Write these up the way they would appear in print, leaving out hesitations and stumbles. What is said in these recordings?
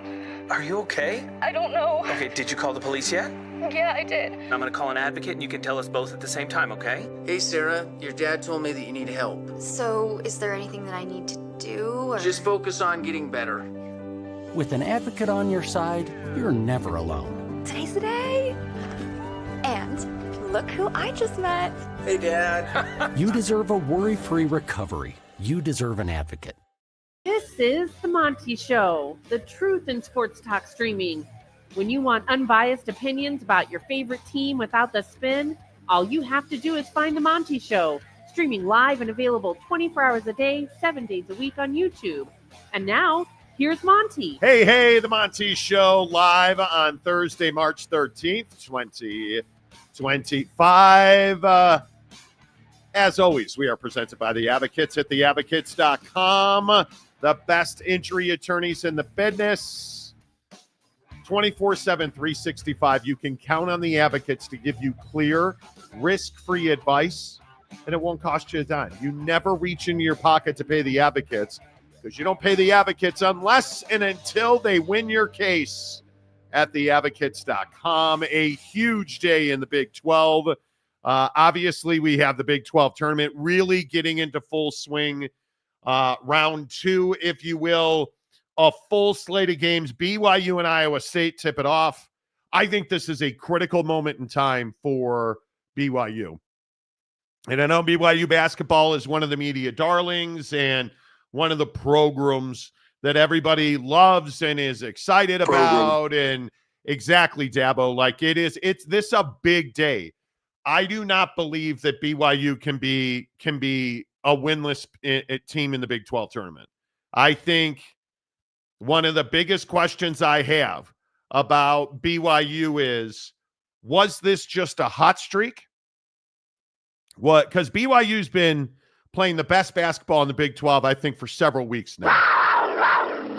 fine. Are you okay? I don't know. Okay, did you call the police yet? Yeah, I did. I'm gonna call an advocate and you can tell us both at the same time, okay? Hey, Sarah, your dad told me that you need help. So, is there anything that I need to do, or...? Just focus on getting better. With an advocate on your side, you're never alone. Today's the day! And look who I just met. Hey, Dad. You deserve a worry-free recovery. You deserve an advocate. This is The Monty Show, the truth in sports talk streaming. When you want unbiased opinions about your favorite team without the spin, all you have to do is find The Monty Show, streaming live and available 24 hours a day, 7 days a week on YouTube. And now, here's Monty. Hey, The Monty Show, live on Thursday, March 13th, 2025. As always, we are presented by The Advocates at theadvocates.com. The best injury attorneys in the business. 24/7, 365. You can count on The Advocates to give you clear, risk-free advice, and it won't cost you a dime. You never reach into your pocket to pay The Advocates because you don't pay The Advocates unless and until they win your case at theadvocates.com. A huge day in the Big 12. Obviously, we have the Big 12 tournament really getting into full swing. Round two, if you will, a full slate of games. BYU and Iowa State tip it off. I think this is a critical moment in time for BYU. And I know BYU Basketball is one of the media darlings and one of the programs that everybody loves and is excited about. And exactly, Dabo, like it's this a big day. I do not believe that BYU can be a winless team in the Big 12 tournament. I think one of the biggest questions I have about BYU is, was this just a hot streak? What? Because BYU's been playing the best basketball in the Big 12, I think, for several weeks now.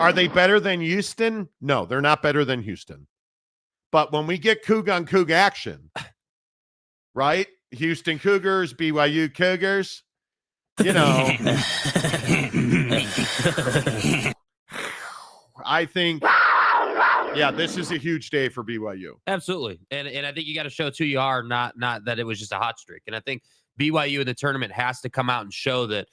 Are they better than Houston? No, they're not better than Houston. But when we get Coug on Coug action, right? Houston Cougars, BYU Cougars, you know. I think, yeah, this is a huge day for BYU. Absolutely. And I think you got to show it's who you are, not that it was just a hot streak. And I think BYU in the tournament has to come out and show that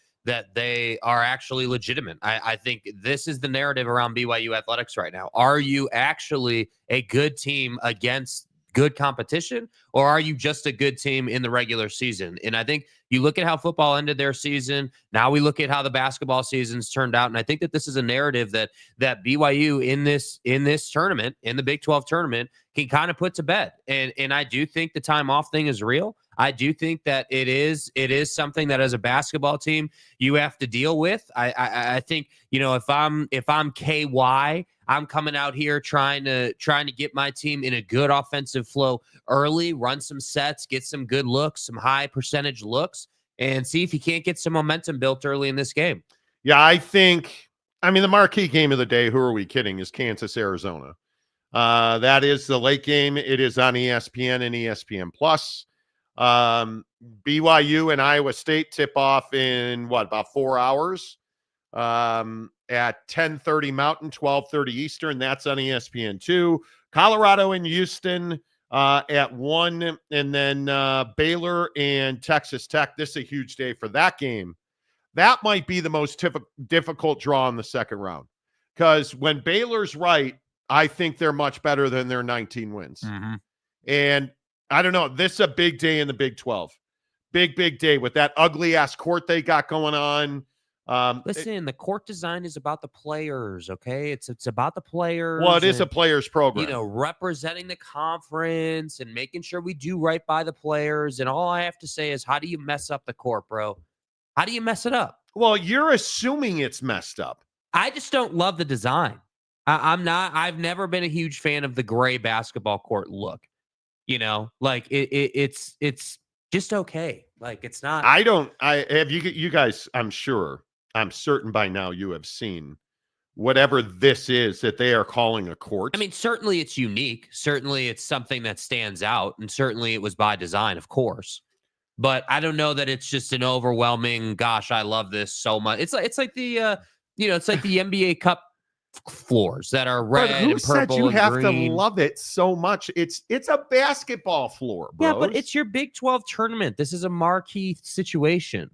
they are actually legitimate. I think this is the narrative around BYU athletics right now. Are you actually a good team against good competition, or are you just a good team in the regular season? And I think you look at how football ended their season. Now we look at how the basketball season's turned out. And I think that this is a narrative that BYU in this tournament, in the Big 12 tournament, can kind of put to bed. And I do think the time off thing is real. I do think that it is something that as a basketball team you have to deal with. I think, you know, if I'm KY, I'm coming out here trying to get my team in a good offensive flow early, run some sets, get some good looks, some high percentage looks, and see if you can't get some momentum built early in this game. Yeah, I mean, the marquee game of the day, who are we kidding, is Kansas, Arizona. That is the late game. It is on ESPN and ESPN Plus. BYU and Iowa State tip off in about 4 hours at 10:30 Mountain, 12:30 Eastern. That's on ESPN2. Colorado and Houston at 1, and then Baylor and Texas Tech. This is a huge day for that game. That might be the most difficult draw in the second round, because when Baylor's right, I think they're much better than their 19 wins. Mm-hmm. And I don't know. This is a big day in the Big 12. Big day with that ugly-ass court they got going on. Listen, the court design is about the players, okay? It's about the players. Well, it is a players program. You know, representing the conference and making sure we do right by the players. And all I have to say is, how do you mess up the court, bro? How do you mess it up? Well, you're assuming it's messed up. I just don't love the design. I've never been a huge fan of the gray basketball court look. You know, like it's just okay. Like it's not. You guys, I'm certain by now you have seen whatever this is that they are calling a court. I mean, certainly it's unique. Certainly it's something that stands out. And certainly it was by design, of course. But I don't know that it's just an overwhelming, gosh, I love this so much. It's like the, it's like the NBA Cup floors that are But red who and said purple you and have green. to love it so much? It's a basketball floor, bro. Yeah, but it's your Big 12 tournament. This is a marquee situation.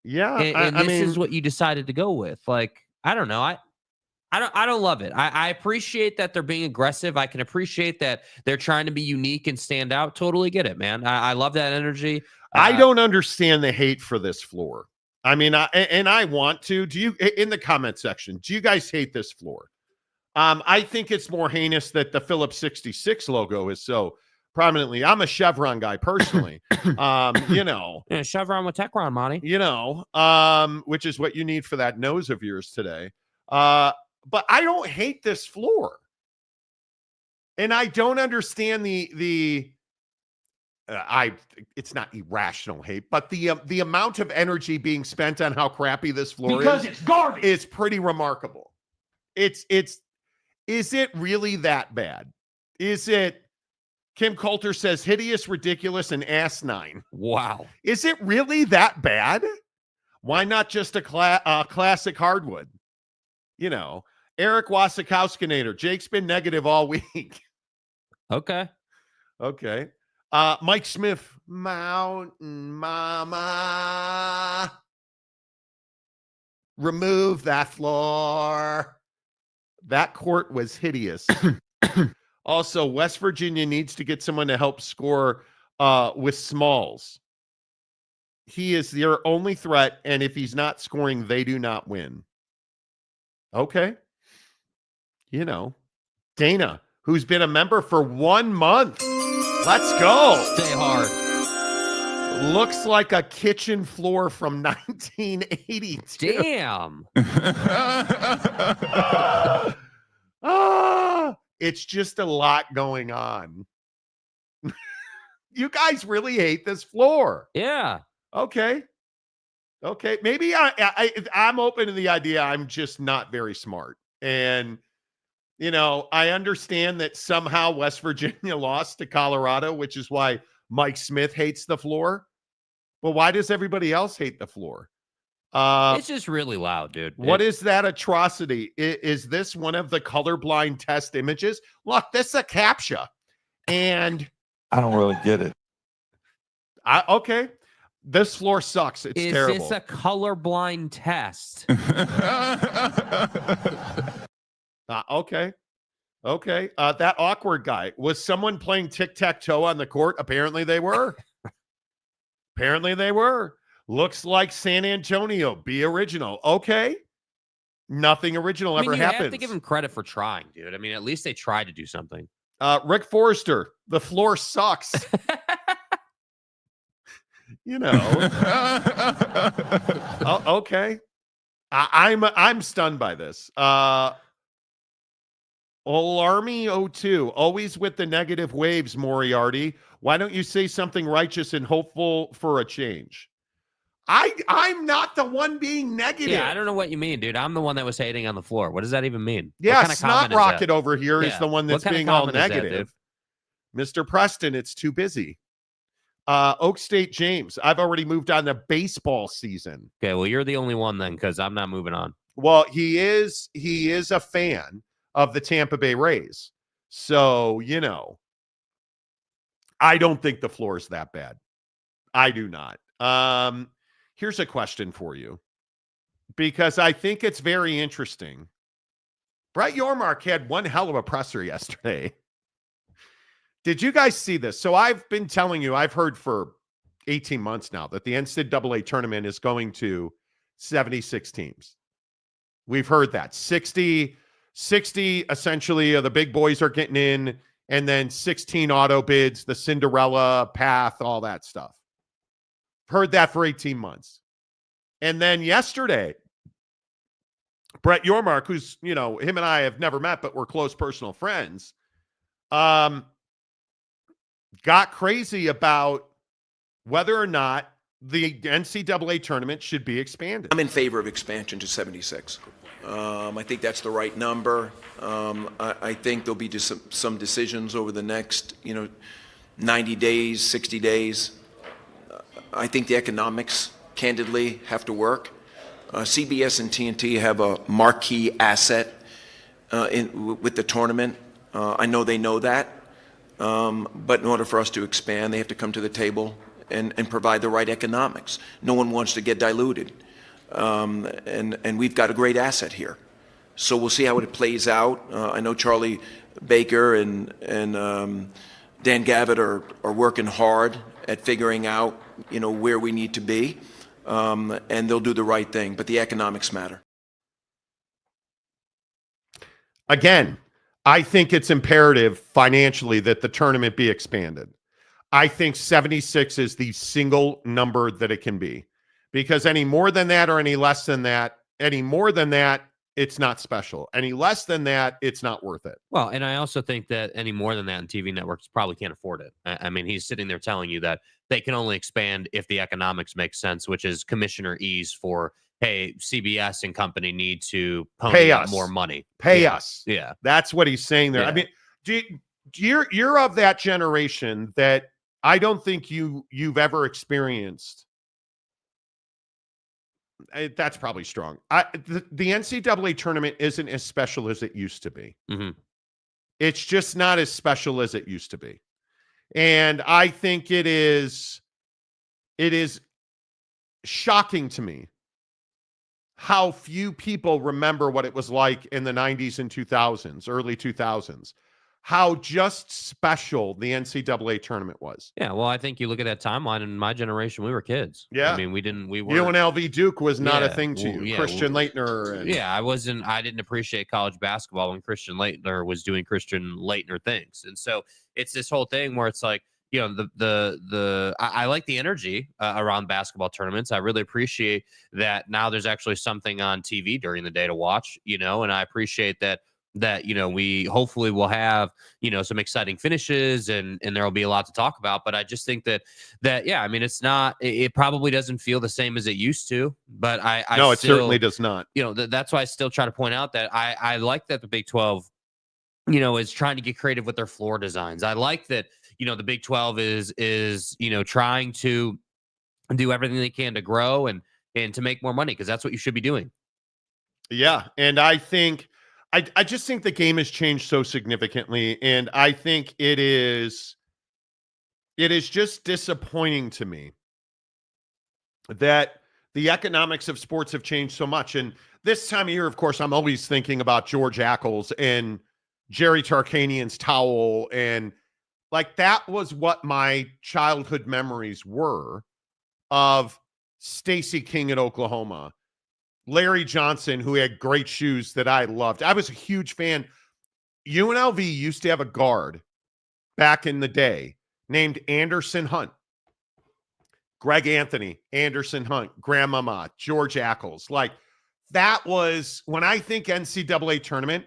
Yeah, And I this mean, is what you decided to go with. Like, I don't know. I don't love it. I appreciate that they're being aggressive. I can appreciate that they're trying to be unique and stand out. Totally get it, man. I love that energy. I don't understand the hate for this floor. I mean, I want to. Do you, in the comment section, do you guys hate this floor? I think it's more heinous that the Phillips 66 logo is so prominently. I'm a Chevron guy personally. Yeah, Chevron with Techron, Monty. Which is what you need for that nose of yours today. But I don't hate this floor. And I don't understand it's not irrational hate, but the amount of energy being spent on how crappy this floor Because it's garbage. is pretty remarkable. Is it really that bad? Is it, Kim Coulter says, hideous, ridiculous, and asinine? Wow. Is it really that bad? Why not just a classic hardwood? Eric Wasikowskinator. Jake's been negative all week. Okay. Mike Smith, Mountain Mama. Remove that floor. That court was hideous. Also, West Virginia needs to get someone to help score with Smalls. He is their only threat, and if he's not scoring, they do not win. Okay. Dana, who's been a member for 1 month. Let's go. Stay hard. Looks like a kitchen floor from 1982. Damn. It's just a lot going on. You guys really hate this floor. Yeah. Okay. Maybe I'm open to the idea I'm just not very smart. And, I understand that somehow West Virginia lost to Colorado, which is why Mike Smith hates the floor. But why does everybody else hate the floor? It's just really loud, dude. What is that atrocity? Is this one of the colorblind test images? Look, this is a CAPTCHA. And I don't really get it. Okay. This floor sucks. It's terrible. Is this a colorblind test? Okay. That awkward guy. Was someone playing tic-tac-toe on the court? Apparently they were. Looks like San Antonio. Be original. Okay. Nothing original ever you happens. have to give him credit for trying, dude. I mean, at least they tried to do something. Rick Forrester. The floor sucks. Okay. I'm stunned by this. Alarmy 02, always with the negative waves, Moriarty. Why don't you say something righteous and hopeful for a change? I'm not the one being negative. Yeah, I don't know what you mean, dude. I'm the one that was hating on the floor. What does that even mean? Yeah, what kind of Snot comment is Rocket that? over here is the one that's What kind of being all comment is that, negative. Mr. Preston, it's too busy. Oak State James, I've already moved on to baseball season. Okay, well, you're the only one then, because I'm not moving on. Well, he is a fan of the Tampa Bay Rays. So, I don't think the floor is that bad. I do not. Here's a question for you, because I think it's very interesting. Brett Yormark had one hell of a presser yesterday. Did you guys see this? So I've been telling you, I've heard for 18 months now that the NCAA tournament is going to 76 teams. We've heard that. 60 essentially the big boys are getting in, and then 16 auto bids, the Cinderella path, all that stuff. Heard that for 18 months. And then yesterday, Brett Yormark, who's, him and I have never met, but we're close personal friends, got crazy about whether or not the NCAA tournament should be expanded. I'm in favor of expansion to 76. I think that's the right number. I think there'll be just some decisions over the next, 90 days, 60 days. I think the economics, candidly, have to work. CBS and TNT have a marquee asset with the tournament. I know they know that. But in order for us to expand, they have to come to the table and provide the right economics. No one wants to get diluted. And we've got a great asset here. So we'll see how it plays out. I know Charlie Baker and Dan Gavitt are working hard at figuring out, where we need to be. And they'll do the right thing, but the economics matter. Again, I think it's imperative financially that the tournament be expanded. I think 76 is the single number that it can be, because any more than that or any less than that, it's not special. Any less than that, it's not worth it. Well, and I also think that any more than that in TV networks probably can't afford it. I mean, he's sitting there telling you that they can only expand if the economics make sense, which is commissioner ease for, hey, CBS and company need to pay us more money. Pay us. Yeah. That's what he's saying there. Yeah. I mean, you're of that generation that I don't think you've ever experienced. That's probably strong. The NCAA tournament isn't as special as it used to be. Mm-hmm. It's just not as special as it used to be. And I think it is shocking to me how few people remember what it was like in the 90s and 2000s, early 2000s. How just special the NCAA tournament was. Yeah, well, I think you look at that timeline. In my generation, we were kids. Yeah, I mean, we were UNLV Duke was not a thing to you. Yeah, Christian Laettner. I didn't appreciate college basketball when Christian Laettner was doing Christian Laettner things, and so it's this whole thing where it's like, I like the energy around basketball tournaments. I really appreciate that now there's actually something on TV during the day to watch, and I appreciate that we hopefully will have, some exciting finishes and there'll be a lot to talk about. But I just think that yeah, I mean, it probably doesn't feel the same as it used to, but it certainly does not. That's why I still try to point out that I like that the Big 12, is trying to get creative with their floor designs. I like that, the Big 12 is trying to do everything they can to grow and to make more money, because that's what you should be doing. Yeah. And I just think the game has changed so significantly. And I think it is just disappointing to me that the economics of sports have changed so much. And this time of year, of course, I'm always thinking about George Ackles and Jerry Tarkanian's towel. And like, that was what my childhood memories were of Stacey King at Oklahoma. Larry Johnson, who had great shoes that I loved. I was a huge fan. UNLV used to have a guard back in the day named Anderson Hunt. Greg Anthony, Anderson Hunt, Grandmama, George Ackles. Like, that was, when I think NCAA tournament,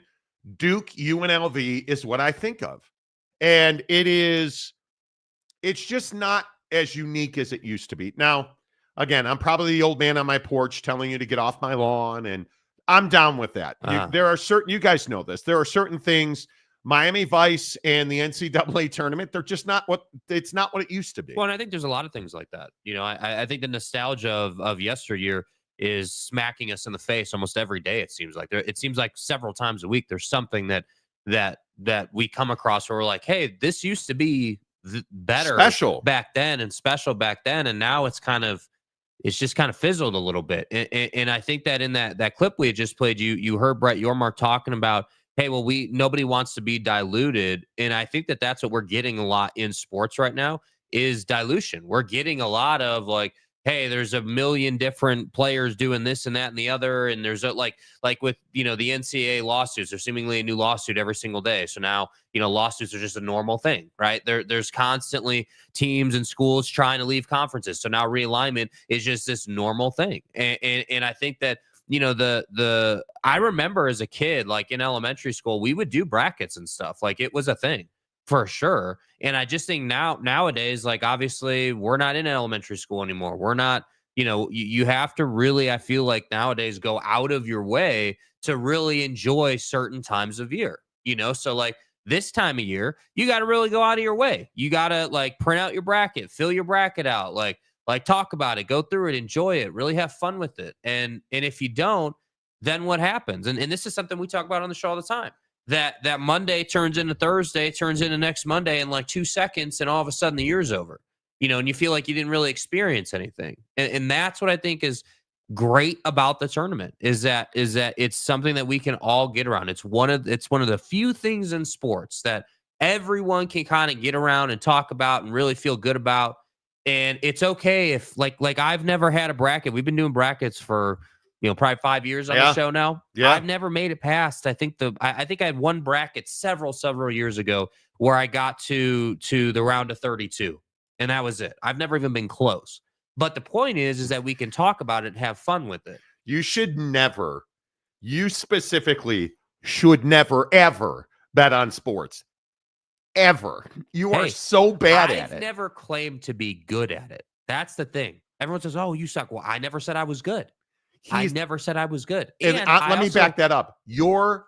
Duke, UNLV is what I think of. And it's just not as unique as it used to be. Now, again, I'm probably the old man on my porch telling you to get off my lawn, and I'm down with that. There are certain, you guys know this, there are certain things, Miami Vice and the NCAA tournament, they're just not it's not what it used to be. Well, and I think there's a lot of things like that. I think the nostalgia of yesteryear is smacking us in the face almost every day. It seems like several times a week, there's something that we come across where we're like, hey, this used to be better special back then and special back then. And now it's just kind of fizzled a little bit. And I think that in that clip we had just played, you heard Brett Yormark talking about, hey, well, nobody wants to be diluted. And I think that's what we're getting a lot in sports right now is dilution. We're getting a lot of like, hey, there's a million different players doing this and that and the other. And there's like with, the NCAA lawsuits, there's seemingly a new lawsuit every single day. So now, lawsuits are just a normal thing, right? There's constantly teams and schools trying to leave conferences. So now realignment is just this normal thing. And I think that, I remember as a kid, like in elementary school, we would do brackets and stuff. Like, it was a thing. For sure. And I just think nowadays, like, obviously we're not in elementary school anymore. We're not, you have to really, I feel like nowadays, go out of your way to really enjoy certain times of year, so like this time of year, you got to really go out of your way. You got to like print out your bracket, fill your bracket out, like talk about it, go through it, enjoy it, really have fun with it. And if you don't, then what happens? And this is something we talk about on the show all the time. That Monday turns into Thursday, turns into next Monday in like 2 seconds, and all of a sudden the year's over. And you feel like you didn't really experience anything. And that's what I think is great about the tournament is that it's something that we can all get around. It's one of the few things in sports that everyone can kind of get around and talk about and really feel good about. And it's okay if like I've never had a bracket. We've been doing brackets for probably 5 years on the show now. Yeah. I've never made it past. I think I had one bracket several years ago where I got to the round of 32, and that was it. I've never even been close. But the point is that we can talk about it and have fun with it. You specifically should never, ever bet on sports. Ever. You are so bad at it. I've never claimed to be good at it. That's the thing. Everyone says, oh, you suck. Well, I never said I was good. I never said I was good. And let me back that up. You're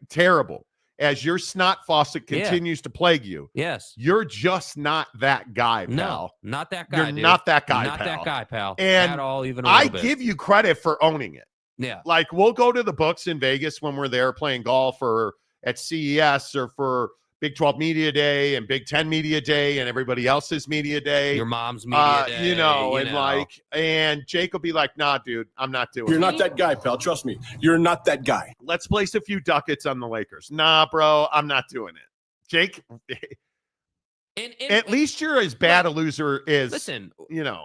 terrible. As your snot faucet continues to plague you. Yes. You're just not that guy, pal. No, not that guy. You're not that guy, not pal. Not that guy, pal. And at all, even a little bit. give you credit for owning it. Yeah. Like we'll go to the books in Vegas when we're there playing golf or at CES or for Big 12 Media Day and Big 10 Media Day and everybody else's Media Day. Your mom's Media Day. And Jake will be like, nah, dude, I'm not doing it. You're not that guy, pal. Trust me. You're not that guy. Let's place a few ducats on the Lakers. Nah, bro, I'm not doing it. Jake, at least you're as bad a loser as, listen,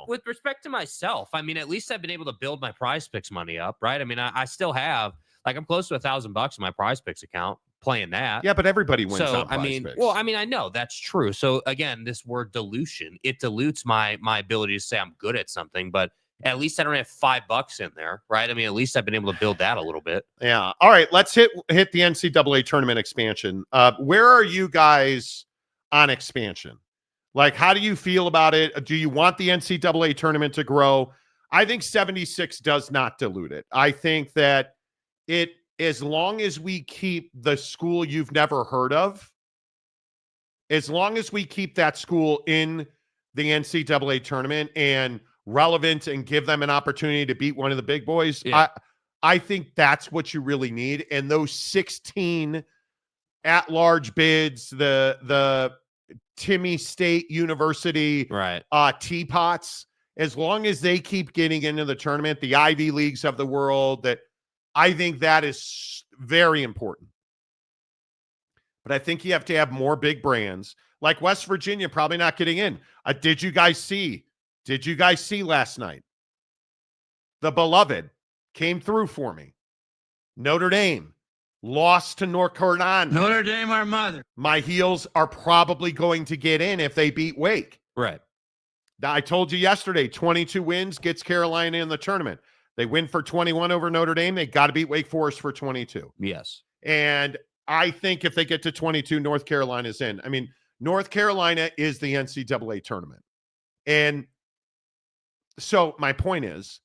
with respect to myself, I mean, at least I've been able to build my Prize Picks money up, right? I mean, I still have, I'm close to $1,000 in my Prize Picks account playing that. Yeah, but everybody wins on Prize Picks. Well, I know that's true. So again, this word dilution, it dilutes my ability to say I'm good at something, but at least I don't have $5 in there, right? I mean, at least I've been able to build that a little bit. Yeah. All right, let's hit the NCAA tournament expansion. Where are you guys on expansion? Like, how do you feel about it? Do you want the NCAA tournament to grow? I think 76 does not dilute it. I think that as long as we keep the school you've never heard of, as long as we keep that school in the NCAA tournament and relevant and give them an opportunity to beat one of the big boys, I think that's what you really need. And those 16 at-large bids, the Timmy State University teapots, as long as they keep getting into the tournament, the Ivy Leagues of the world, that I think that is very important. But I think you have to have more big brands like West Virginia probably not getting in. Did you guys see last night? The Beloved came through for me. Notre Dame lost to North Carolina. Notre Dame, our mother. My Heels are probably going to get in if they beat Wake. Right. I told you yesterday, 22 wins gets Carolina in the tournament. They win for 21 over Notre Dame. They got to beat Wake Forest for 22. Yes. And I think if they get to 22, North Carolina's in. I mean, North Carolina is the NCAA tournament. And so my point is,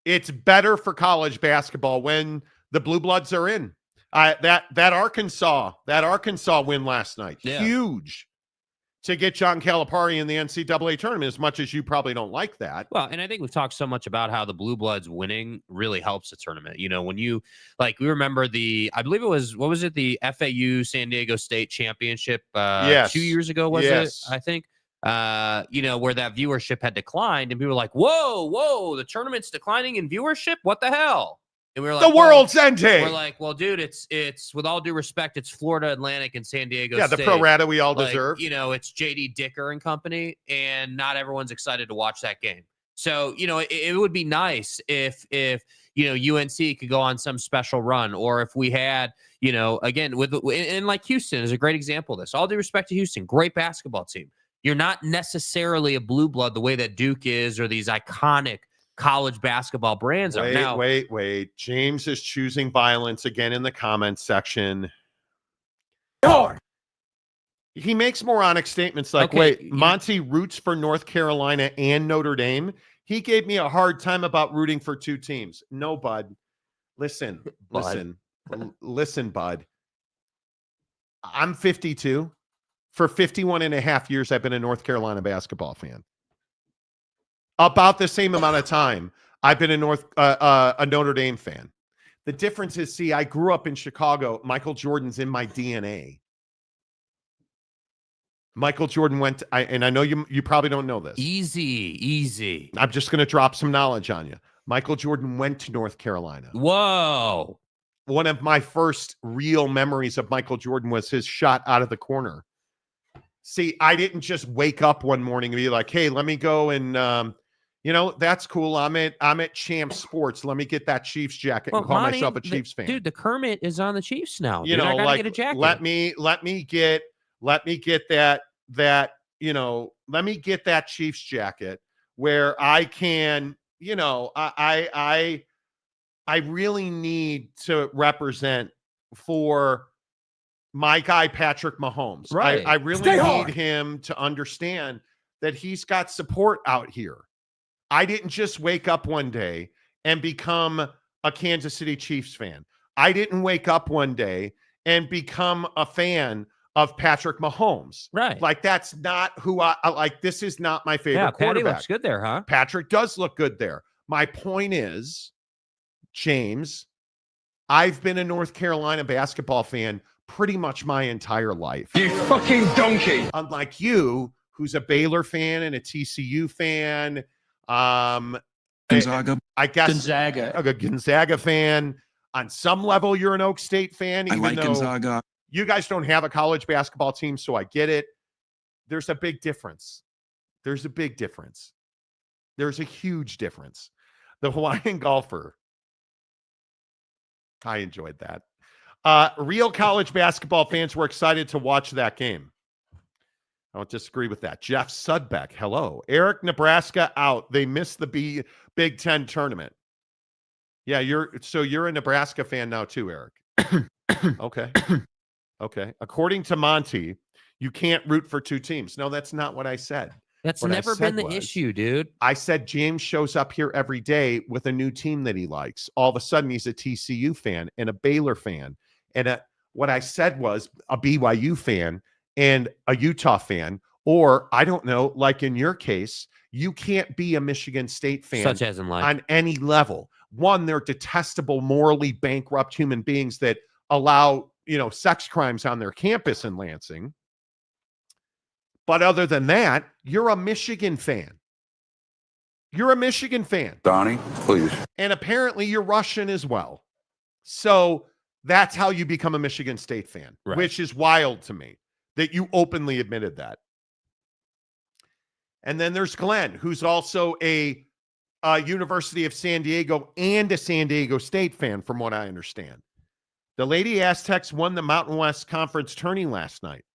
it's better for college basketball when the Blue Bloods are in. That Arkansas win last night, huge to get John Calipari in the NCAA tournament, as much as you probably don't like that. Well, and I think we've talked so much about how the Blue Bloods winning really helps the tournament. When you, we remember I believe it was, what was it? The FAU San Diego State Championship 2 years ago, was it? I think, where that viewership had declined and people were like, whoa, the tournament's declining in viewership? What the hell? And we were like, the world's ending. We're like, well, dude, it's with all due respect, it's Florida Atlantic and San Diego State. The pro rata we all deserve. It's JD Dicker and company, and not everyone's excited to watch that game. So, it would be nice if UNC could go on some special run, or if we had, again, and like Houston is a great example of this. All due respect to Houston, great basketball team. You're not necessarily a blue blood the way that Duke is, or these iconic college basketball brands are. Now, wait. James is choosing violence again in the comments section. He makes moronic statements like, Monty roots for North Carolina and Notre Dame. He gave me a hard time about rooting for two teams. No, bud. Listen, bud. I'm 52. For 51 and a half years, I've been a North Carolina basketball fan. About the same amount of time, I've been a Notre Dame fan. The difference is, see, I grew up in Chicago. Michael Jordan's in my DNA. Michael Jordan went, and I know you probably don't know this. Easy. I'm just going to drop some knowledge on you. Michael Jordan went to North Carolina. Whoa. One of my first real memories of Michael Jordan was his shot out of the corner. See, I didn't just wake up one morning and be like, hey, let me go and, that's cool. I'm at Champ Sports. Let me get that Chiefs jacket and call myself a Chiefs fan. Dude, the Kermit is on the Chiefs now. I gotta get a jacket. Let me get that Chiefs jacket where I can, I really need to represent for my guy, Patrick Mahomes. Right. I really need him to understand that he's got support out here. I didn't just wake up one day and become a Kansas City Chiefs fan. I didn't wake up one day and become a fan of Patrick Mahomes. Right. Like, that's not who I like. This is not my favorite Patty quarterback. looks good there, huh? Patrick does look good there. My point is, James, I've been a North Carolina basketball fan pretty much my entire life. You fucking donkey. Unlike you, who's a Baylor fan and a TCU fan. Gonzaga. I guess Gonzaga. A Gonzaga fan. On some level, you're an Oak State fan, even though Gonzaga. You guys don't have a college basketball team, so I get it. There's a big difference. There's a big difference. There's a huge difference. The Hawaiian golfer. I enjoyed that. Real college basketball fans were excited to watch that game. I don't disagree with that. Jeff Sudbeck, hello. Eric, Nebraska out. They missed the Big Ten tournament. Yeah, you're a Nebraska fan now too, Eric. Okay. Okay. According to Monty, you can't root for two teams. No, that's not what I said. That's What I never said been the was, issue, dude. I said James shows up here every day with a new team that he likes. All of a sudden, he's a TCU fan and a Baylor fan. And what I said was a BYU fan and a Utah fan. Or, I don't know, like in your case, you can't be a Michigan State fan. Such as in life. On any level. One, they're detestable, morally bankrupt human beings that allow, sex crimes on their campus in Lansing. But other than that, you're a Michigan fan. You're a Michigan fan. Donnie, please. And apparently you're Russian as well. So that's how you become a Michigan State fan, Right. which is wild to me that you openly admitted that. And then there's Glenn, who's also a University of San Diego and a San Diego State fan, from what I understand. The Lady Aztecs won the Mountain West Conference tourney last night.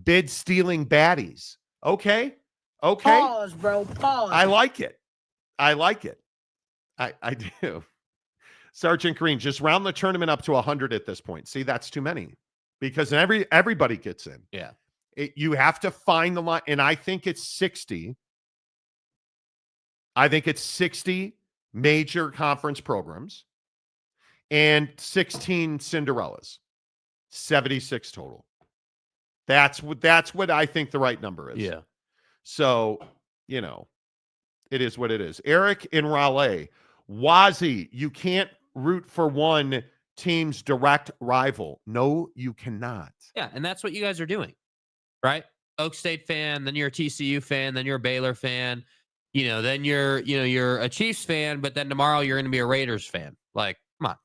Bid stealing baddies. Okay. Pause, bro. Pause. I like it. I do. Sergeant Green, just round the tournament up to 100 at this point. See, that's too many because everybody gets in. Yeah. You have to find the line, and I think it's 60. I think it's 60 major conference programs and 16 Cinderellas. 76 total. That's what I think the right number is. Yeah. So, it is what it is. Eric in Raleigh. Wazzy, you can't root for one team's direct rival. No, you cannot. Yeah, and that's what you guys are doing, right? Oak State fan, then you're a TCU fan, then you're a Baylor fan. Then you're a Chiefs fan, but then tomorrow you're going to be a Raiders fan. Like, come on.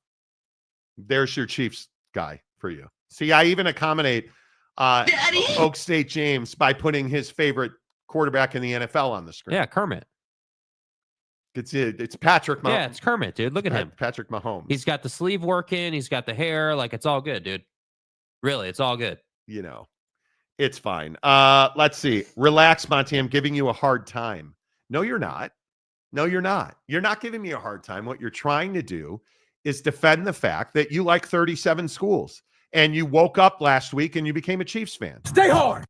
There's your Chiefs guy for you. See, I even accommodate Oak State James by putting his favorite quarterback in the NFL on the screen. Yeah, Kermit. It's Patrick Mahomes. Yeah, it's Kermit, dude. Look at him. Patrick Mahomes. He's got the sleeve working. He's got the hair. Like, it's all good, dude. Really, it's all good. It's fine. Let's see. Relax, Monty. I'm giving you a hard time. No, you're not. No, you're not. You're not giving me a hard time. What you're trying to do is defend the fact that you like 37 schools and you woke up last week and you became a Chiefs fan. Stay hard.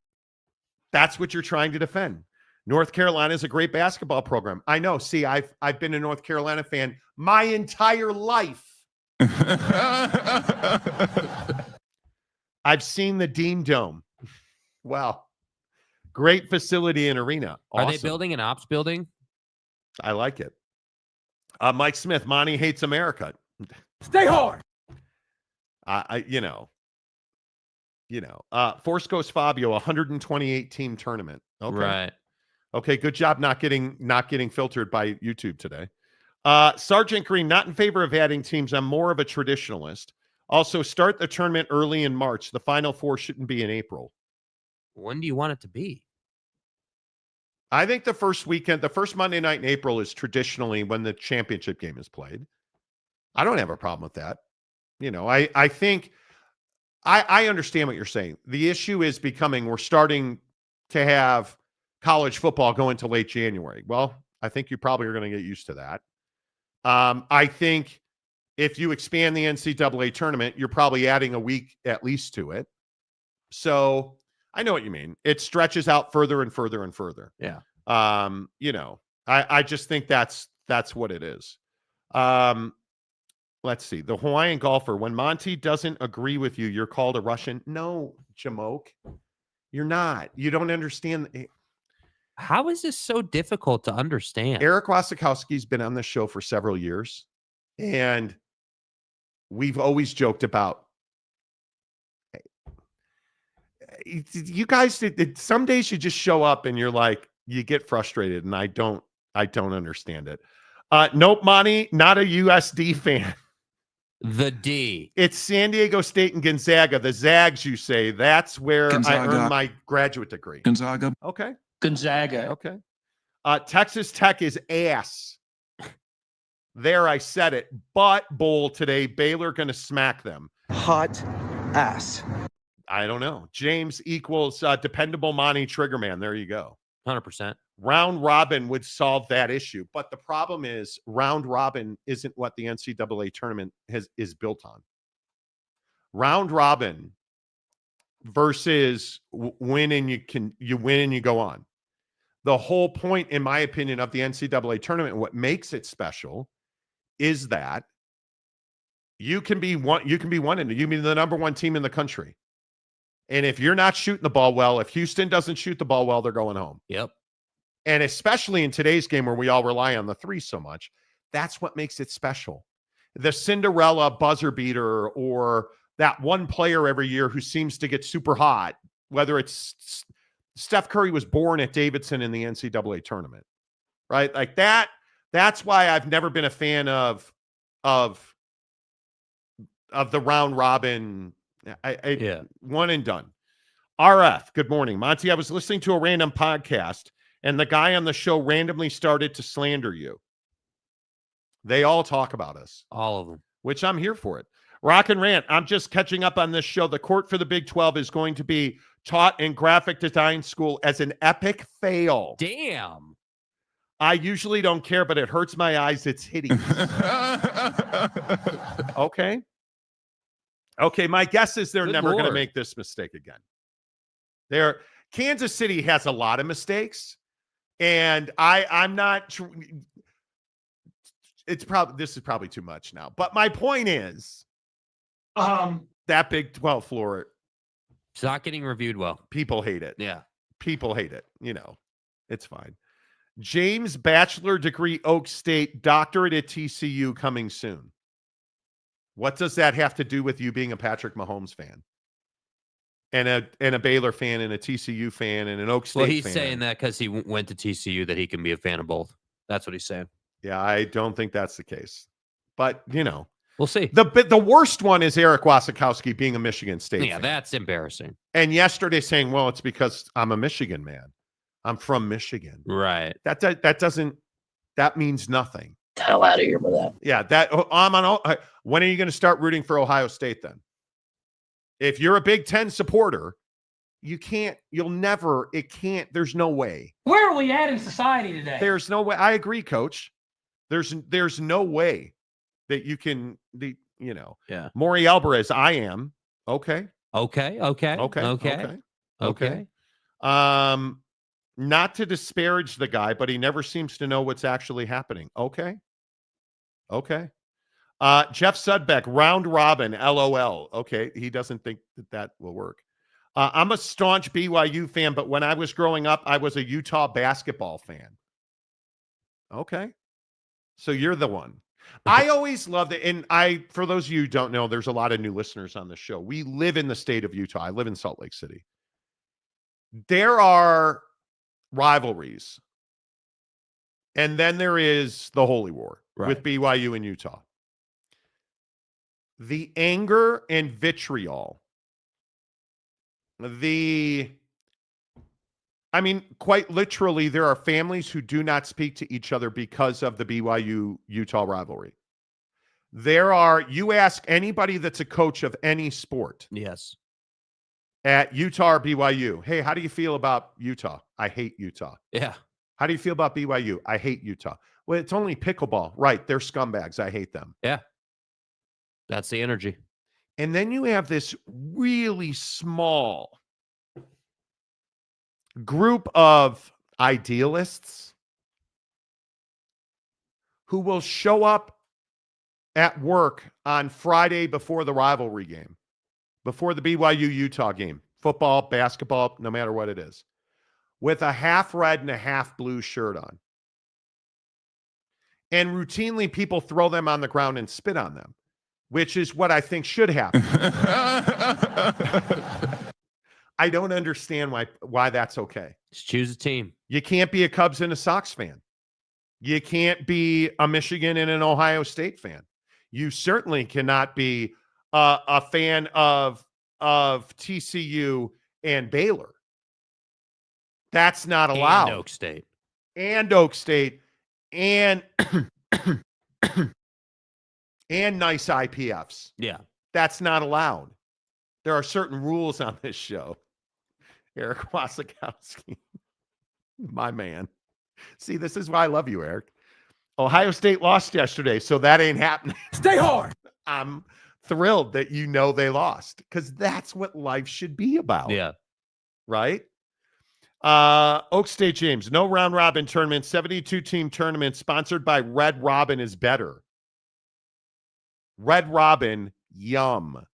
That's what you're trying to defend. North Carolina is a great basketball program. I know. See, I've been a North Carolina fan my entire life. I've seen the Dean Dome. Wow. Great facility and arena. Awesome. Are they building an ops building? I like it. Mike Smith, Monty hates America. Stay hard. Force Ghost Fabio, 128 team tournament. Okay. Right. Okay. Good job not getting filtered by YouTube today. Sergeant Green, not in favor of adding teams. I'm more of a traditionalist. Also, start the tournament early in March. The Final Four shouldn't be in April. When do you want it to be? I think the first Monday night in April is traditionally when the championship game is played. I don't have a problem with that. I think I understand what you're saying. The issue is we're starting to have college football go into late January. Well, I think you probably are going to get used to that. I think if you expand the NCAA tournament, you're probably adding a week at least to it. So I know what you mean. It stretches out further and further and further. Yeah. I just think that's what it is. Let's see. The Hawaiian golfer, when Monty doesn't agree with you, you're called a Russian. No, Jamoke, you're not. You don't understand. How is this so difficult to understand? Eric Wasikowski's been on the show for several years, and we've always joked about you guys. Some days you just show up and you're like, you get frustrated, and I don't understand it. Nope, Monty, not a USD fan. The D. It's San Diego State and Gonzaga. The Zags, you say. That's where I earned my graduate degree. Gonzaga. Okay. Gonzaga. Okay. Texas Tech is ass. There, I said it. But bowl today, Baylor going to smack them. Hot ass. I don't know. James equals dependable Monty Triggerman. There you go. 100%. Round robin would solve that issue. But the problem is round robin isn't what the NCAA tournament is built on. Round robin versus win and you win and you go on. The whole point, in my opinion, of the NCAA tournament, what makes it special is that you can be one and you can be the number one team in the country. And if you're not shooting the ball well, if Houston doesn't shoot the ball well, they're going home. Yep. And especially in today's game where we all rely on the three so much, that's what makes it special. The Cinderella buzzer beater or that one player every year who seems to get super hot, whether it's Steph Curry was born at Davidson in the NCAA tournament, right? Like that. That's why I've never been a fan of the round robin. One and done. RF, good morning. Monty, I was listening to a random podcast and the guy on the show randomly started to slander you. They all talk about us. All of them. Which I'm here for it. Rock and Rant, I'm just catching up on this show. The court for the Big 12 is going to be taught in graphic design school as an epic fail. Damn. I usually don't care, but it hurts my eyes. It's hideous. Okay. Okay, my guess is they're never going to make this mistake again. Kansas City has a lot of mistakes, and I'm not. This is probably too much now. But my point is, that Big 12 floor, it's not getting reviewed well. People hate it. Yeah, people hate it. It's fine. James, bachelor degree, Oak State, doctorate at TCU coming soon. What does that have to do with you being a Patrick Mahomes fan? And a Baylor fan and a TCU fan and an Oak State fan? Well, he's saying that because he went to TCU that he can be a fan of both. That's what he's saying. Yeah, I don't think that's the case. But, we'll see. The worst one is Eric Wasikowski being a Michigan State fan. That's embarrassing. And yesterday saying, well, it's because I'm a Michigan man. I'm from Michigan. Right. That means nothing. Hell out of here with that. Yeah, when are you going to start rooting for Ohio State then? If you're a Big Ten supporter, there's no way. Where are we at in society today? There's no way. I agree, Coach. There's no way that you can, Yeah. Maury Alvarez, I am. Okay. Not to disparage the guy, but he never seems to know what's actually happening. Okay. Jeff Sudbeck, round robin, LOL. Okay. He doesn't think that will work. I'm a staunch BYU fan, but when I was growing up, I was a Utah basketball fan. Okay. So you're the one. I always loved it. And for those of you who don't know, there's a lot of new listeners on the show. We live in the state of Utah. I live in Salt Lake City. There are rivalries. And then there is the Holy War with BYU and Utah. The anger and vitriol, quite literally, there are families who do not speak to each other because of the BYU-Utah rivalry. You ask anybody that's a coach of any sport. Yes. At Utah or BYU, hey, how do you feel about Utah? I hate Utah. Yeah. How do you feel about BYU? I hate Utah. Well, it's only pickleball. Right. They're scumbags. I hate them. Yeah. That's the energy. And then you have this really small group of idealists who will show up at work on Friday before the rivalry game, before the BYU-Utah game, football, basketball, no matter what it is, with a half red and a half blue shirt on. And routinely people throw them on the ground and spit on them, which is what I think should happen. I don't understand why that's okay. Just choose a team. You can't be a Cubs and a Sox fan. You can't be a Michigan and an Ohio State fan. You certainly cannot be a fan of TCU and Baylor. That's not allowed. And Oak State. And and nice IPFs. Yeah. That's not allowed. There are certain rules on this show. Eric Wasikowski, my man. See, this is why I love you, Eric. Ohio State lost yesterday, so that ain't happening. Stay hard. I'm thrilled that you know they lost because that's what life should be about. Yeah. Right? Oak State James, no round robin tournament, 72 team tournament sponsored by Red Robin is better. Red Robin, yum.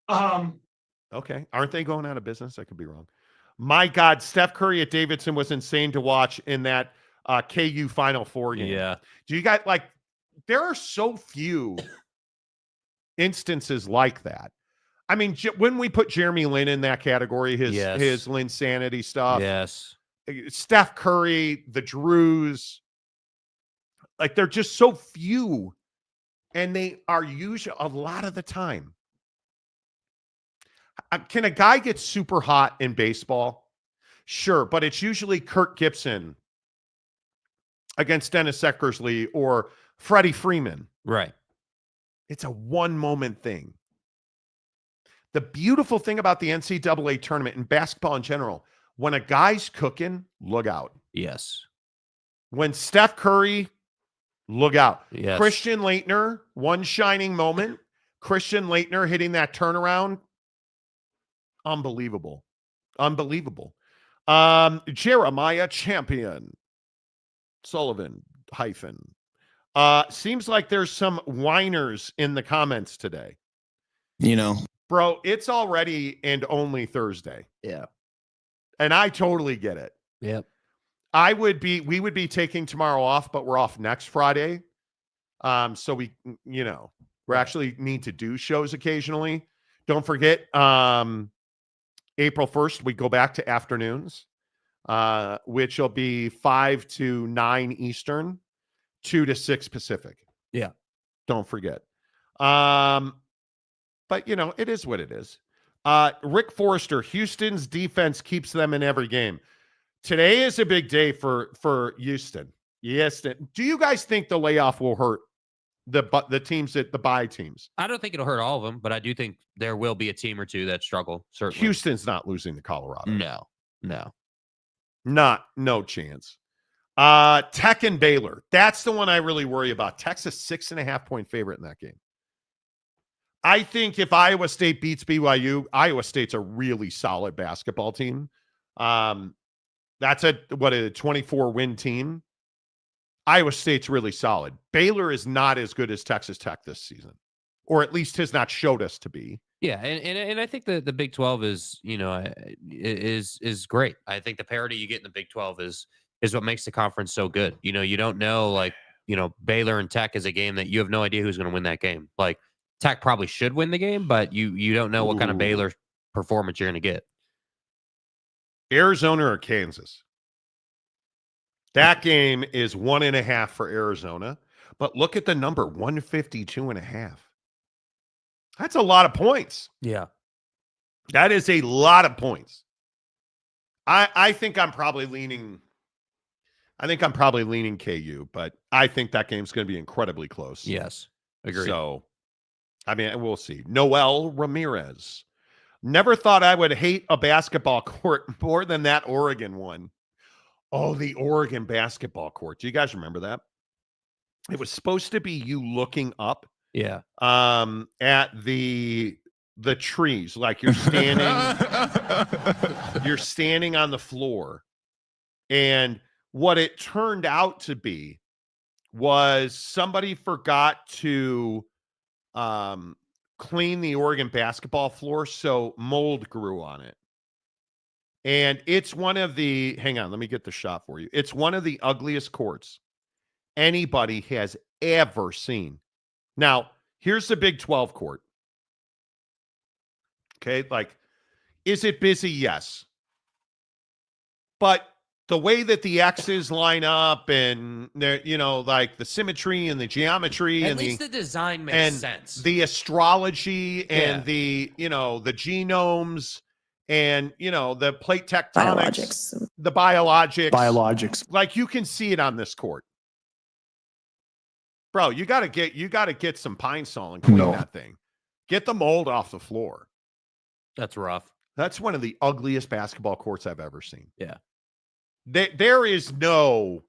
Okay. Aren't they going out of business? I could be wrong. My God, Steph Curry at Davidson was insane to watch in that KU Final Four game. Yeah. Do you guys there are so few instances like that. I mean, when we put Jeremy Lin in that category, his Linsanity stuff. Yes. Steph Curry, the Drews, they're just so few. And they are usually a lot of the time. Can a guy get super hot in baseball? Sure, but it's usually Kirk Gibson against Dennis Eckersley or Freddie Freeman. Right. It's a one-moment thing. The beautiful thing about the NCAA tournament and basketball in general, when a guy's cooking, look out. Yes. When Steph Curry, look out. Yes. Christian Laettner, one shining moment. Christian Laettner hitting that turnaround. Unbelievable. Jeremiah Champion. Sullivan - seems like there's some whiners in the comments today. Bro, it's already and only Thursday. Yeah. And I totally get it. Yep. We would be taking tomorrow off, but we're off next Friday. So we actually need to do shows occasionally. Don't forget, April 1st, we go back to afternoons, which will be 5 to 9 Eastern, 2 to 6 Pacific. Yeah. Don't forget. But, it is what it is. Rick Forrester, Houston's defense keeps them in every game. Today is a big day for Houston. Yes. Do you guys think the layoff will hurt the teams the bye teams? I don't think it'll hurt all of them, but I do think there will be a team or two that struggle. Certainly. Houston's not losing to Colorado. No. No chance. Tech and Baylor. That's the one I really worry about. Tech's a 6.5-point favorite in that game. I think if Iowa State beats BYU, Iowa State's a really solid basketball team. That's a 24-win team. Iowa State's really solid. Baylor is not as good as Texas Tech this season, or at least has not showed us to be. Yeah, and I think the Big 12 is is great. I think the parity you get in the Big 12 is what makes the conference so good. You don't know Baylor and Tech is a game that you have no idea who's going to win that game. Like Tech probably should win the game, but you don't know what kind of Baylor performance you're going to get. Arizona or Kansas? That game is 1.5 for Arizona, but look at the number, 152.5. That's a lot of points. Yeah. That is a lot of points. I think I'm probably leaning KU, but I think that game's going to be incredibly close. Yes. Agreed. So, I mean, we'll see. Noel Ramirez. Never thought I would hate a basketball court more than that Oregon one. Oh, the Oregon basketball court. Do you guys remember that? It was supposed to be you looking up Yeah. at the trees, like you're standing on the floor. And what it turned out to be was somebody forgot to clean the Oregon basketball floor, so mold grew on it. And it's one of the, hang on, let me get the shot for you. It's one of the ugliest courts anybody has ever seen. Now, here's the Big 12 court. Okay, like, is it busy? Yes. But the way that the X's line up and they're, like the symmetry and the geometry At and least the design makes and sense. the astrology and the genomes and the plate tectonics, the biologics, like you can see it on this court. Bro, you gotta get some Pine Sol and clean that thing. Get the mold off the floor. That's rough. That's one of the ugliest basketball courts I've ever seen. Yeah. There is no.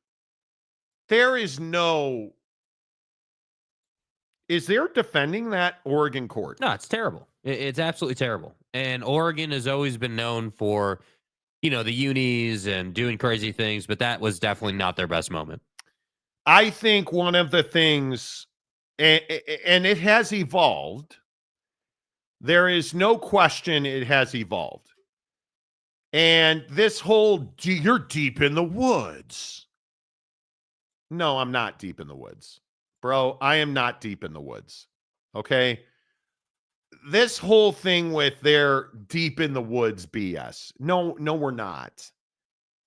Is there defending that Oregon court? No, it's terrible. It's absolutely terrible. And Oregon has always been known for, the unis and doing crazy things, but that was definitely not their best moment. I think one of the things, and it has evolved. There is no question it has evolved. And this whole, you're deep in the woods. No, I'm not deep in the woods. Bro, I am not deep in the woods. Okay? This whole thing with their deep in the woods BS. No, we're not.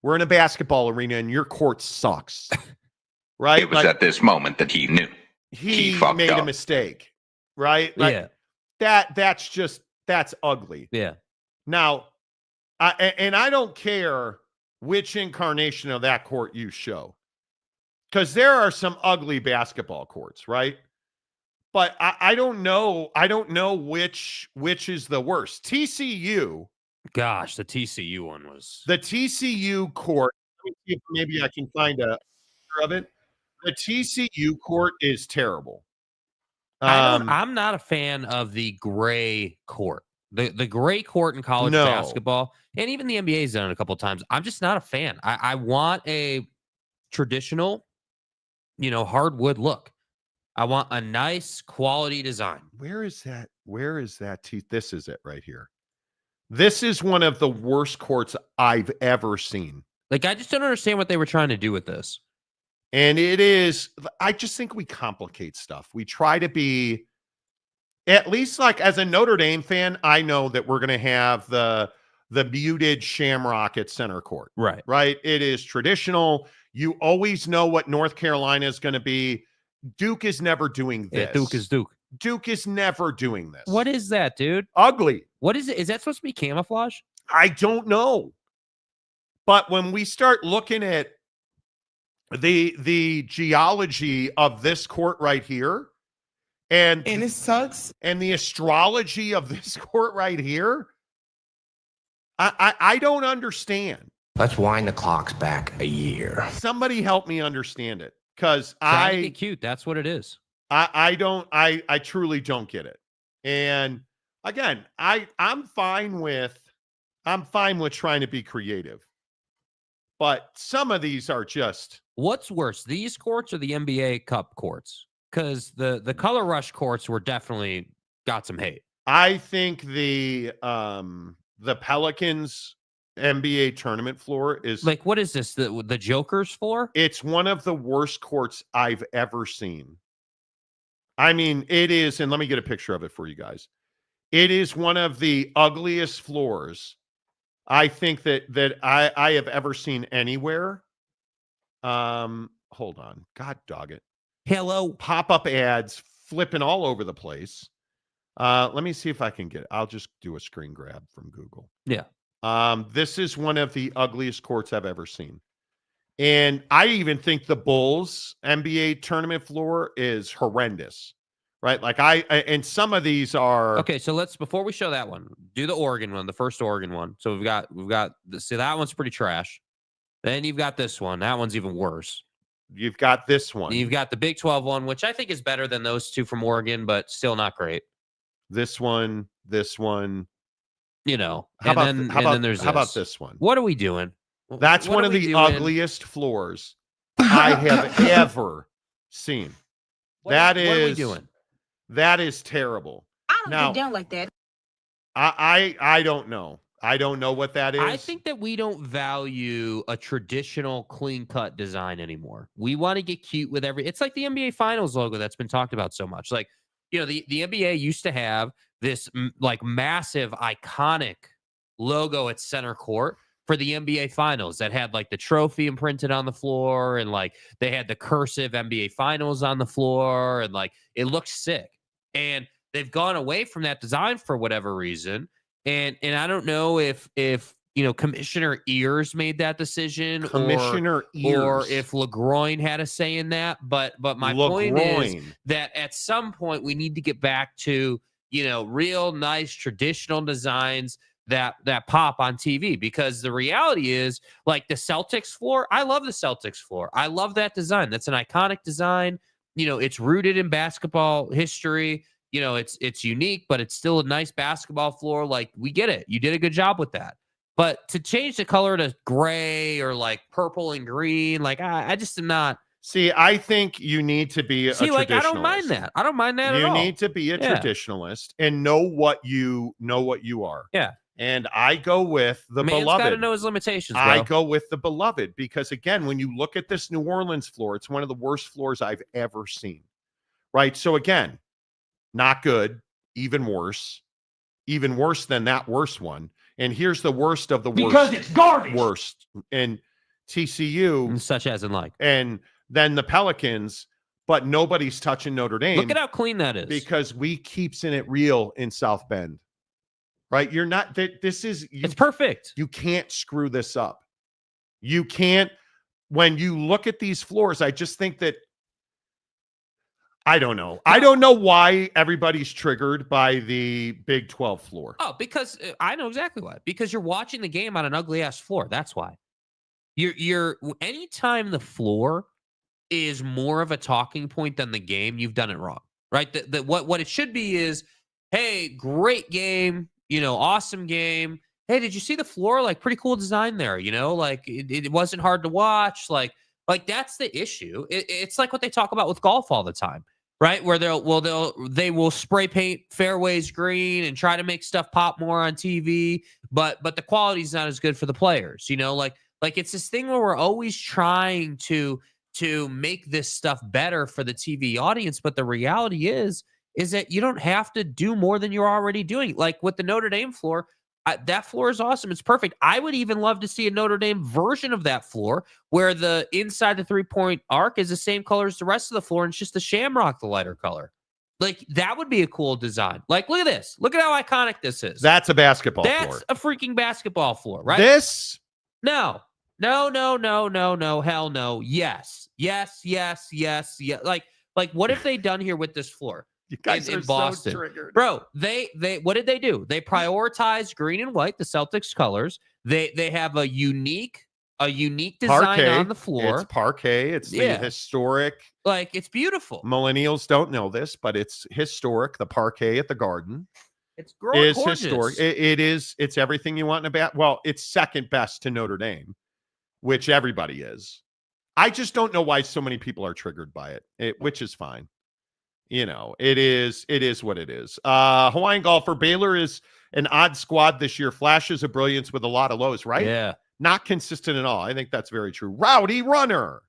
We're in a basketball arena and your court sucks. Right? It was at this moment that he knew. He fucked made up. a mistake. Right? Yeah. That's ugly. Yeah. Now, I don't care which incarnation of that court you show, because there are some ugly basketball courts, right? But I don't know. I don't know which is the worst. TCU. Gosh, the TCU one was. The TCU court. Let me see if maybe I can find a picture of it. The TCU court is terrible. I'm not a fan of the gray court. The gray court in college basketball, and even the NBA's done it a couple of times. I'm just not a fan. I want a traditional, hardwood look. I want a nice quality design. Where is that? This is it right here. This is one of the worst courts I've ever seen. Like, I just don't understand what they were trying to do with this. And it is, I just think we complicate stuff. We try to be, at least like as a Notre Dame fan, I know that we're going to have the muted shamrock at center court. Right. Right. It is traditional. You always know what North Carolina is going to be. Duke is never doing this. Yeah, Duke is Duke. Duke is never doing this. What is that, dude? Ugly. What is it? Is that supposed to be camouflage? I don't know. But when we start looking at the geology of this court right here, and it sucks, and the astrology of this court right here, I don't understand. Let's wind the clocks back a year. Somebody help me understand it, because Trying to get cute. That's what it is. I truly don't get it. And again, I'm fine with trying to be creative, but some of these are just. What's worse, these courts or the NBA Cup courts? Because the Color Rush courts were definitely got some hate. I think the Pelicans NBA tournament floor is Like, what is this? The Joker's floor? It's one of the worst courts I've ever seen. I mean, it is, and let me get a picture of it for you guys. It is one of the ugliest floors I think that I have ever seen anywhere. Hold on. God dog it. Hello. Pop-up ads flipping all over the place. Let me see if I can get it. I'll just do a screen grab from Google. Yeah. This is one of the ugliest courts I've ever seen. And I even think the Bulls NBA tournament floor is horrendous, right? Like and some of these are okay. So before we show that one, do the Oregon one, the first Oregon one. So we've got see, that one's pretty trash. Then you've got this one. That one's even worse. You've got this one. And you've got the Big 12 one, which I think is better than those two from Oregon, but still not great. This one. You know, how about this. this one? What are we doing? That's what one are of we the doing? ugliest floors I have ever seen. What are we doing? That is terrible. I don't get down like that. I don't know. I don't know what that is. I think that we don't value a traditional clean-cut design anymore. We want to get cute with it's like the NBA Finals logo that's been talked about so much. Like, you know, the NBA used to have this like massive, iconic logo at center court for the NBA Finals that had like the trophy imprinted on the floor, and like they had the cursive NBA Finals on the floor, and like it looked sick. And they've gone away from that design for whatever reason. And I don't know if you know, Commissioner Ears made that decision, or if LeGroin had a say in that. But my point is that at some point we need to get back to, you know, real nice traditional designs that pop on TV, because the reality is, like the Celtics floor, I love the Celtics floor. I love that design. That's an iconic design. You know, it's rooted in basketball history. You know, it's unique, but it's still a nice basketball floor. Like, we get it. You did a good job with that. But to change the color to gray or like purple and green, like I just am not. See, I think you need to be a traditionalist. I don't mind that. I don't mind that at all. You need to be a traditionalist and know what you are. Yeah. And I go with the Man's beloved. got to know his limitations, bro. I go with the beloved because, again, when you look at this New Orleans floor, it's one of the worst floors I've ever seen. Right? So, again, not good, even worse than that worst one. And here's the worst of the worst. Because it's garbage. Worst. And TCU. And such as in like. And then the Pelicans, but nobody's touching Notre Dame. Look at how clean that is. Because we keeps it real in South Bend. Right? You're not, it's perfect. You can't screw this up. You can't, when you look at these floors, I just think that, I don't know. I don't know why everybody's triggered by the Big 12 floor. Oh, because I know exactly why. Because you're watching the game on an ugly ass floor. That's why. You're anytime the floor is more of a talking point than the game, you've done it wrong. Right? What it should be is, hey, great game, you know, awesome game. Hey, did you see the floor? Like, pretty cool design there, you know? Like, it wasn't hard to watch. Like that's the issue. It's like what they talk about with golf all the time. Right, where they will spray paint fairways green and try to make stuff pop more on TV, but the quality's not as good for the players. You know, like it's this thing where we're always trying to make this stuff better for the TV audience, but the reality is that you don't have to do more than you're already doing. Like with the Notre Dame floor, that floor is awesome. It's perfect. I would even love to see a Notre Dame version of that floor where the inside the three-point arc is the same color as the rest of the floor, and it's just the shamrock, the lighter color. Like, that would be a cool design. Like, look at this. Look at how iconic this is. That's a basketball floor. That's a freaking basketball floor, right? This? No. Hell no. Yes. Like what have they done here with this floor? You guys in are Boston. so triggered. Bro, they what did they do? They prioritized green and white, the Celtics colors. They have a unique design parquet on the floor. It's parquet. It's the historic. Like, it's beautiful. Millennials don't know this, but it's historic. The parquet at the Garden. It's gorgeous. Historic. It is. It's everything you want in a well, it's second best to Notre Dame, which everybody is. I just don't know why so many people are triggered by it, which is fine. You know, it is what it is. Hawaiian golfer Baylor is an odd squad this year. Flashes of brilliance with a lot of lows, right? Yeah. Not consistent at all. I think that's very true. Rowdy Runner.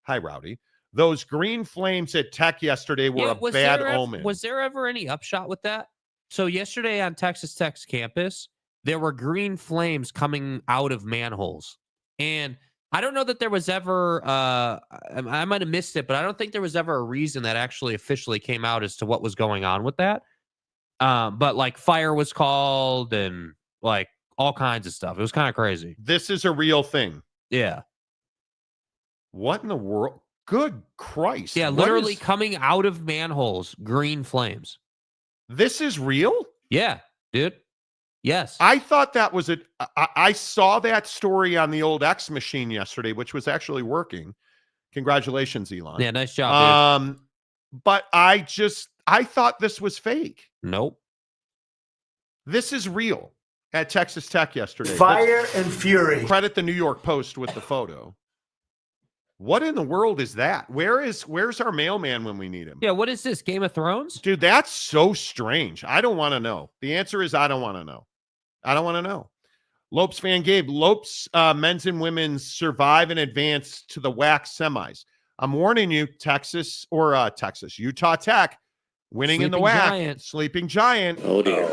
Hi, Rowdy. Those green flames at Tech yesterday were a bad omen. Was there ever any upshot with that? So yesterday on Texas Tech's campus, there were green flames coming out of manholes. And I don't know that there was ever, I might have missed it, but I don't think there was ever a reason that actually officially came out as to what was going on with that. But like fire was called and like all kinds of stuff. It was kind of crazy. This is a real thing. Yeah. What in the world? Good Christ. Yeah, literally coming out of manholes, green flames. This is real? Yeah, dude. Yes. I thought that was it. I saw that story on the old X machine yesterday, which was actually working. Congratulations, Elon. Yeah, nice job, dude. But I thought this was fake. Nope. This is real at Texas Tech yesterday. Fire and fury. Credit the New York Post with the photo. What in the world is that? Where's our mailman when we need him? Yeah, what is this? Game of Thrones? Dude, that's so strange. I don't want to know. The answer is I don't want to know. I don't want to know. Lopes fan Gabe. Lopes men's and women's survive and advance to the WAC semis. I'm warning you, Utah Tech winning in the WAC. Giant. Sleeping Giant. Oh dear.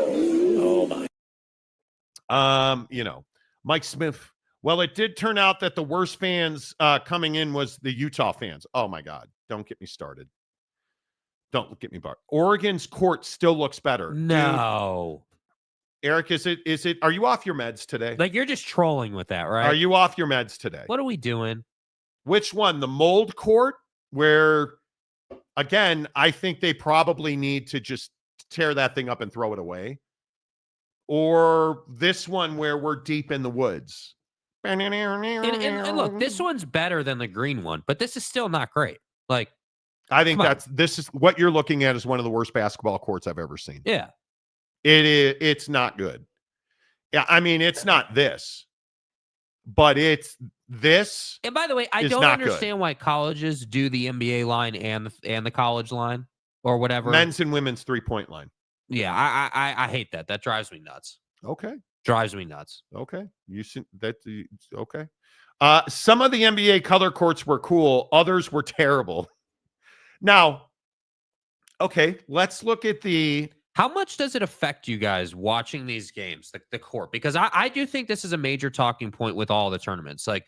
Oh my. Mike Smith. Well, it did turn out that the worst fans coming in was the Utah fans. Oh, my God. Don't get me started. Don't get me started. Oregon's court still looks better. No. Dude, Eric, are you off your meds today? Like, you're just trolling with that, right? Are you off your meds today? What are we doing? Which one? The mold court, where, again, I think they probably need to just tear that thing up and throw it away. Or this one where we're deep in the woods. And look, this one's better than the green one, but this is still not great. Like, I think this is what you're looking at is one of the worst basketball courts I've ever seen. Yeah. It's not good. Yeah, I mean, it's not this, but it's this. And by the way, I don't understand why colleges do the NBA line and the college line or whatever. Men's and women's 3-point line. Yeah, I hate that. That drives me nuts. Okay. Drives me nuts. Okay. You see that? Okay. Some of the NBA color courts were cool. Others were terrible. Now, okay, let's look at how much does it affect you guys watching these games, the court? Because I do think this is a major talking point with all the tournaments. Like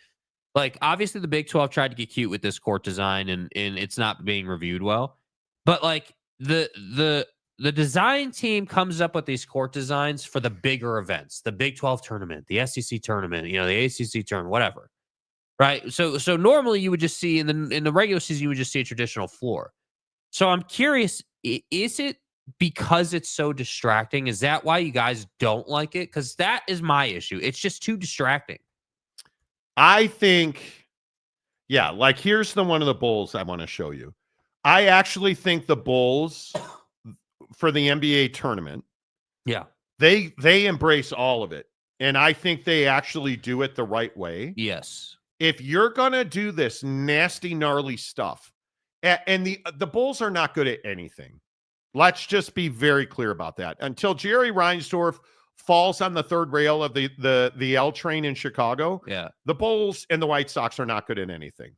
obviously the Big 12 tried to get cute with this court design and it's not being reviewed well. But like the design team comes up with these court designs for the bigger events, the Big 12 tournament, the SEC tournament, the ACC tournament, whatever. Right. So normally you would just see in the regular season, you would just see a traditional floor. So I'm curious, is it because it's so distracting? Is that why you guys don't like it? Because that is my issue. It's just too distracting. I think, yeah, like here's one of the bowls I want to show you. I actually think the bowls for the NBA tournament, yeah, they embrace all of it. And I think they actually do it the right way. Yes. If you're going to do this nasty, gnarly stuff, and the Bulls are not good at anything. Let's just be very clear about that. Until Jerry Reinsdorf falls on the third rail of the L train in Chicago, yeah, the Bulls and the White Sox are not good at anything.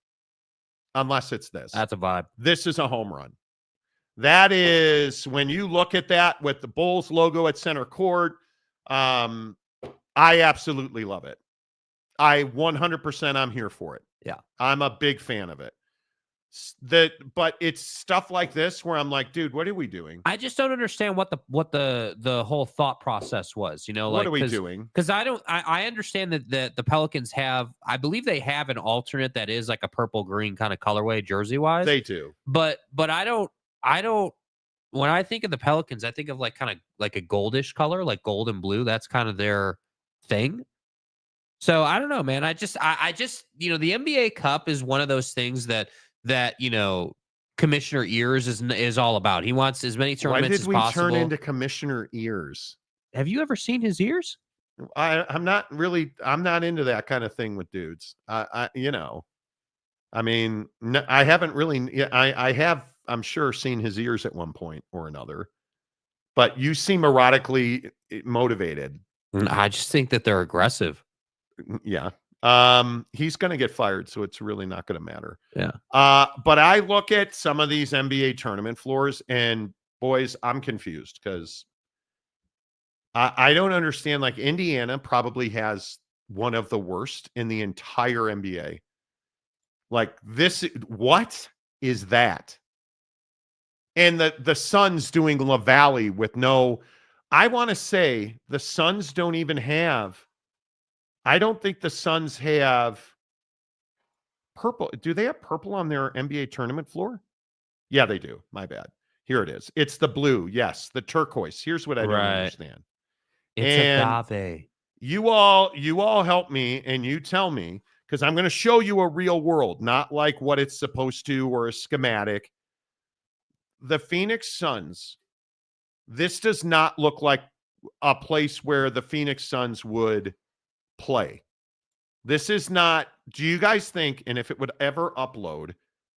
Unless it's this. That's a vibe. This is a home run. That is, when you look at that with the Bulls logo at center court, I absolutely love it. I 100% I'm here for it. Yeah. I'm a big fan of it. But it's stuff like this where I'm like, dude, what are we doing? I just don't understand what the whole thought process was, what are we doing? Because I understand that the Pelicans have, I believe they have an alternate that is like a purple green kind of colorway jersey wise. They do. But I don't when I think of the Pelicans, I think of like kind of like a goldish color, like gold and blue. That's kind of their thing. So I don't know, man. I just the NBA Cup is one of those things that Commissioner Ears is all about. He wants as many tournaments as possible. Why did we turn into Commissioner Ears? Have you ever seen his ears? I'm not into that kind of thing with dudes. I haven't really. I have, I'm sure, seen his ears at one point or another. but you seem erotically motivated. I just think that they're aggressive. Yeah. He's going to get fired, so it's really not going to matter. Yeah. But I look at some of these NBA tournament floors, and boys, I'm confused because I don't understand. Like, Indiana probably has one of the worst in the entire NBA. Like, what is that? And the Suns doing La Valley with no, I want to say the Suns don't even have, I don't think the Suns have purple. Do they have purple on their NBA tournament floor? Yeah, they do. My bad. Here it is. It's the blue. Yes, the turquoise. Here's what I don't understand. It's agave. You all help me and you tell me, because I'm going to show you a real world, not like what it's supposed to or a schematic. The Phoenix Suns, this does not look like a place where the Phoenix Suns would play. This is not, do you guys think, and if it would ever upload,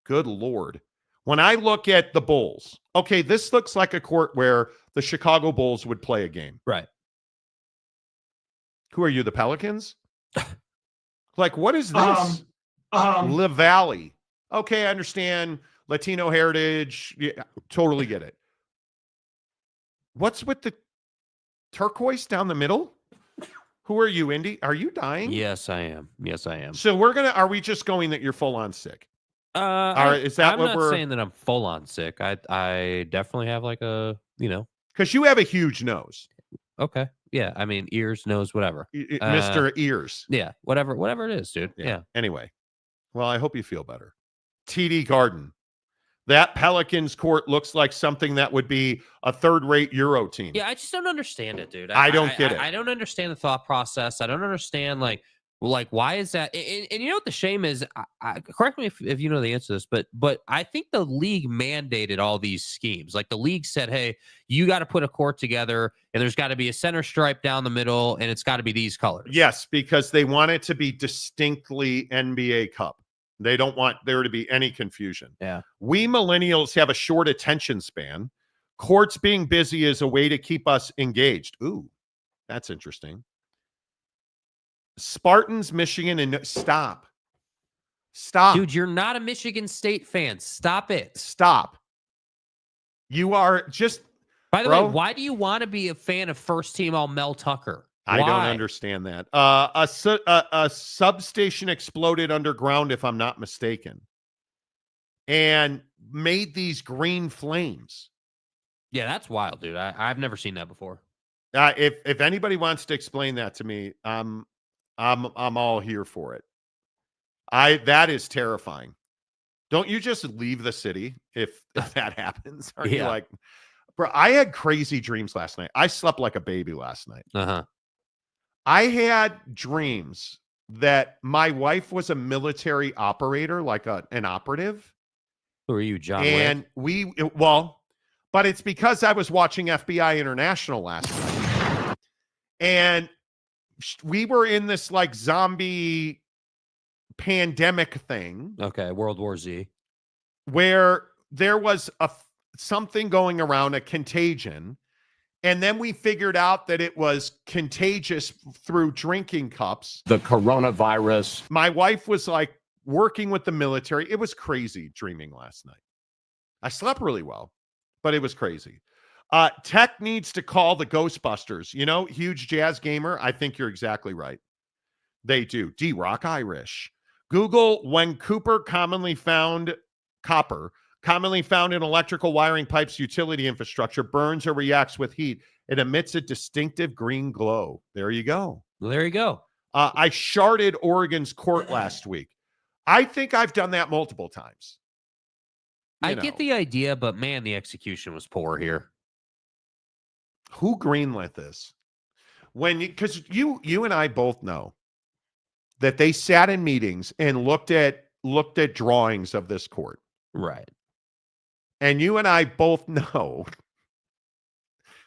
good Lord, when I look at the Bulls, okay, this looks like a court where the Chicago Bulls would play a game. Right. Who are you, the Pelicans? Like, what is this? La Valley. Okay, I understand. Latino heritage. Yeah, totally get it. What's with the turquoise down the middle? Who are you, Indy? Are you dying? Yes, I am. So are we just going that you're full on sick? Is that I'm what not we're saying that I'm full on sick. I definitely have like a, because you have a huge nose. Okay. Yeah. I mean, ears, nose, whatever. Mr. Ears. Yeah. Whatever it is, dude. Yeah. Anyway. Well, I hope you feel better. TD Garden. That Pelicans court looks like something that would be a third-rate Euro team. Yeah, I just don't understand it, dude. I don't get it. I don't understand the thought process. I don't understand, like why is that? And you know what the shame is? Correct me if you know the answer to this, but I think the league mandated all these schemes. Like, the league said, hey, you got to put a court together, and there's got to be a center stripe down the middle, and it's got to be these colors. Yes, because they want it to be distinctly NBA Cup. They don't want there to be any confusion. Yeah. We millennials have a short attention span. Courts being busy is a way to keep us engaged. Ooh, that's interesting. Spartans, Michigan, and stop. Dude, you're not a Michigan State fan. Stop it. Stop. You are just. By the way, why do you want to be a fan of first team all Mel Tucker? I don't understand that. A substation exploded underground, if I'm not mistaken, and made these green flames. Yeah, that's wild, dude. I've never seen that before. If anybody wants to explain that to me, I'm all here for it. That is terrifying. Don't you just leave the city if that happens? Are you like, bro? I had crazy dreams last night. I slept like a baby last night. I had dreams that my wife was a military operator, like an operative. Who are you, John? And but it's because I was watching FBI International last night. And we were in this like zombie pandemic thing. Okay, World War Z. Where there was something going around, a contagion. And then we figured out that it was contagious through drinking cups. The coronavirus. My wife was like working with the military. It was crazy dreaming last night. I slept really well, but it was crazy. Tech needs to call the Ghostbusters. You know, huge jazz gamer. I think you're exactly right. They do. D-Rock Irish. Google when copper commonly found in electrical wiring pipes, utility infrastructure, burns or reacts with heat. It emits a distinctive green glow. There you go. Well, there you go. I sharded Oregon's court last week. I think I've done that multiple times. I get the idea, but man, the execution was poor here. Who greenlit this? Because you and I both know that they sat in meetings and looked at drawings of this court. Right. And you and I both know.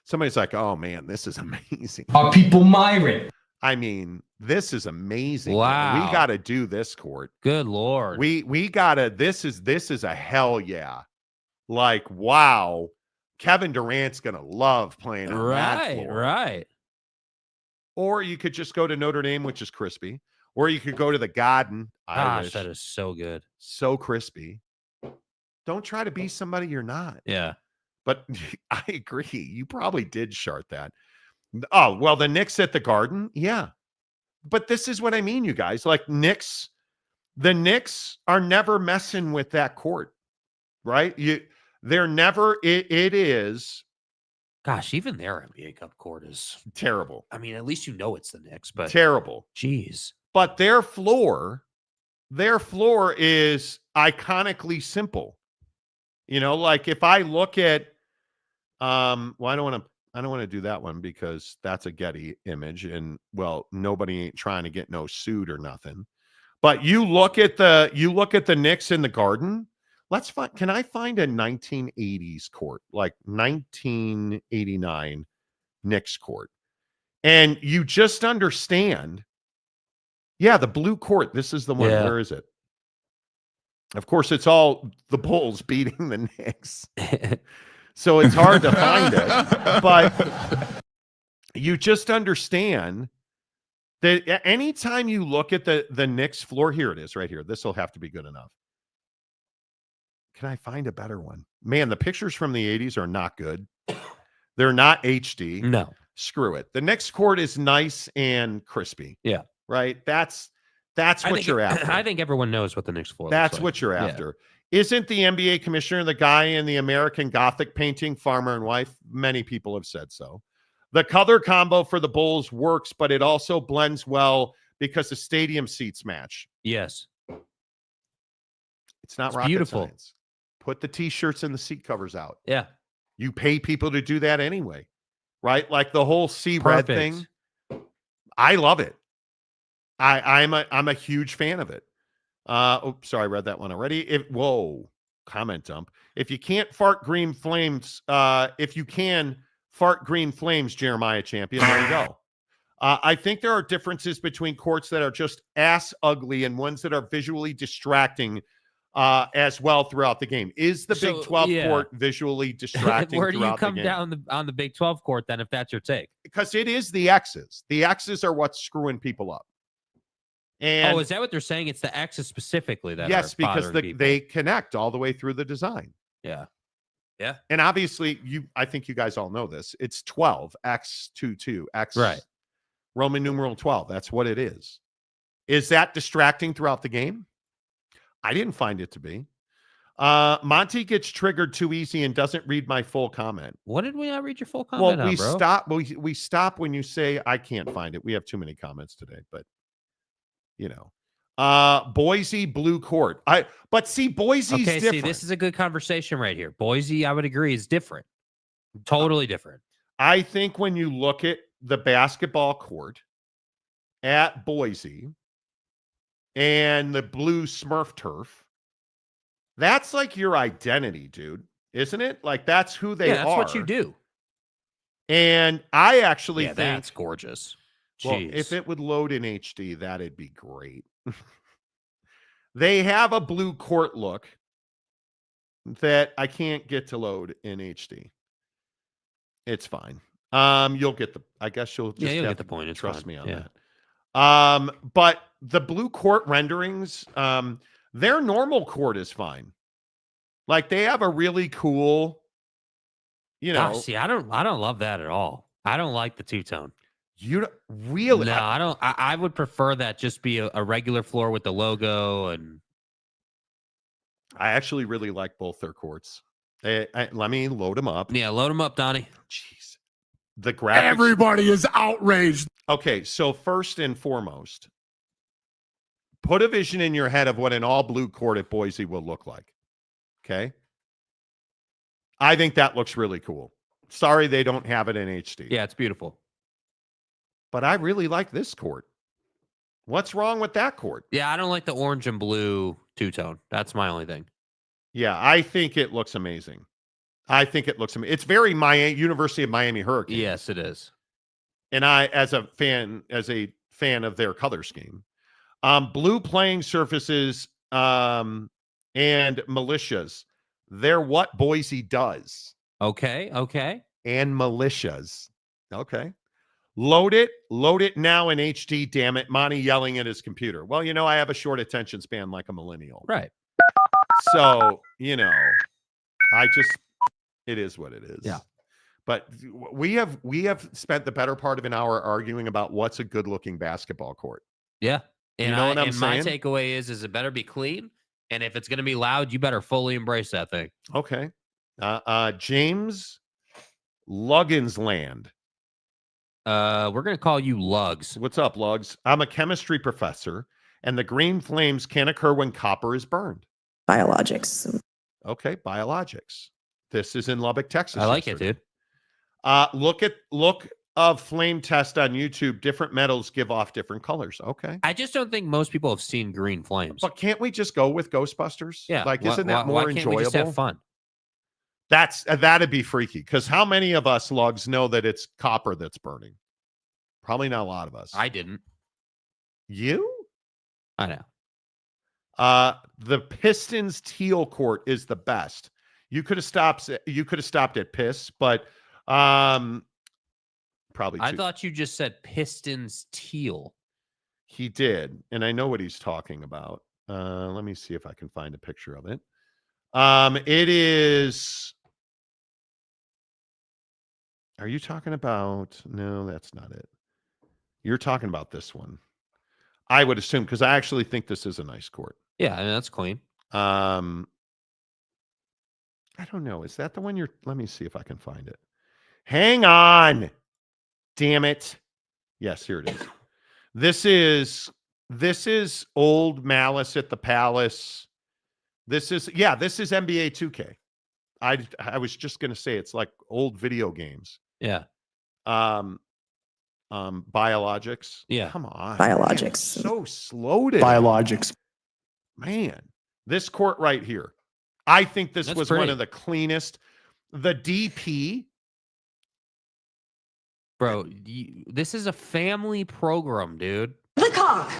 Somebody's like, oh man, this is amazing. Are people Myron? I mean, this is amazing. Wow. We got to do this court. Good Lord. We got to, this is a hell yeah. Like, wow. Kevin Durant's going to love playing on that floor. Right. Or you could just go to Notre Dame, which is crispy. Or you could go to the Garden. Gosh, that is so good. So crispy. Don't try to be somebody you're not. Yeah. But I agree. You probably did shart that. Oh, well, the Knicks at the Garden? Yeah. But this is what I mean, you guys. Like, the Knicks are never messing with that court, right? They're never, it is. Gosh, even their NBA Cup court is terrible. I mean, at least you know it's the Knicks, but terrible. Jeez. But their floor is iconically simple. You know, like if I look at, well, I don't want to do that one because that's a Getty image, and well, nobody ain't trying to get no suit or nothing. But you look at the Knicks in the Garden. Can I find a 1980s court, like 1989 Knicks court? And you just understand. Yeah, the blue court. This is the one. Yeah. Where is it? Of course, it's all the Bulls beating the Knicks. So it's hard to find it. But you just understand that anytime you look at the Knicks floor, here it is right here. This will have to be good enough. Can I find a better one? Man, the pictures from the 80s are not good. They're not HD. No. Screw it. The next court is nice and crispy. Yeah. Right? That's what you're after. I think everyone knows what the Knicks floor That's looks like. what you're after. Yeah. Isn't the NBA commissioner the guy in the American Gothic painting, Farmer and Wife? Many people have said so. The color combo for the Bulls works, but it also blends well because the stadium seats match. Yes. It's not rocket beautiful. Science. Put the T-shirts and the seat covers out. Yeah. You pay people to do that anyway, right? Like the whole See Red thing. I love it. I'm a huge fan of it. Sorry, I read that one already. Comment dump. If you can't fart green flames, Jeremiah Champion, there you go. I think there are differences between courts that are just ass ugly and ones that are visually distracting as well throughout the game. Is the Big 12 court visually distracting? Where do you throughout come the game? down on the Big 12 court then, if that's your take? Because it is the X's. The X's are what's screwing people up. And is that what they're saying? It's the X's specifically that yes, are because bothering people. they connect all the way through the design. Yeah. Yeah. And obviously, I think you guys all know this. It's 12, X22, X, right. Roman numeral 12. That's what it is. Is that distracting throughout the game? I didn't find it to be. Monty gets triggered too easy and doesn't read my full comment. What did we not read your full comment Well, bro? we stop when you say I can't find it. We have too many comments today, but you know. Boise blue court. But see, Boise's different. See, this is a good conversation right here. Boise, I would agree, is different. Totally different. I think when you look at the basketball court at Boise and the blue Smurf turf, that's like your identity, dude. Isn't it? Like that's who they are. That's what you do. And I actually think that's gorgeous. Well, if it would load in HD, that'd be great. They have a blue court look that I can't get to load in HD. It's fine. You'll get I guess you'll just you'll get the point. It's trust fine. me on that. But the blue court renderings, their normal court is fine. Like they have a really cool, you know. Gosh, see, I don't love that at all. I don't like the two-tone. You don't really? No, I don't. I would prefer that just be a regular floor with the logo. And I actually really like both their courts. Let me load them up. Yeah, load them up, Donnie. Jeez, the graphics. Everybody is outraged. Okay, so first and foremost, put a vision in your head of what an all blue court at Boise will look like. Okay, I think that looks really cool. Sorry, they don't have it in HD. Yeah, it's beautiful. But I really like this court. What's wrong with that court? Yeah, I don't like the orange and blue two-tone. That's my only thing. Yeah, I think it looks amazing. It's very University of Miami Hurricanes. Yes, it is. And I, as a fan of their color scheme, blue playing surfaces and militias, they're what Boise does. Okay. And militias. Okay. Load it now in HD, damn it. Monty yelling at his computer. Well, I have a short attention span like a millennial. Right. So, it is what it is. Yeah. But we have spent the better part of an hour arguing about what's a good-looking basketball court. Yeah. And You know what I'm my saying? takeaway is it better be clean. And if it's going to be loud, you better fully embrace that thing. Okay. James Lugginsland. We're going to call you Lugs. What's up, Lugs? I'm a chemistry professor, and the green flames can occur when copper is burned. Biologics. Okay, biologics. This is in Lubbock, Texas. I like it, dude. Look of flame test on YouTube. Different metals give off different colors. Okay. I just don't think most people have seen green flames. But can't we just go with Ghostbusters? Yeah. Isn't that more why can't enjoyable? we just have fun? That'd be freaky. Because how many of us, Lugs, know that it's copper that's burning? Probably not a lot of us. I didn't. You? I know. The Pistons teal court is the best. You could have stopped at Piss, but probably I thought you just said Pistons teal. He did, and I know what he's talking about. Let me see if I can find a picture of it. It is. Are you talking about? No, that's not it. You're talking about this one. I would assume, because I actually think this is a nice court. Yeah, I mean, that's clean. I don't know. Is that the one you're? Let me see if I can find it. Hang on. Damn it. Yes, here it is. This is old Malice at the Palace. This is NBA 2K. I was just going to say it's like old video games. Yeah. Biologics. Yeah. Come on. Biologics. Man, so slow to Biologics. Man, this court right here. I think this was pretty. one of the cleanest. The DP. Bro, this is a family program, dude. The cock.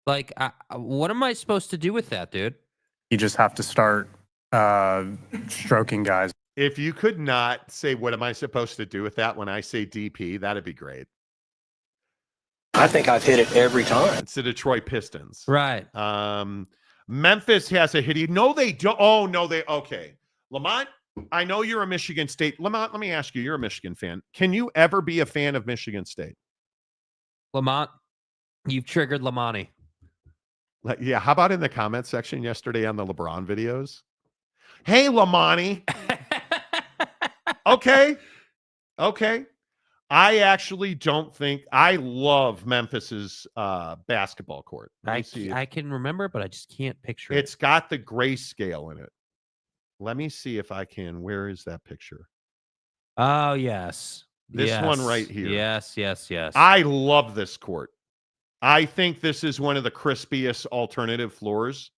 Like, what am I supposed to do with that, dude? You just have to start stroking guys. If you could not say, what am I supposed to do with that when I say DP, that'd be great. I think I've hit it every time. It's the Detroit Pistons. Right. Memphis has a hit. No, they don't. Oh, no, okay. Lamont, I know you're a Michigan State. Lamont, let me ask you, you're a Michigan fan. Can you ever be a fan of Michigan State? Lamont, you've triggered Lamonti. Yeah, how about in the comment section yesterday on the LeBron videos? Hey, Lamonti. Okay. I actually don't think I love Memphis's basketball court. I can remember, but I just can't picture it. It's got the grayscale in it. Let me see if I can. Where is that picture? Oh, yes. This one right here. Yes. I love this court. I think this is one of the crispiest alternative floors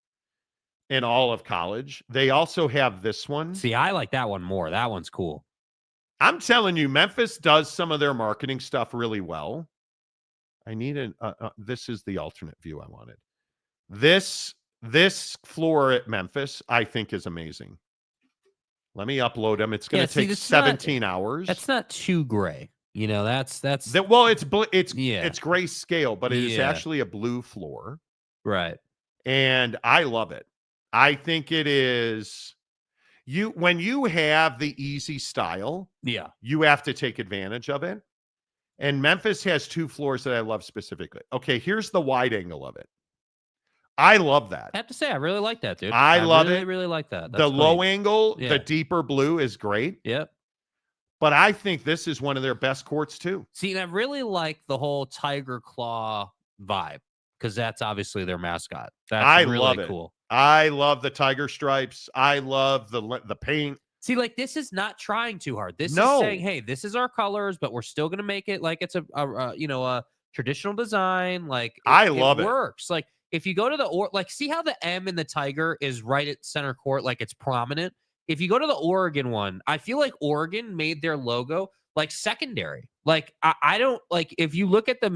in all of college. They also have this one. See, I like that one more. That one's cool. I'm telling you, Memphis does some of their marketing stuff really well. I need this is the alternate view I wanted. This floor at Memphis, I think, is amazing. Let me upload them. It's going to take 17 hours. That's not too gray. That's well, it's grayscale, but it is actually a blue floor. Right. And I love it. I think it is when you have the easy style, you have to take advantage of it. And Memphis has two floors that I love specifically. Okay, here's the wide angle of it. I love that. I have to say, I really like that, dude. I love really, it. Really like that. The low angle, the deeper blue is great. Yep. But I think this is one of their best courts too. See, and I really like the whole Tiger Claw vibe because that's obviously their mascot. That's really love it. Cool. I love the tiger stripes. I love the paint. See, like this is not trying too hard. This is saying, hey, this is our colors, but we're still going to make it like it's a traditional design. Like I love it. Works. Like if you go to the see how the M in the tiger is right at center court, like it's prominent. If you go to the Oregon one, I feel like Oregon made their logo like secondary. Like I don't like if you look at that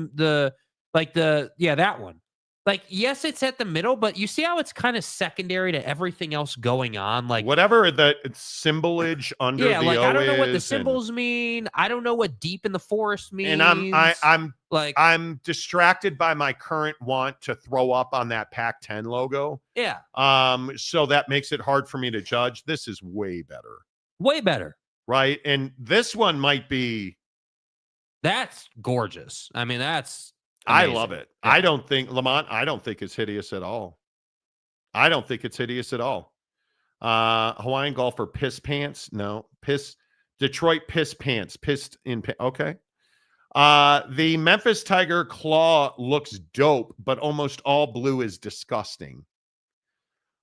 one. Like, yes, it's at the middle, but you see how it's kind of secondary to everything else going on. Like whatever the symbolage under the like O I don't know what the is, symbols mean. I don't know what deep in the forest means. and like I'm distracted by my current want to throw up on that Pac-10 logo. Yeah. So that makes it hard for me to judge. This is way better. Way better. Right? And this one might be. That's gorgeous. I mean, that's amazing. I love it. Yeah. I don't think Lamont, I don't think it's hideous at all. I don't think it's hideous at all. Hawaiian golfer piss pants. No. Detroit piss pants. Pissed in. Okay. The Memphis Tiger claw looks dope, but almost all blue is disgusting.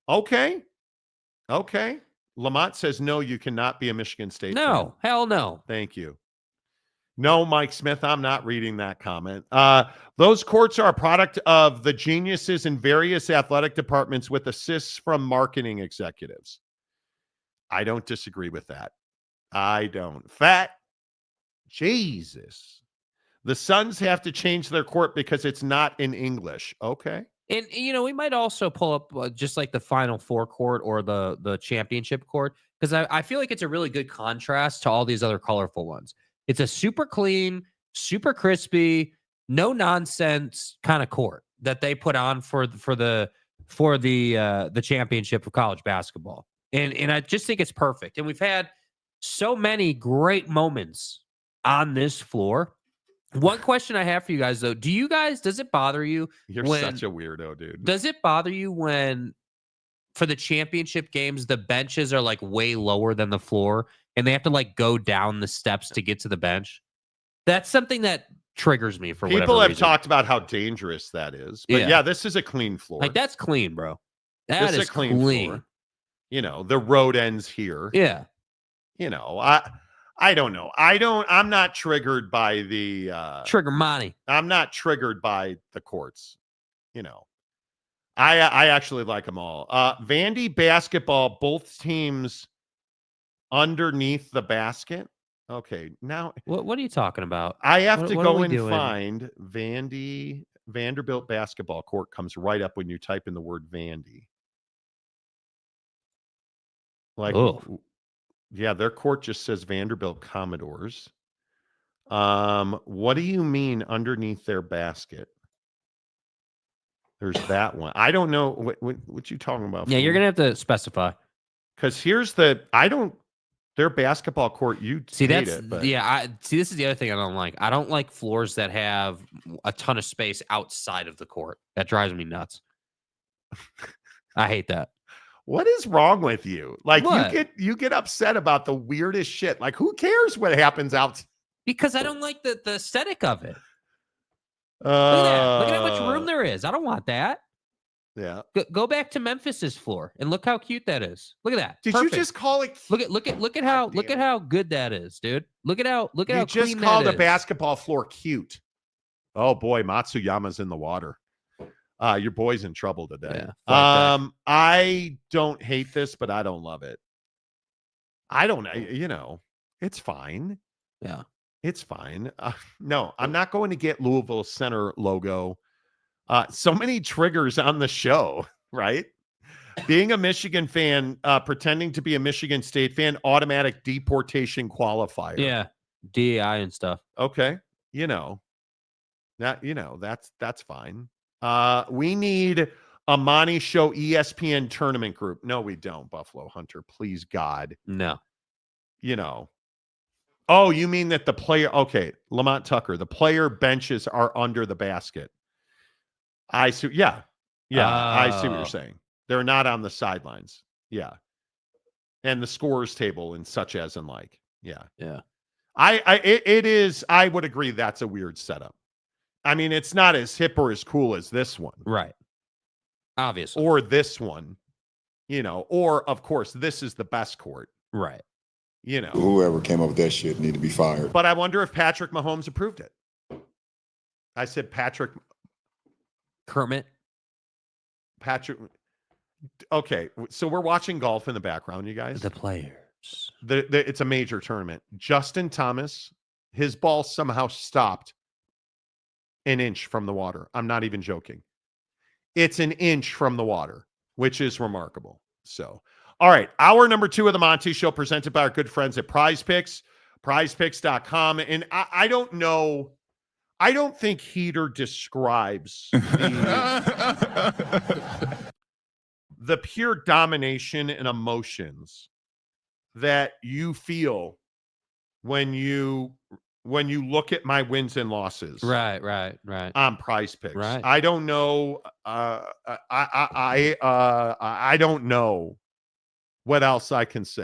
Okay. Lamont says, no, you cannot be a Michigan State fan. Hell no. Thank you. No, Mike Smith, I'm not reading that comment. Those courts are a product of the geniuses in various athletic departments with assists from marketing executives. I don't disagree with that. I don't. Jesus. The Suns have to change their court because it's not in English. Okay. And, we might also pull up just like the Final Four court or the championship court, because I feel like it's a really good contrast to all these other colorful ones. It's a super clean, super crispy, no nonsense kind of court that they put on for the championship of college basketball. And I just think it's perfect. And we've had so many great moments on this floor. One question I have for you guys, though, does it bother you? You're such a weirdo, dude. Does it bother you when for the championship games, the benches are like way lower than the floor and they have to like go down the steps to get to the bench? That's something that triggers me for whatever people have reason. Talked about how dangerous that is. But yeah, this is a clean floor. Like, that's clean, bro. That is clean. Floor. The road ends here. Yeah. I don't know. I'm not triggered by the trigger money. I'm not triggered by the courts. I actually like them all. Vandy basketball, both teams underneath the basket. Okay, now what are you talking about? I have to go and find Vanderbilt basketball court comes right up when you type in the word Vandy. Like, yeah, their court just says Vanderbilt Commodores. What do you mean underneath their basket? There's that one. I don't know what you talking about. Yeah, you're gonna have to specify. Because here's their basketball court. You see this is the other thing I don't like. I don't like floors that have a ton of space outside of the court. That drives me nuts. I hate that. What is wrong with you? Like, what? you get upset about the weirdest shit. Like, who cares what happens out? Because I don't like the aesthetic of it. Look at that. Look at how much room there is. I don't want that. Yeah. Go back to Memphis's floor and look how cute that is. Look at that. Did you just call it? Look at how good that is, dude. Look at how clean that is. You just called the basketball floor cute. Oh boy, Matsuyama's in the water. Your boy's in trouble today. Yeah, I don't hate this, but I don't love it. I don't, it's fine. Yeah. It's fine. No, I'm not going to get Louisville Center logo. So many triggers on the show, right? Being a Michigan fan, pretending to be a Michigan State fan, automatic deportation qualifier. Yeah. DEI and stuff. Okay. That's fine. We need a Monty Show ESPN tournament group. No, we don't, Buffalo Hunter. Please, God. No. Oh, you mean that the player, okay, Lamont Tucker, the player benches are under the basket. I see. Yeah. I see what you're saying. They're not on the sidelines. Yeah. And the scores table and such as and like. Yeah. Yeah. It is, I would agree that's a weird setup. I mean, it's not as hip or as cool as this one. Right. Obviously. Or this one, or of course, this is the best court. Right. Whoever came up with that shit need to be fired. But I wonder if Patrick Mahomes approved it. I said Patrick. Kermit. Patrick. Okay. So we're watching golf in the background, you guys. The players. It's a major tournament. Justin Thomas, his ball somehow stopped an inch from the water. I'm not even joking. it's an inch from the water, which is remarkable. So, all right. Hour number 2 of the Monty Show, presented by our good friends at Prize Picks, prizepicks.com. And I don't know. I don't think Heater describes the pure domination and emotions that you feel when you look at my wins and losses. Right. On Prize Picks. Right. I don't know. I don't know what else I can say.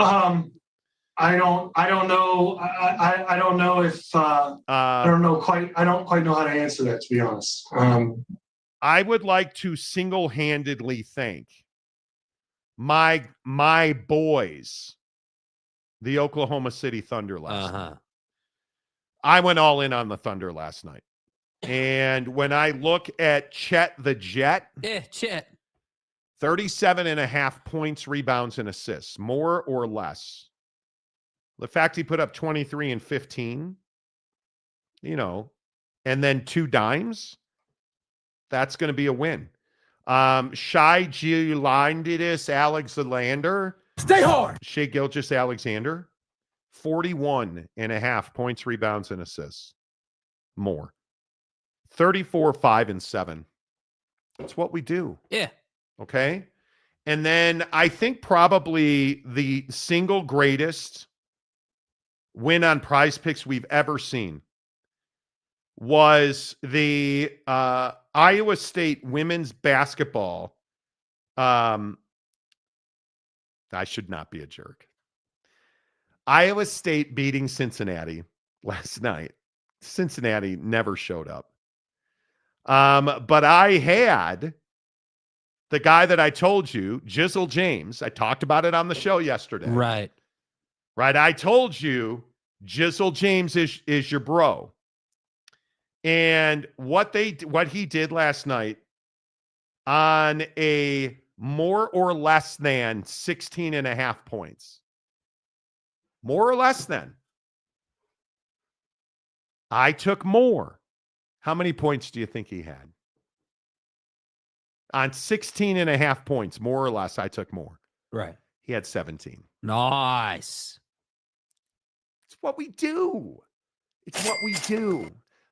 I don't know. I don't know if I don't quite know how to answer that, to be honest. I would like to single-handedly thank my boys, the Oklahoma City Thunder last night. I went all in on the Thunder last night. And when I look at Chet the Jet, Chet, 37.5 points, rebounds, and assists, more or less. The fact he put up 23 and 15, and then 2 dimes, that's going to be a win. Shai Gilgeous Alexander. Stay hard. Shai Gilgeous Alexander, 41.5 points, rebounds, and assists. More. 34, 5, and 7. That's what we do. Yeah. Okay. And then I think probably the single greatest win on Prize Picks we've ever seen was the Iowa State women's basketball. I should not be a jerk. Iowa State beating Cincinnati last night. Cincinnati never showed up. But I had the guy that I told you, Jizzle James. I talked about it on the show yesterday. Right. I told you Jizzle James is your bro. And what he did last night on a more or less than 16.5 points. More or less than. I took more. How many points do you think he had? On 16.5 points, more or less, I took more. Right. He had 17. Nice. It's what we do.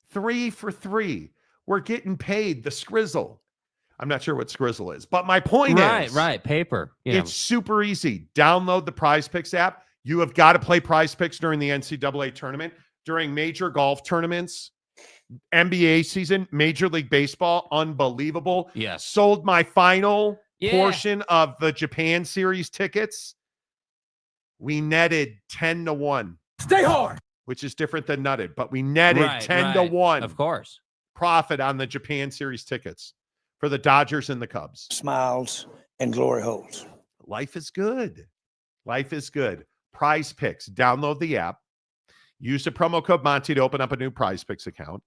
3 for 3. We're getting paid the skrizzle. I'm not sure what skrizzle is, but my point is. Right. Paper. It's super easy. Download the Prize Picks app. You have got to play Prize Picks during the NCAA tournament, during major golf tournaments, NBA season, Major League Baseball. Unbelievable. Yes. Sold my final portion of the Japan series tickets. We netted 10-1. Stay hard. Which is different than nutted, but we netted 10-1. Of course. Profit on the Japan series tickets for the Dodgers and the Cubs. Smiles and glory holes. Life is good. Prize Picks. Download the app. Use the promo code Monty to open up a new Prize Picks account.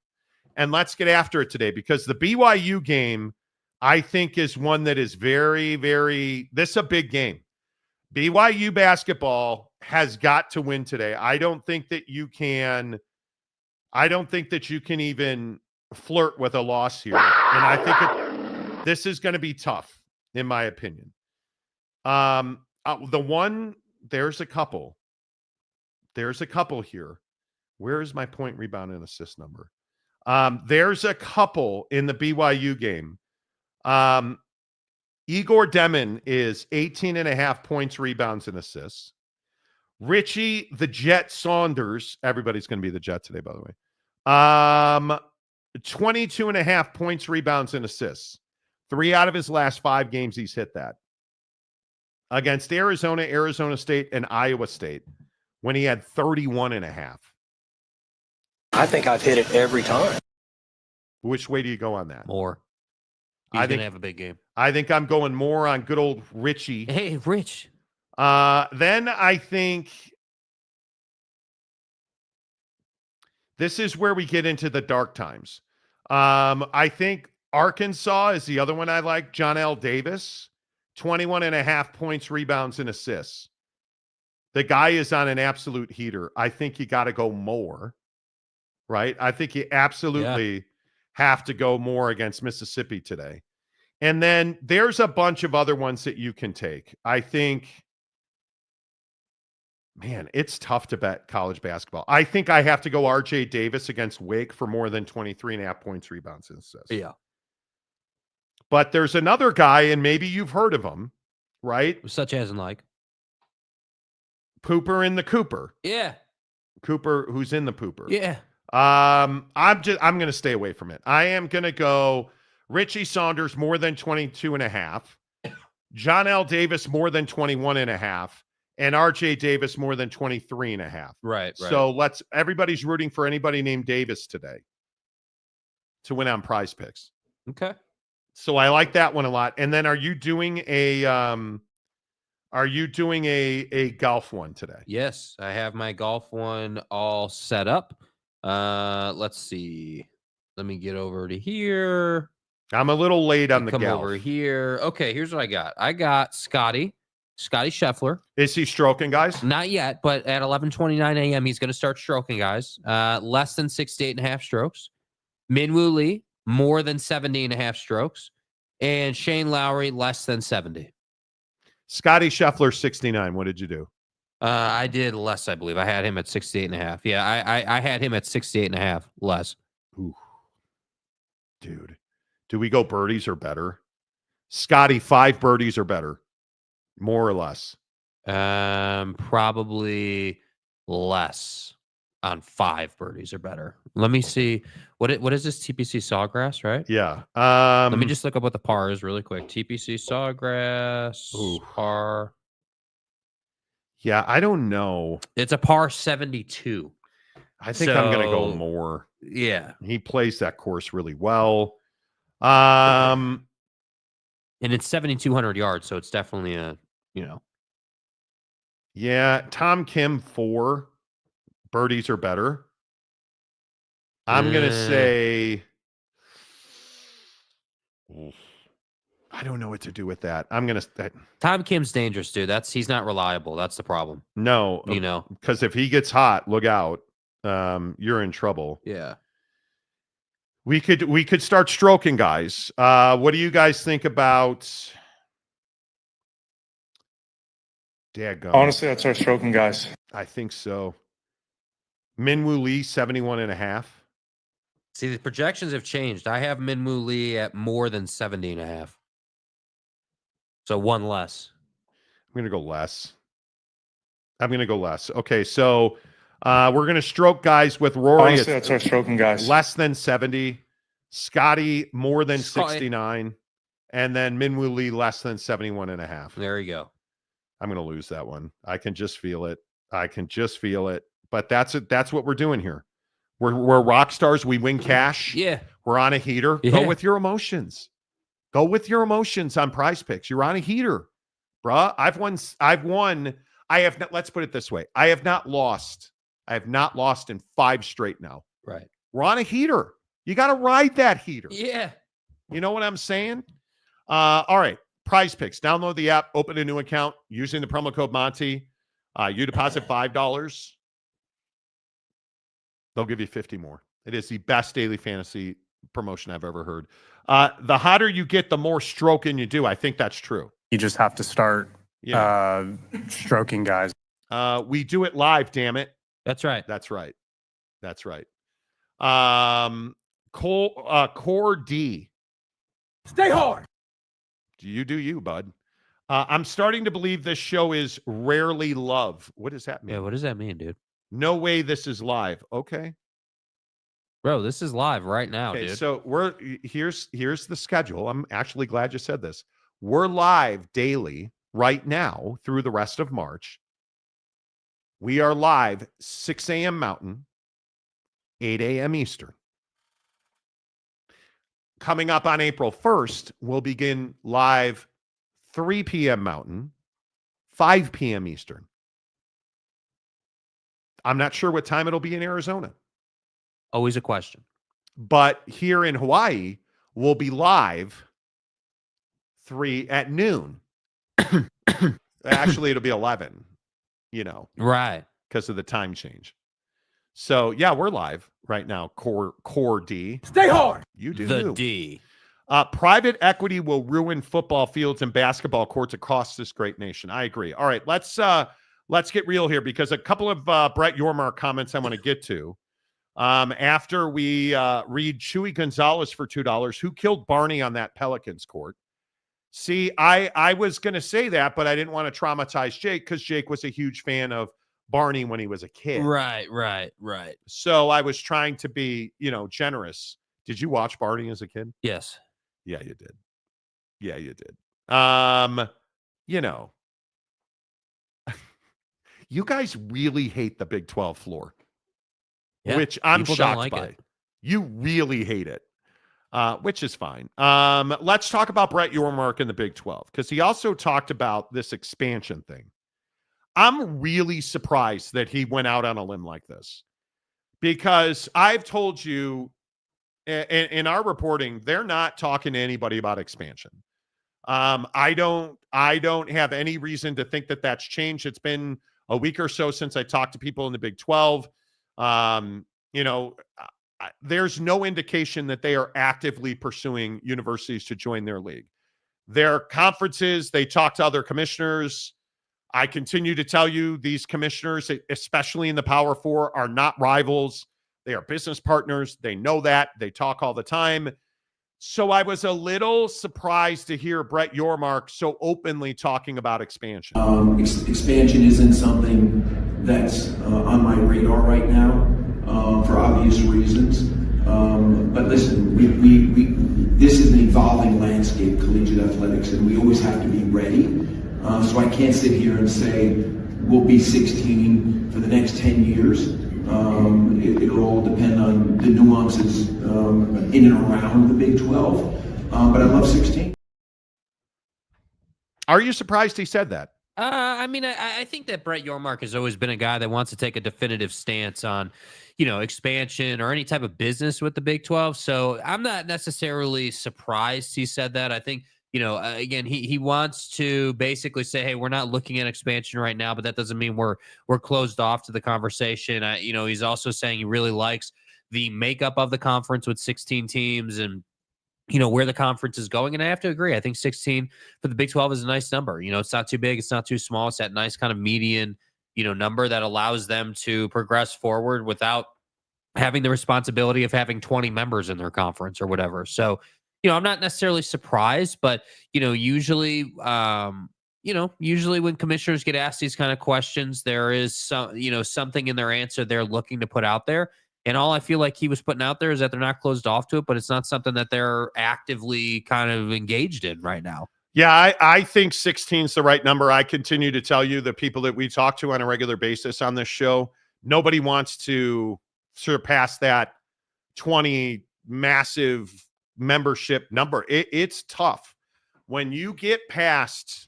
And let's get after it today, because the BYU game, I think, is one that is very, very, this is a big game. BYU basketball has got to win today. I don't think that you can even flirt with a loss here. And I think this is going to be tough, in my opinion. There's a couple here. Where is my point, rebound, and assist number? There's a couple in the BYU game. Igor Demin is 18.5 points, rebounds, and assists. Richie the Jet Saunders, everybody's going to be the Jet today, by the way. 22.5 points, rebounds, and assists. 3 out of his last 5 games, he's hit that. Against Arizona, Arizona State, and Iowa State, when he had 31.5. I think I've hit it every time. Which way do you go on that? More. He's going to have a big game. I think I'm going more on good old Richie. Hey, Rich. Then I think this is where we get into the dark times. I think Arkansas is the other one I like. John L. Davis, 21.5 points, rebounds, and assists. The guy is on an absolute heater. I think you got to go more, right? I think you absolutely have to go more against Mississippi today. And then there's a bunch of other ones that you can take. I think, man, it's tough to bet college basketball. I think I have to go RJ Davis against Wake for more than 23.5 points, rebounds, and assists. Yeah. But there's another guy, and maybe you've heard of him, right? Such as in like Pooper in the Cooper. Yeah. Cooper, who's in the Pooper. Yeah. I'm going to stay away from it. I am going to go Richie Saunders more than 22.5, John L. Davis more than 21.5, and RJ Davis more than 23.5. Right. So everybody's rooting for anybody named Davis today to win on Prize Picks. Okay. So I like that one a lot. And then are you doing a golf one today? Yes, I have my golf one all set up. Let's see. Let me get over to here. I'm a little late on the Come golf. over here. Okay, here's what I got. I got Scotty Scheffler. Is he stroking, guys? Not yet, but at 11:29 a.m. he's going to start stroking, guys. Less than 68.5 strokes. Minwoo Lee, more than 70.5 strokes. And Shane Lowry, less than 70. Scotty Scheffler, 69. What did you do? I did less, I believe. I had him at 68.5. Yeah, I had him at 68.5 less. Ooh. Dude. Do we go birdies or better? Scotty, 5 birdies or better. More or less? Probably less on 5 birdies or better. Let me see. What is this TPC Sawgrass, right? Yeah. Let me just look up what the par is really quick. TPC Sawgrass par. Yeah, I don't know. It's a par 72. I think I'm going to go more. Yeah. He plays that course really well. And it's 7,200 yards, so it's definitely Yeah, Tom Kim, 4 birdies or better. I'm going to say, I don't know what to do with that. I'm going to. Tom Kim's dangerous, dude. He's not reliable. That's the problem. No, because if he gets hot, look out. You're in trouble. Yeah. We could start stroking, guys. What do you guys think about? Daggone. Honestly, I'd start stroking, guys. I think so. Minwoo Lee, 71.5. See, the projections have changed. I have Minwoo Lee at more than 70.5. So 1 less. I'm going to go less. Okay, so we're going to stroke guys with Rory. Honestly, I'd start stroking, guys. Less than 70. Scotty, more than 69. And then Minwoo Lee, less than 71.5. There you go. I'm going to lose that one. I can just feel it. But that's it. That's what we're doing here. We're rock stars. We win cash. Yeah. We're on a heater. Yeah. Go with your emotions. Go with your emotions on Prize Picks. You're on a heater, bruh. I've won. I have not. Let's put it this way. I have not lost in 5 straight now. Right. We're on a heater. You got to ride that heater. Yeah. You know what I'm saying? All right. Prize Picks. Download the app. Open a new account using the promo code Monty. You deposit $5. They'll give you 50 more. It is the best daily fantasy promotion I've ever heard. The hotter you get, the more stroking you do. I think that's true. You just have to start stroking, guys. We do it live, damn it. That's right. Core D. Stay hard. You do you, bud. I'm starting to believe this show is rarely love. What does that mean? Yeah, what does that mean, dude? No way this is live. Okay. Bro, this is live right now, dude. So here's the schedule. I'm actually glad you said this. We're live daily right now through the rest of March. We are live 6 a.m. Mountain, 8 a.m. Eastern. Coming up on April 1st, we'll begin live 3 p.m. Mountain, 5 p.m. Eastern. I'm not sure what time it'll be in Arizona. Always a question. But here in Hawaii, we'll be live 3 at noon. Actually, it'll be 11, Right. Because of the time change. So, yeah, we're live right now. Core D. Stay hard. You do. The D. Private equity will ruin football fields and basketball courts across this great nation. I agree. All right, let's get real here because a couple of Brett Yormark comments I want to get to. After we read Chewy Gonzalez for $2, who killed Barney on that Pelicans court. See, I was going to say that, but I didn't want to traumatize Jake because Jake was a huge fan of Barney when he was a kid. Right. So I was trying to be, generous. Did you watch Barney as a kid? Yes. Yeah, you did. You guys really hate the Big 12 floor, which I'm shocked by. You really hate it, which is fine. Let's talk about Brett Yormark in the Big 12 because he also talked about this expansion thing. I'm really surprised that he went out on a limb like this because I've told you in our reporting, they're not talking to anybody about expansion. I don't have any reason to think that that's changed. It's been a week or so since I talked to people in the Big 12. There's no indication that they are actively pursuing universities to join their league. Their conferences, they talk to other commissioners. I continue to tell you these commissioners, especially in the Power Four, are not rivals. They are business partners. They know that. They talk all the time. So I was a little surprised to hear Brett Yormark so openly talking about expansion. Expansion isn't something that's on my radar right now for obvious reasons. But listen, this is an evolving landscape, collegiate athletics, and we always have to be ready. So I can't sit here and say we'll be 16 for the next 10 years. It'll all depend on the nuances in and around the Big 12. But I love 16. Are you surprised he said that? I think that Brett Yormark has always been a guy that wants to take a definitive stance on, expansion or any type of business with the Big 12. So I'm not necessarily surprised he said that. I think, again, he wants to basically say, hey, we're not looking at expansion right now, but that doesn't mean we're closed off to the conversation. He's also saying he really likes the makeup of the conference with 16 teams and, where the conference is going. And I have to agree. I think 16 for the Big 12 is a nice number. It's not too big. It's not too small. It's that nice kind of median, number that allows them to progress forward without having the responsibility of having 20 members in their conference or whatever. So, I'm not necessarily surprised, but, usually when commissioners get asked these kind of questions, there is something in their answer they're looking to put out there. And all I feel like he was putting out there is that they're not closed off to it, but it's not something that they're actively kind of engaged in right now. Yeah, I think 16 is the right number. I continue to tell you the people that we talk to on a regular basis on this show, nobody wants to surpass that 20 massive membership number. It's tough. When you get past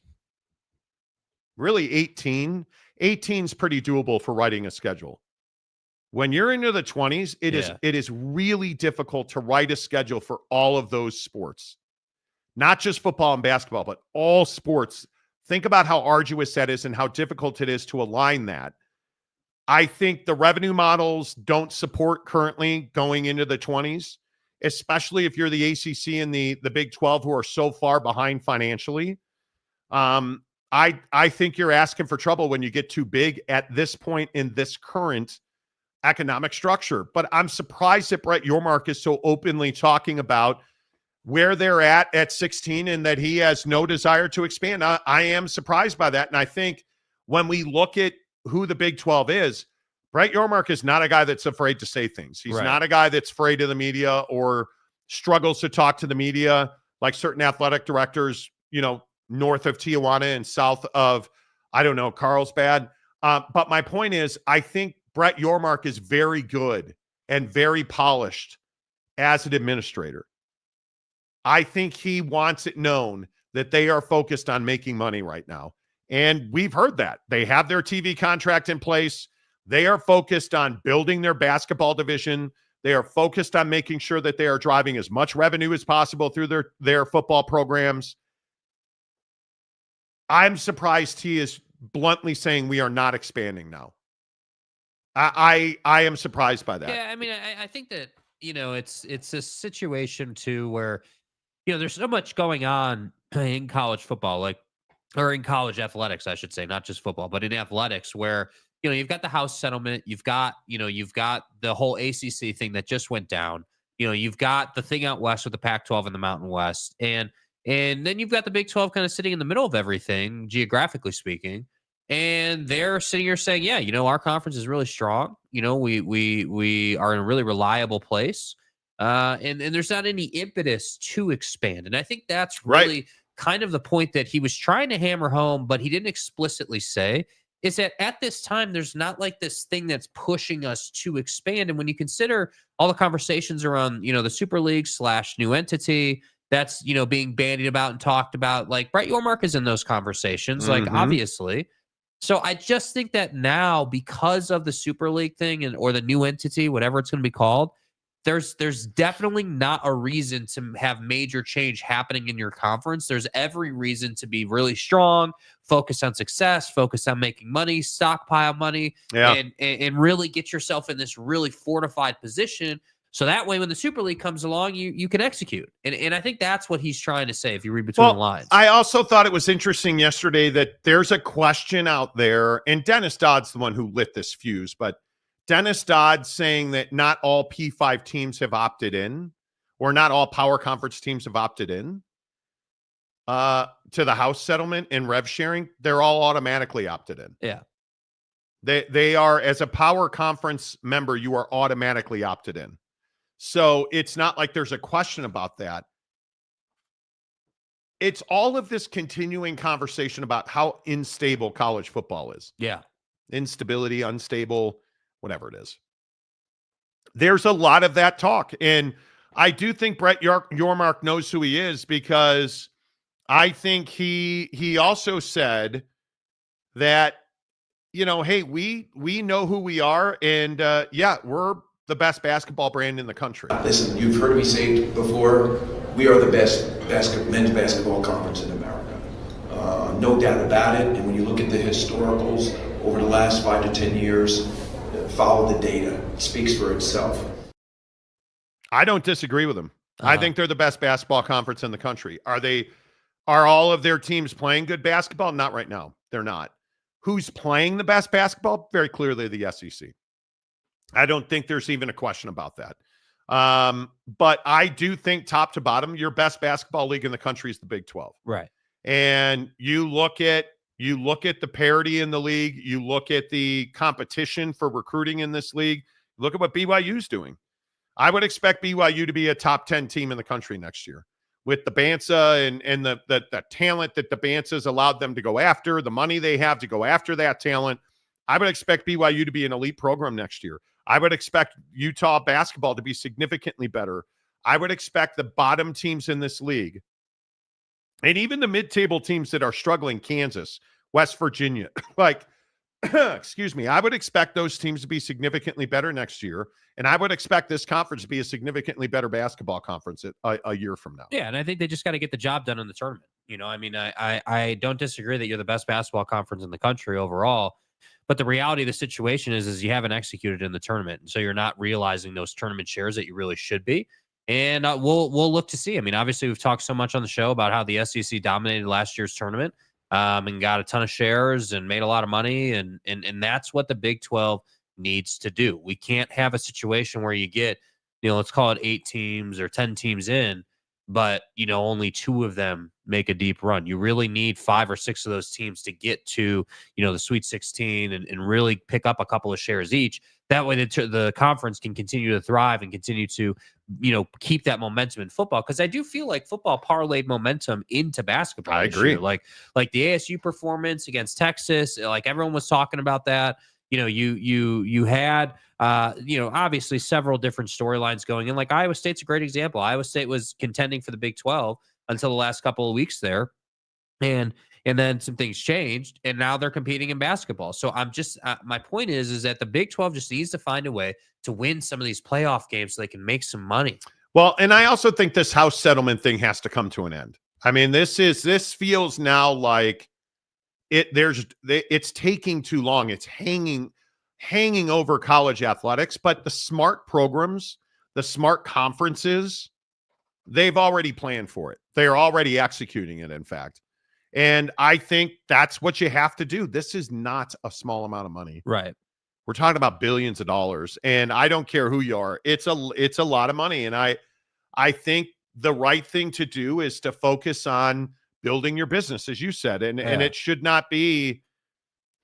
really 18 is pretty doable for writing a schedule. When you're into the 20s, it is really difficult to write a schedule for all of those sports. Not just football and basketball, but all sports. Think about how arduous that is and how difficult it is to align that. I think the revenue models don't support currently going into the 20s, especially if you're the ACC and the Big 12 who are so far behind financially. I think you're asking for trouble when you get too big at this point in this current economic structure. But I'm surprised that Brett Yormark is so openly talking about where they're at 16 and that he has no desire to expand. I am surprised by that. And I think when we look at who the Big 12 is, Brett Yormark is not a guy that's afraid to say things. He's not a guy that's afraid of the media or struggles to talk to the media like certain athletic directors, north of Tijuana and south of, Carlsbad. But my point is, I think Brett Yormark is very good and very polished as an administrator. I think he wants it known that they are focused on making money right now. And we've heard that. They have their TV contract in place. They are focused on building their basketball division. They are focused on making sure that they are driving as much revenue as possible through their football programs. I'm surprised he is bluntly saying we are not expanding now. I am surprised by that. Yeah, I think that, it's a situation too where, there's so much going on in college football, or in college athletics, I should say, not just football, but in athletics, where you've got the House settlement, you've got the whole ACC thing that just went down, you've got the thing out west with the Pac-12 and the Mountain West, and then you've got the Big 12 kind of sitting in the middle of everything, geographically speaking, and they're sitting here saying, yeah, our conference is really strong, we are in a really reliable place, and there's not any impetus to expand, and I think that's really kind of the point that he was trying to hammer home, but he didn't explicitly say, is that at this time, there's not like this thing that's pushing us to expand. And when you consider all the conversations around, the Super League / new entity that's, being bandied about and talked about, like Brett Yormark is in those conversations, obviously. So I just think that now, because of the Super League thing or the new entity, whatever it's going to be called, there's definitely not a reason to have major change happening in your conference. There's every reason to be really strong, focus on success, focus on making money, stockpile money, and really get yourself in this really fortified position. So that way, when the Super League comes along, you can execute. And I think that's what he's trying to say if you read between the lines. I also thought it was interesting yesterday that there's a question out there, and Dennis Dodd's the one who lit this fuse, but Dennis Dodd saying that not all P5 teams have opted in, or not all power conference teams have opted in to the House settlement and rev sharing. They're all automatically opted in. Yeah. They are, as a power conference member, you are automatically opted in. So it's not like there's a question about that. It's all of this continuing conversation about how unstable college football is. Yeah. Instability, unstable, whatever it is. There's a lot of that talk. And I do think Brett Yormark knows who he is, because I think he also said that, hey, we know who we are. And we're the best basketball brand in the country. Listen, you've heard me say it before, we are the best men's basketball conference in America. No doubt about it. And when you look at the historicals over the last 5 to 10 years, follow the data. It speaks for itself. I don't disagree with them. I think they're the best basketball conference in the country. Are all of their teams playing good basketball? Not right now. They're not. Who's playing the best basketball? Very clearly the SEC. I don't think there's even a question about that. But I do think top to bottom, your best basketball league in the country is the Big 12. Right. And you look at the parity in the league, you look at the competition for recruiting in this league, look at what BYU's doing. I would expect BYU to be a top 10 team in the country next year, with the Bansa and the talent that the Bansa's allowed them to go after, the money they have to go after that talent. I would expect BYU to be an elite program next year. I would expect Utah basketball to be significantly better. I would expect the bottom teams in this league, and even the mid-table teams that are struggling, Kansas, West Virginia, excuse me, I would expect those teams to be significantly better next year. And I would expect this conference to be a significantly better basketball conference a year from now. Yeah, and I think they just got to get the job done in the tournament. I don't disagree that you're the best basketball conference in the country overall. But the reality of the situation is you haven't executed in the tournament. And so you're not realizing those tournament shares that you really should be. And we'll look to see. I mean, obviously, we've talked so much on the show about how the SEC dominated last year's tournament and got a ton of shares and made a lot of money. And that's what the Big 12 needs to do. We can't have a situation where you get, let's call it 8 teams or 10 teams in, but, only 2 of them make a deep run. You really need 5 or 6 of those teams to get to, the Sweet 16 and really pick up a couple of shares each. That way the conference can continue to thrive and continue to, keep that momentum in football. Because I do feel like football parlayed momentum into basketball. I agree. Like the ASU performance against Texas, like everyone was talking about that. You had, obviously several different storylines going in. Like Iowa State's a great example. Iowa State was contending for the Big 12 until the last couple of weeks there. And then some things changed, and now they're competing in basketball. So I'm just, my point is that the Big 12 just needs to find a way to win some of these playoff games so they can make some money. Well, and I also think this House settlement thing has to come to an end. I mean, this feels now like it's taking too long. It's hanging over college athletics, but the smart programs, the smart conferences They've already planned for it. They're already executing it, in fact. And I think that's what you have to do. This is not a small amount of money. Right. We're talking about billions of dollars. And I don't care who you are. It's a lot of money. And I think the right thing to do is to focus on building your business, as you said. And it should not be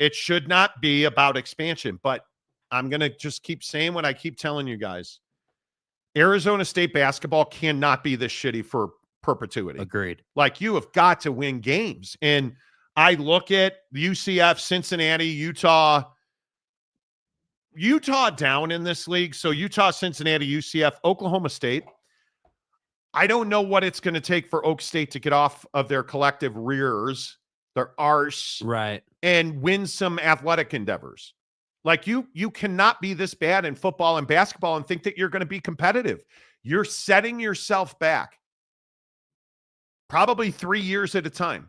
about expansion. But I'm going to just keep saying what I keep telling you guys. Arizona State basketball cannot be this shitty for perpetuity. Agreed. Like, you have got to win games. And I look at UCF, Cincinnati, Utah down in this league. So Utah, Cincinnati, UCF, Oklahoma State. I don't know what it's going to take for Oak State to get off of their collective rears, their arse, right, and win some athletic endeavors. Like, you cannot be this bad in football and basketball and think that you're going to be competitive. You're setting yourself back probably 3 years at a time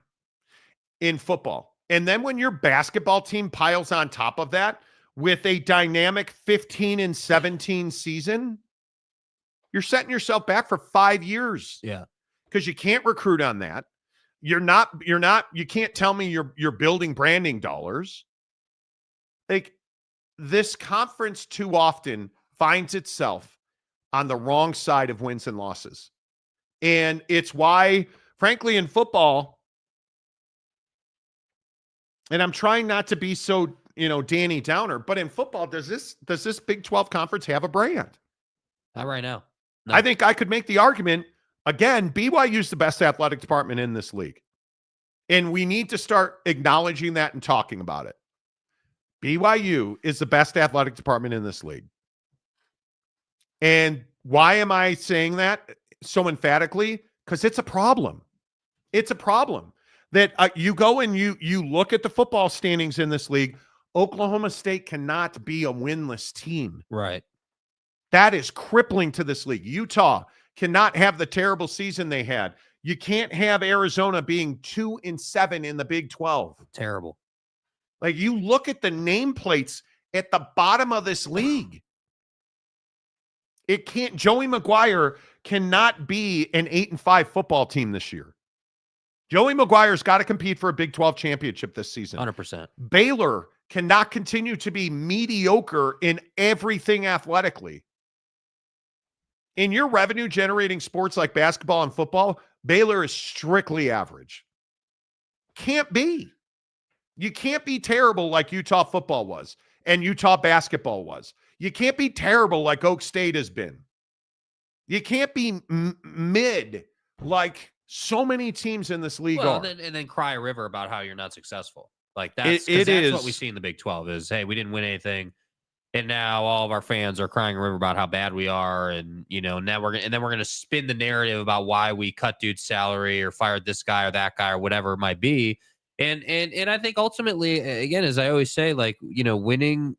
in football. And then when your basketball team piles on top of that with a dynamic 15-17 season, you're setting yourself back for 5 years. Yeah. Because you can't recruit on that. You can't tell me you're building branding dollars. Like, this conference too often finds itself on the wrong side of wins and losses. And it's why, frankly, in football, and I'm trying not to be so, Danny Downer, but in football, does this Big 12 conference have a brand? Not right now. No. I think I could make the argument, again, BYU's the best athletic department in this league. And we need to start acknowledging that and talking about it. BYU is the best athletic department in this league. And why am I saying that so emphatically? Because it's a problem. It's a problem that you go and you look at the football standings in this league. Oklahoma State cannot be a winless team. Right. That is crippling to this league. Utah cannot have the terrible season they had. You can't have Arizona being 2-7 in the Big 12. Terrible. Like, you look at the nameplates at the bottom of this league. Joey McGuire cannot be an 8-5 football team this year. Joey McGuire's got to compete for a Big 12 championship this season. 100%. Baylor cannot continue to be mediocre in everything athletically. In your revenue-generating sports like basketball and football, Baylor is strictly average. Can't be. You can't be terrible like Utah football was and Utah basketball was. You can't be terrible like Oak State has been. You can't be mid like so many teams in this league are. And then cry a river about how you're not successful. Like, that's what we see in the Big 12 is, hey, we didn't win anything. And now all of our fans are crying a river about how bad we are. And, now we're going to spin the narrative about why we cut dude's salary or fired this guy or that guy or whatever it might be. And I think ultimately, again, as I always say, like, winning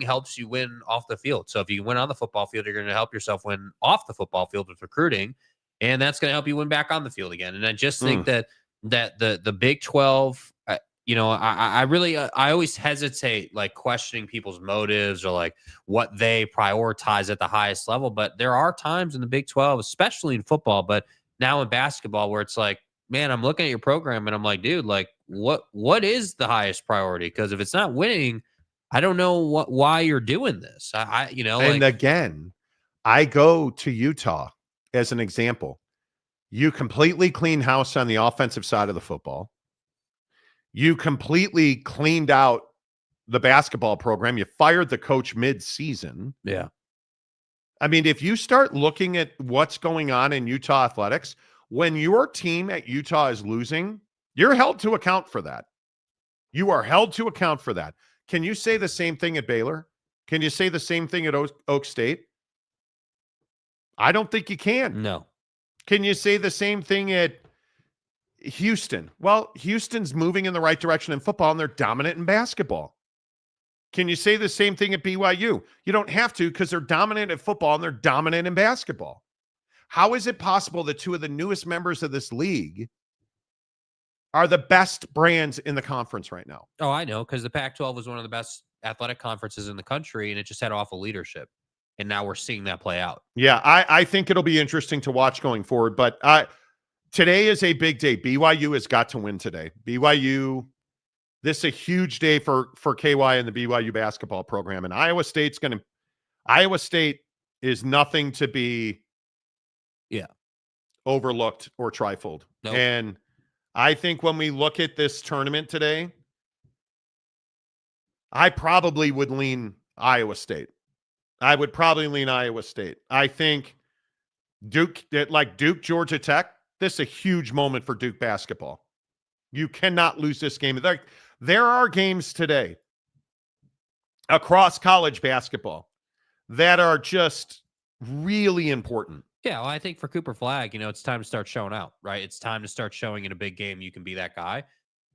helps you win off the field. So if you win on the football field, you're going to help yourself win off the football field with recruiting. And that's going to help you win back on the field again. And I just think that the Big 12, I always hesitate, like, questioning people's motives or like what they prioritize at the highest level. But there are times in the Big 12, especially in football, but now in basketball, where it's like, man, I'm looking at your program and I'm like, dude, like, what is the highest priority? Because if it's not winning, I don't know why you're doing this. And again, I go to Utah as an example. You completely clean house on the offensive side of the football. You completely cleaned out the basketball program. You fired the coach mid-season. Yeah. I mean, if you start looking at what's going on in Utah athletics, when your team at Utah is losing, you're held to account for that. You are held to account for that. Can you say the same thing at Baylor? Can you say the same thing at Oak State? I don't think you can. No. Can you say the same thing at Houston? Well, Houston's moving in the right direction in football, and they're dominant in basketball. Can you say the same thing at BYU? You don't have to, because they're dominant at football and they're dominant in basketball. How is it possible that two of the newest members of this league are the best brands in the conference right now? Oh, I know, because the Pac-12 was one of the best athletic conferences in the country, and it just had awful leadership. and now we're seeing that play out. Yeah, I think it'll be interesting to watch going forward. But today is a big day. BYU has got to win today. BYU, this is a huge day for KY and the BYU basketball program. And Iowa State is nothing to be overlooked or trifled. Nope. And I think when we look at this tournament today, I probably would lean Iowa State. I would probably lean Iowa State. I think Duke, Georgia Tech, this is a huge moment for Duke basketball. You cannot lose this game. There are games today across college basketball that are just really important. Yeah, well, I think for Cooper Flagg, it's time to start showing out, right? It's time to start showing in a big game you can be that guy.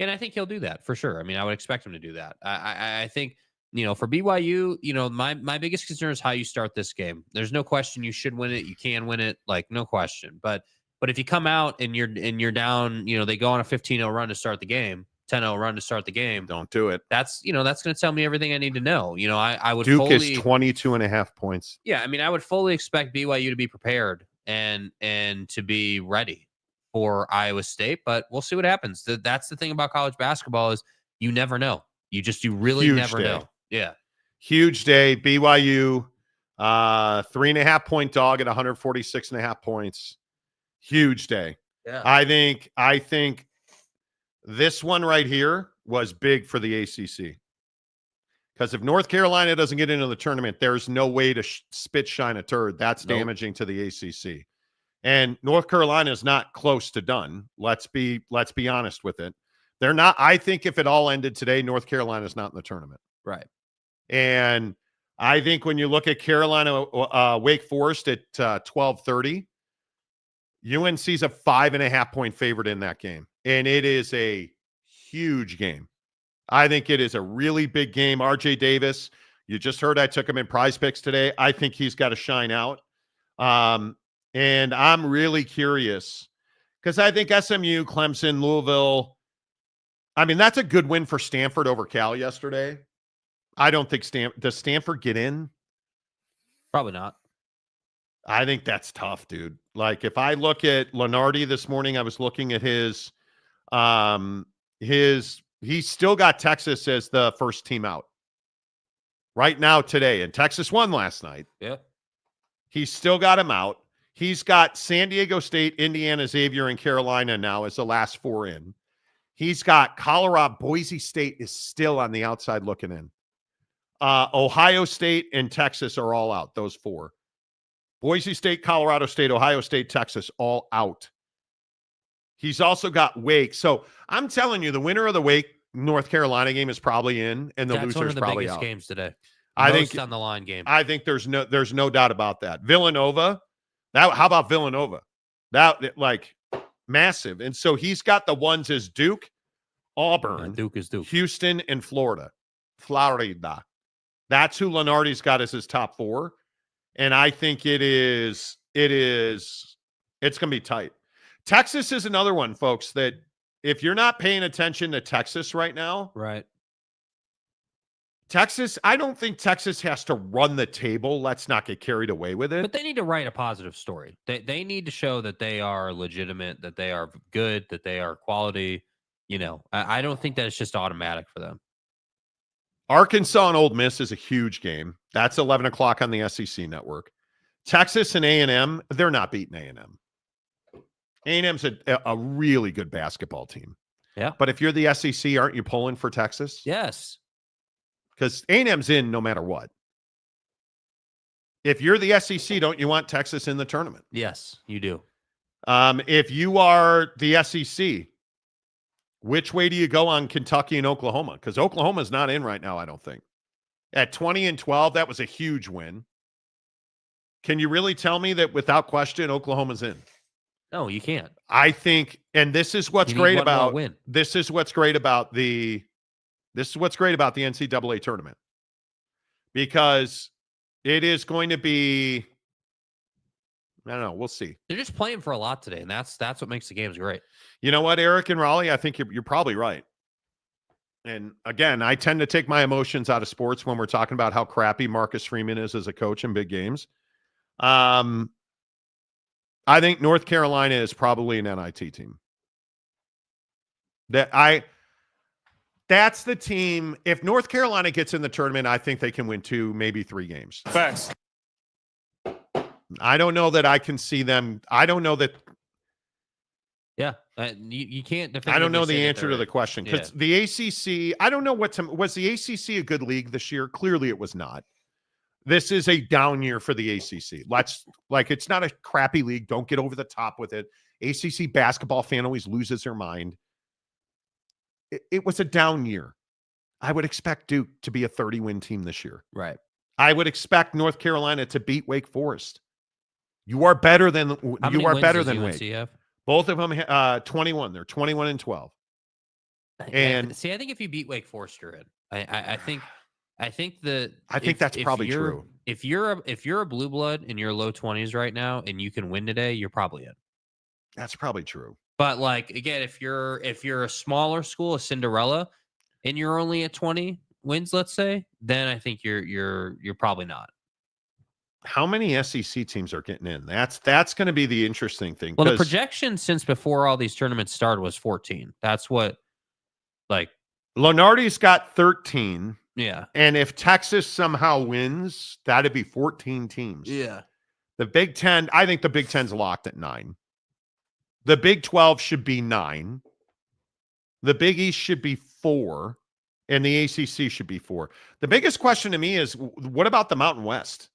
And I think he'll do that for sure. I mean, I would expect him to do that. I think, for BYU, my biggest concern is how you start this game. There's no question you should win it. You can win it, no question. But if you come out and you're down, they go on a 15-0 run to start the game, 10-0 run to start the game. Don't do it. That's going to tell me everything I need to know. I would Duke is 22.5 points. Yeah, I mean, I would fully expect BYU to be prepared and to be ready for Iowa State, but we'll see what happens. That's the thing about college basketball is you never know. You really Huge never day. know. Yeah. Huge day. BYU, 3.5-point dog at 146.5 points. Huge day. Yeah. I think this one right here was big for the ACC. Because if North Carolina doesn't get into the tournament, there's no way to spit shine a turd. That's damaging to the ACC. And North Carolina is not close to done. Let's be honest with it. They're not. I think if it all ended today, North Carolina is not in the tournament. Right. And I think when you look at Carolina, Wake Forest at 12:30, UNC's a 5.5-point favorite in that game. And it is a huge game. I think it is a really big game. RJ Davis, you just heard I took him in Prize Picks today. I think he's got to shine out. And I'm really curious because I think SMU, Clemson, Louisville, I mean, that's a good win for Stanford over Cal yesterday. I don't think does Stanford get in? Probably not. I think that's tough, dude. Like if I look at Lenardi this morning, I was looking at his he's still got Texas as the first team out right now today. And Texas won last night. Yeah. He's still got him out. He's got San Diego State, Indiana, Xavier, and Carolina now as the last four in. He's got Colorado. Boise State is still on the outside looking in. Ohio State and Texas are all out, those four. Boise State, Colorado State, Ohio State, Texas, all out. He's also got Wake. So I'm telling you, the winner of the Wake North Carolina game is probably in, and the That's loser's one of the probably biggest out. games today. I Most think on the line game. I think there's no doubt about that. Villanova. How about Villanova? That massive. And so he's got the ones as Duke, Auburn, Duke is Duke, Houston, and Florida. That's who Lenardi's got as his top four. And I think it's going to be tight. Texas is another one, folks, that if you're not paying attention to Texas right now, right? Texas, I don't think Texas has to run the table. Let's not get carried away with it. But they need to write a positive story. They need to show that they are legitimate, that they are good, that they are quality. I don't think that it's just automatic for them. Arkansas and Ole Miss is a huge game. That's 11 o'clock on the SEC network. Texas and A&M, they're not beating A&M. A&M's a really good basketball team. Yeah. But if you're the SEC, aren't you pulling for Texas? Yes. Because A&M's in no matter what. If you're the SEC, don't you want Texas in the tournament? Yes, you do. If you are the SEC, which way do you go on Kentucky and Oklahoma? Because Oklahoma's not in right now, I don't think. At 20-12, that was a huge win. Can you really tell me that without question, Oklahoma's in? No, you can't. I think, and this is what's great about the NCAA tournament, because it is going to be, I don't know, we'll see. They're just playing for a lot today, and that's what makes the games great. You know what, Eric and Raleigh, I think you're probably right. And again, I tend to take my emotions out of sports when we're talking about how crappy Marcus Freeman is as a coach in big games. I think North Carolina is probably an NIT team. That's the team. If North Carolina gets in the tournament, I think they can win 2, maybe 3 games. Facts. I don't know that I can see them. I don't know that. Yeah, you can't. I don't know the answer to the question because the ACC. I don't know was the ACC a good league this year? Clearly, it was not. This is a down year for the ACC. It's not a crappy league. Don't get over the top with it. ACC basketball fan always loses their mind. It was a down year. I would expect Duke to be a 30-win team this year. Right. I would expect North Carolina to beat Wake Forest. You are better than UNC Wake. have? Both of them 21. They're 21-12. And I think if you beat Wake Forest, you're in. I think that's probably true. If you're a blue blood in your low 20s right now and you can win today, you're probably in. That's probably true. But again, if you're a smaller school, a Cinderella, and you're only at 20 wins, let's say, then I think you're probably not. How many SEC teams are getting in? That's going to be the interesting thing. Well, the projection since before all these tournaments started was 14. That's what, Lunardi's got 13. Yeah. And if Texas somehow wins, that'd be 14 teams. Yeah. The Big Ten, I think the Big Ten's locked at 9. The Big 12 should be 9. The Big East should be 4. And the ACC should be 4. The biggest question to me is, what about the Mountain West?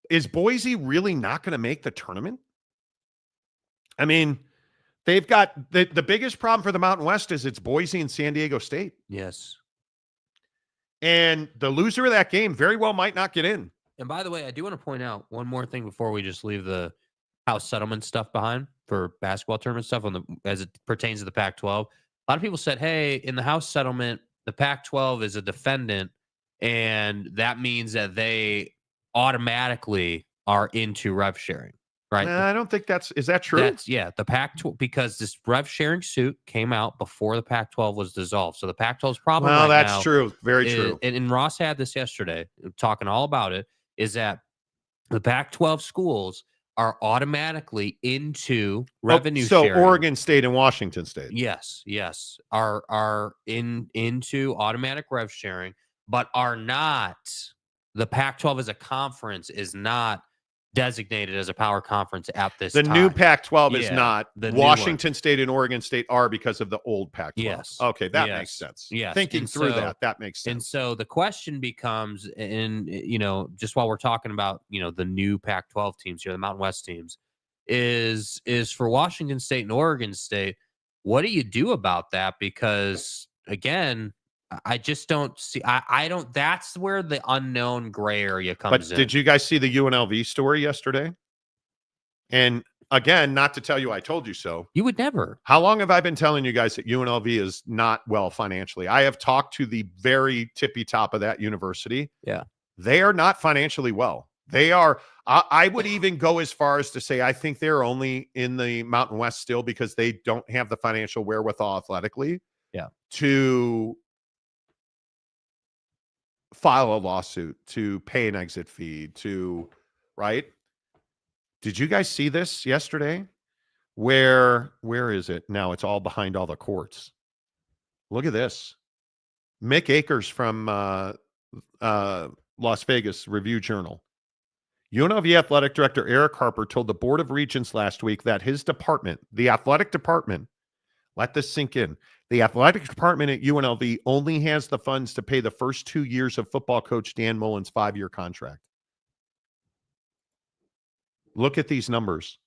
Is Boise really not going to make the tournament? I mean, they've got the biggest problem for the Mountain West is it's Boise and San Diego State. Yes. And the loser of that game very well might not get in. And by the way, I do want to point out one more thing before we just leave the house settlement stuff behind for basketball tournament stuff as it pertains to the Pac-12. A lot of people said, hey, in the house settlement, the Pac-12 is a defendant, and that means that they automatically are into rev sharing, right? I don't think is that true? The Pac-12, because this rev sharing suit came out before the Pac-12 was dissolved. So the Pac-12's problem right that's now true. Very true. And Ross had this yesterday, talking all about it, is that the Pac-12 schools are automatically into revenue sharing. So Oregon State and Washington State. Yes, are into automatic rev sharing, but are not. The Pac-12 as a conference is not designated as a power conference at this time. The new Pac-12 is not. The Washington State and Oregon State are because of the old Pac-12. Yes. Okay, that makes sense. Yes. Thinking through that makes sense. And so the question becomes, just while we're talking about, the new Pac-12 teams here, the Mountain West teams, is for Washington State and Oregon State, what do you do about that? Because, again, I just don't see. I don't. That's where the unknown gray area comes in. But did you guys see the UNLV story yesterday? And again, not to tell you I told you so. You would never. How long have I been telling you guys that UNLV is not well financially? I have talked to the very tippy top of that university. Yeah, they are not financially well. They are. I would even go as far as to say I think they're only in the Mountain West still because they don't have the financial wherewithal athletically. Yeah. To file a lawsuit, to pay an exit fee, right? Did you guys see this yesterday? Where is it? Now it's all behind all the courts. Look at this. Mick Akers from Las Vegas Review-Journal. UNLV athletic director Eric Harper told the Board of Regents last week that his department, the athletic department, let this sink in. The athletic department at UNLV only has the funds to pay the first 2 years of football coach Dan Mullen's 5-year contract. Look at these numbers.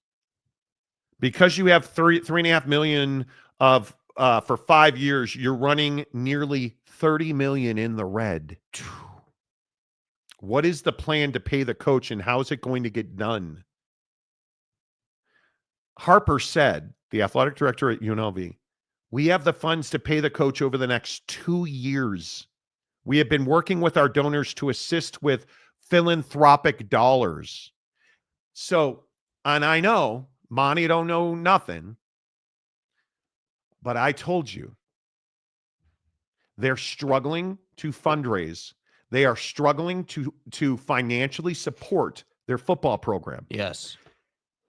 Because you have $3.5 million of for 5 years, you're running nearly $30 million in the red. What is the plan to pay the coach, and how is it going to get done? Harper said, the athletic director at UNLV, we have the funds to pay the coach over the next 2 years. We have been working with our donors to assist with philanthropic dollars. So, and I know, Monty don't know nothing, but I told you, They're struggling to fundraise. They are struggling to financially support their football program. Yes.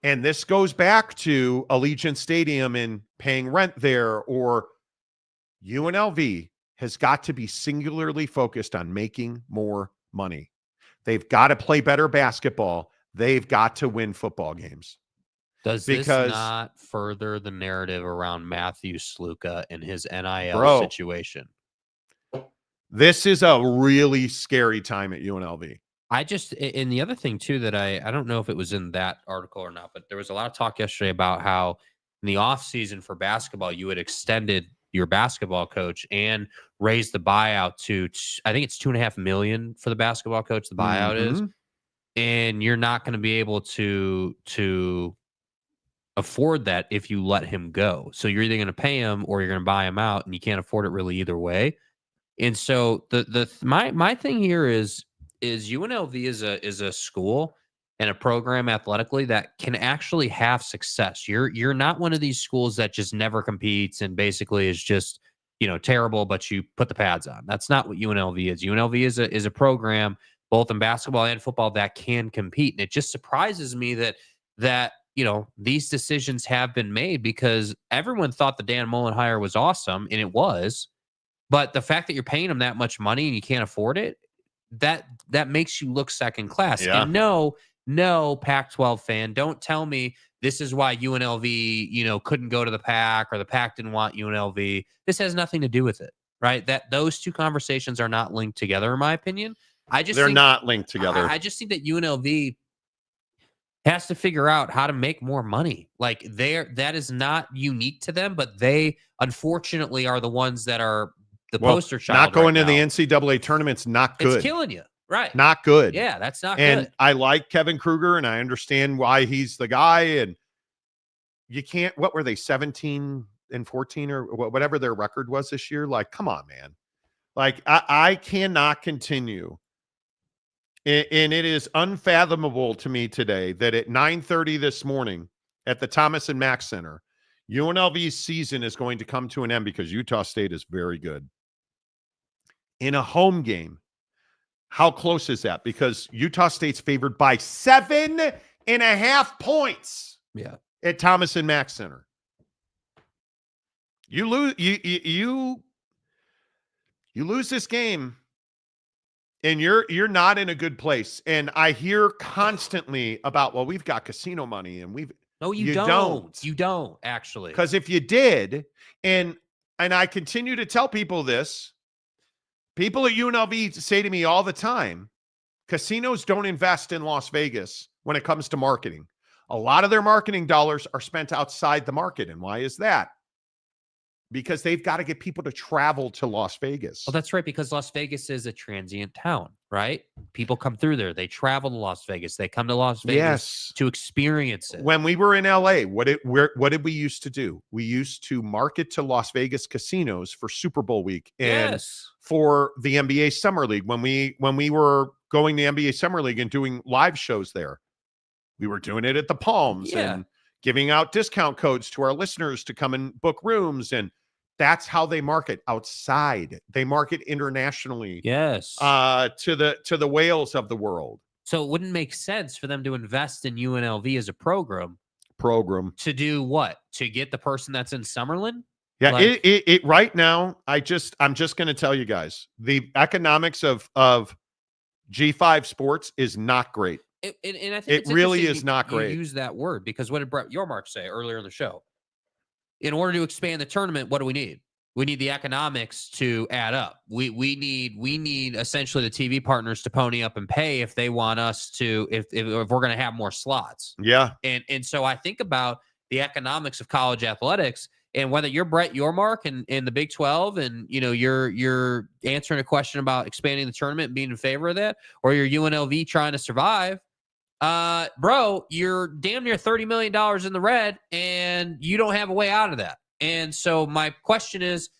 And this goes back to Allegiant Stadium and paying rent there, or UNLV has got to be singularly focused on making more money. They've got to play better basketball. They've got to win football games. Does this not further the narrative around Matthew Sluka and his NIL situation? This is a really scary time at UNLV. And the other thing too that I don't know if it was in that article or not, but there was a lot of talk yesterday about how in the off season for basketball, you had extended your basketball coach and raised the buyout to, I think it's $2.5 million for the basketball coach. The buyout is, and you're not going to be able to afford that if you let him go. So you're either going to pay him or you're going to buy him out, and you can't afford it really either way. And so my thing here is UNLV is a school and a program athletically that can actually have success. You're not one of these schools that just never competes and basically is just, terrible, but you put the pads on. That's not what UNLV is. UNLV is a program both in basketball and football that can compete. And it just surprises me that these decisions have been made, because everyone thought the Dan Mullen hire was awesome, and it was. But the fact that you're paying them that much money and you can't afford it, that makes you look second class. Yeah. And no Pac-12 fan, don't tell me this is why UNLV, couldn't go to the Pac, or the Pac didn't want UNLV. This has nothing to do with it, right? That those two conversations are not linked together, in my opinion. They're not linked together. I just think that UNLV has to figure out how to make more money. Like, that is not unique to them, but they unfortunately are the ones that are the poster child. Not going right to now. the NCAA tournament's not good. It's killing you, right? Not good. Yeah, that's not and good. I like Kevin Kruger, and I understand why he's the guy. And you can't. What were they, 17-14 or whatever their record was this year? Like, come on, man. Like, I cannot continue. And it is unfathomable to me today that at 9:30 this morning at the Thomas and Mack Center, UNLV's season is going to come to an end because Utah State is very good. In a home game, how close is that? Because Utah State's favored by 7.5 points. Yeah. At Thomas and Mack Center. You lose this game, and you're not in a good place. And I hear constantly about, well, we've got casino money, and No, you don't. You don't, actually. Because if you did, and I continue to tell people this, people at UNLV say to me all the time, casinos don't invest in Las Vegas when it comes to marketing. A lot of their marketing dollars are spent outside the market. And why is that? Because they've got to get people to travel to Las Vegas. Well, that's right, because Las Vegas is a transient town, right? People come through there. They travel to Las Vegas. They come to Las Vegas to experience it. When we were in LA, what did we used to do? We used to market to Las Vegas casinos for Super Bowl week and for the NBA Summer League. When we were going to NBA Summer League and doing live shows there, we were doing it at the Palms and giving out discount codes to our listeners to come and book rooms. And that's how they market outside. They market internationally. Yes. To the whales of the world. So it wouldn't make sense for them to invest in UNLV as a program to do what? To get the person that's in Summerlin? Yeah, like, it right now, I'm just going to tell you guys, the economics of G5 Sports is not great. And I think it really is not great. You use that word, because what did Brett Yormark say earlier in the show? In order to expand the tournament, what do we need? We need the economics to add up. We need essentially the TV partners to pony up and pay if they want us to, if we're going to have more slots. Yeah. And so I think about the economics of college athletics, and whether you're Brett Yormark in the Big 12 and you're answering a question about expanding the tournament and being in favor of that, or you're UNLV trying to survive, bro, you're damn near $30 million in the red, and you don't have a way out of that. And so my question is,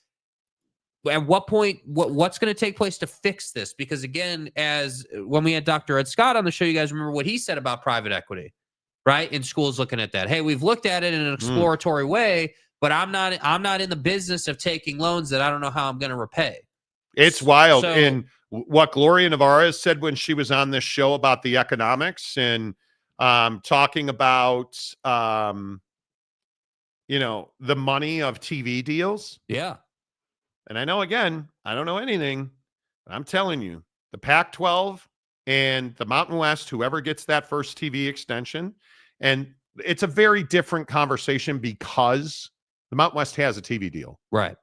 at what point, what's going to take place to fix this? Because again, as when we had Dr. Ed Scott on the show, you guys remember what he said about private equity, right? And schools looking at that. Hey, we've looked at it in an exploratory way, but I'm not in the business of taking loans that I don't know how I'm going to repay. It's wild. So- And what Gloria Navarez said when she was on this show about the economics and talking about, the money of TV deals. Yeah. And I know, again, I don't know anything, but I'm telling you, the Pac-12 and the Mountain West, whoever gets that first TV extension, and it's a very different conversation because the Mountain West has a TV deal. Right.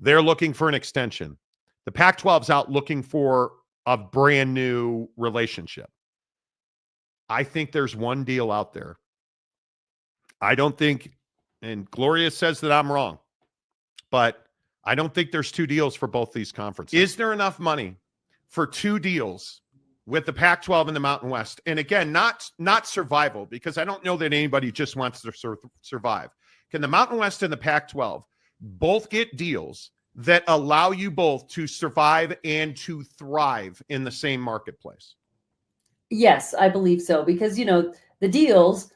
They're looking for an extension. The Pac-12's out looking for a brand new relationship. I think there's one deal out there. I don't think, and Gloria says that I'm wrong, but I don't think there's two deals for both these conferences. Is there enough money for two deals with the Pac-12 and the Mountain West? And again, not survival, because I don't know that anybody just wants to survive. Can the Mountain West and the Pac-12 both get deals that allow you both to survive and to thrive in the same marketplace? Yes, I believe so, because, the deals,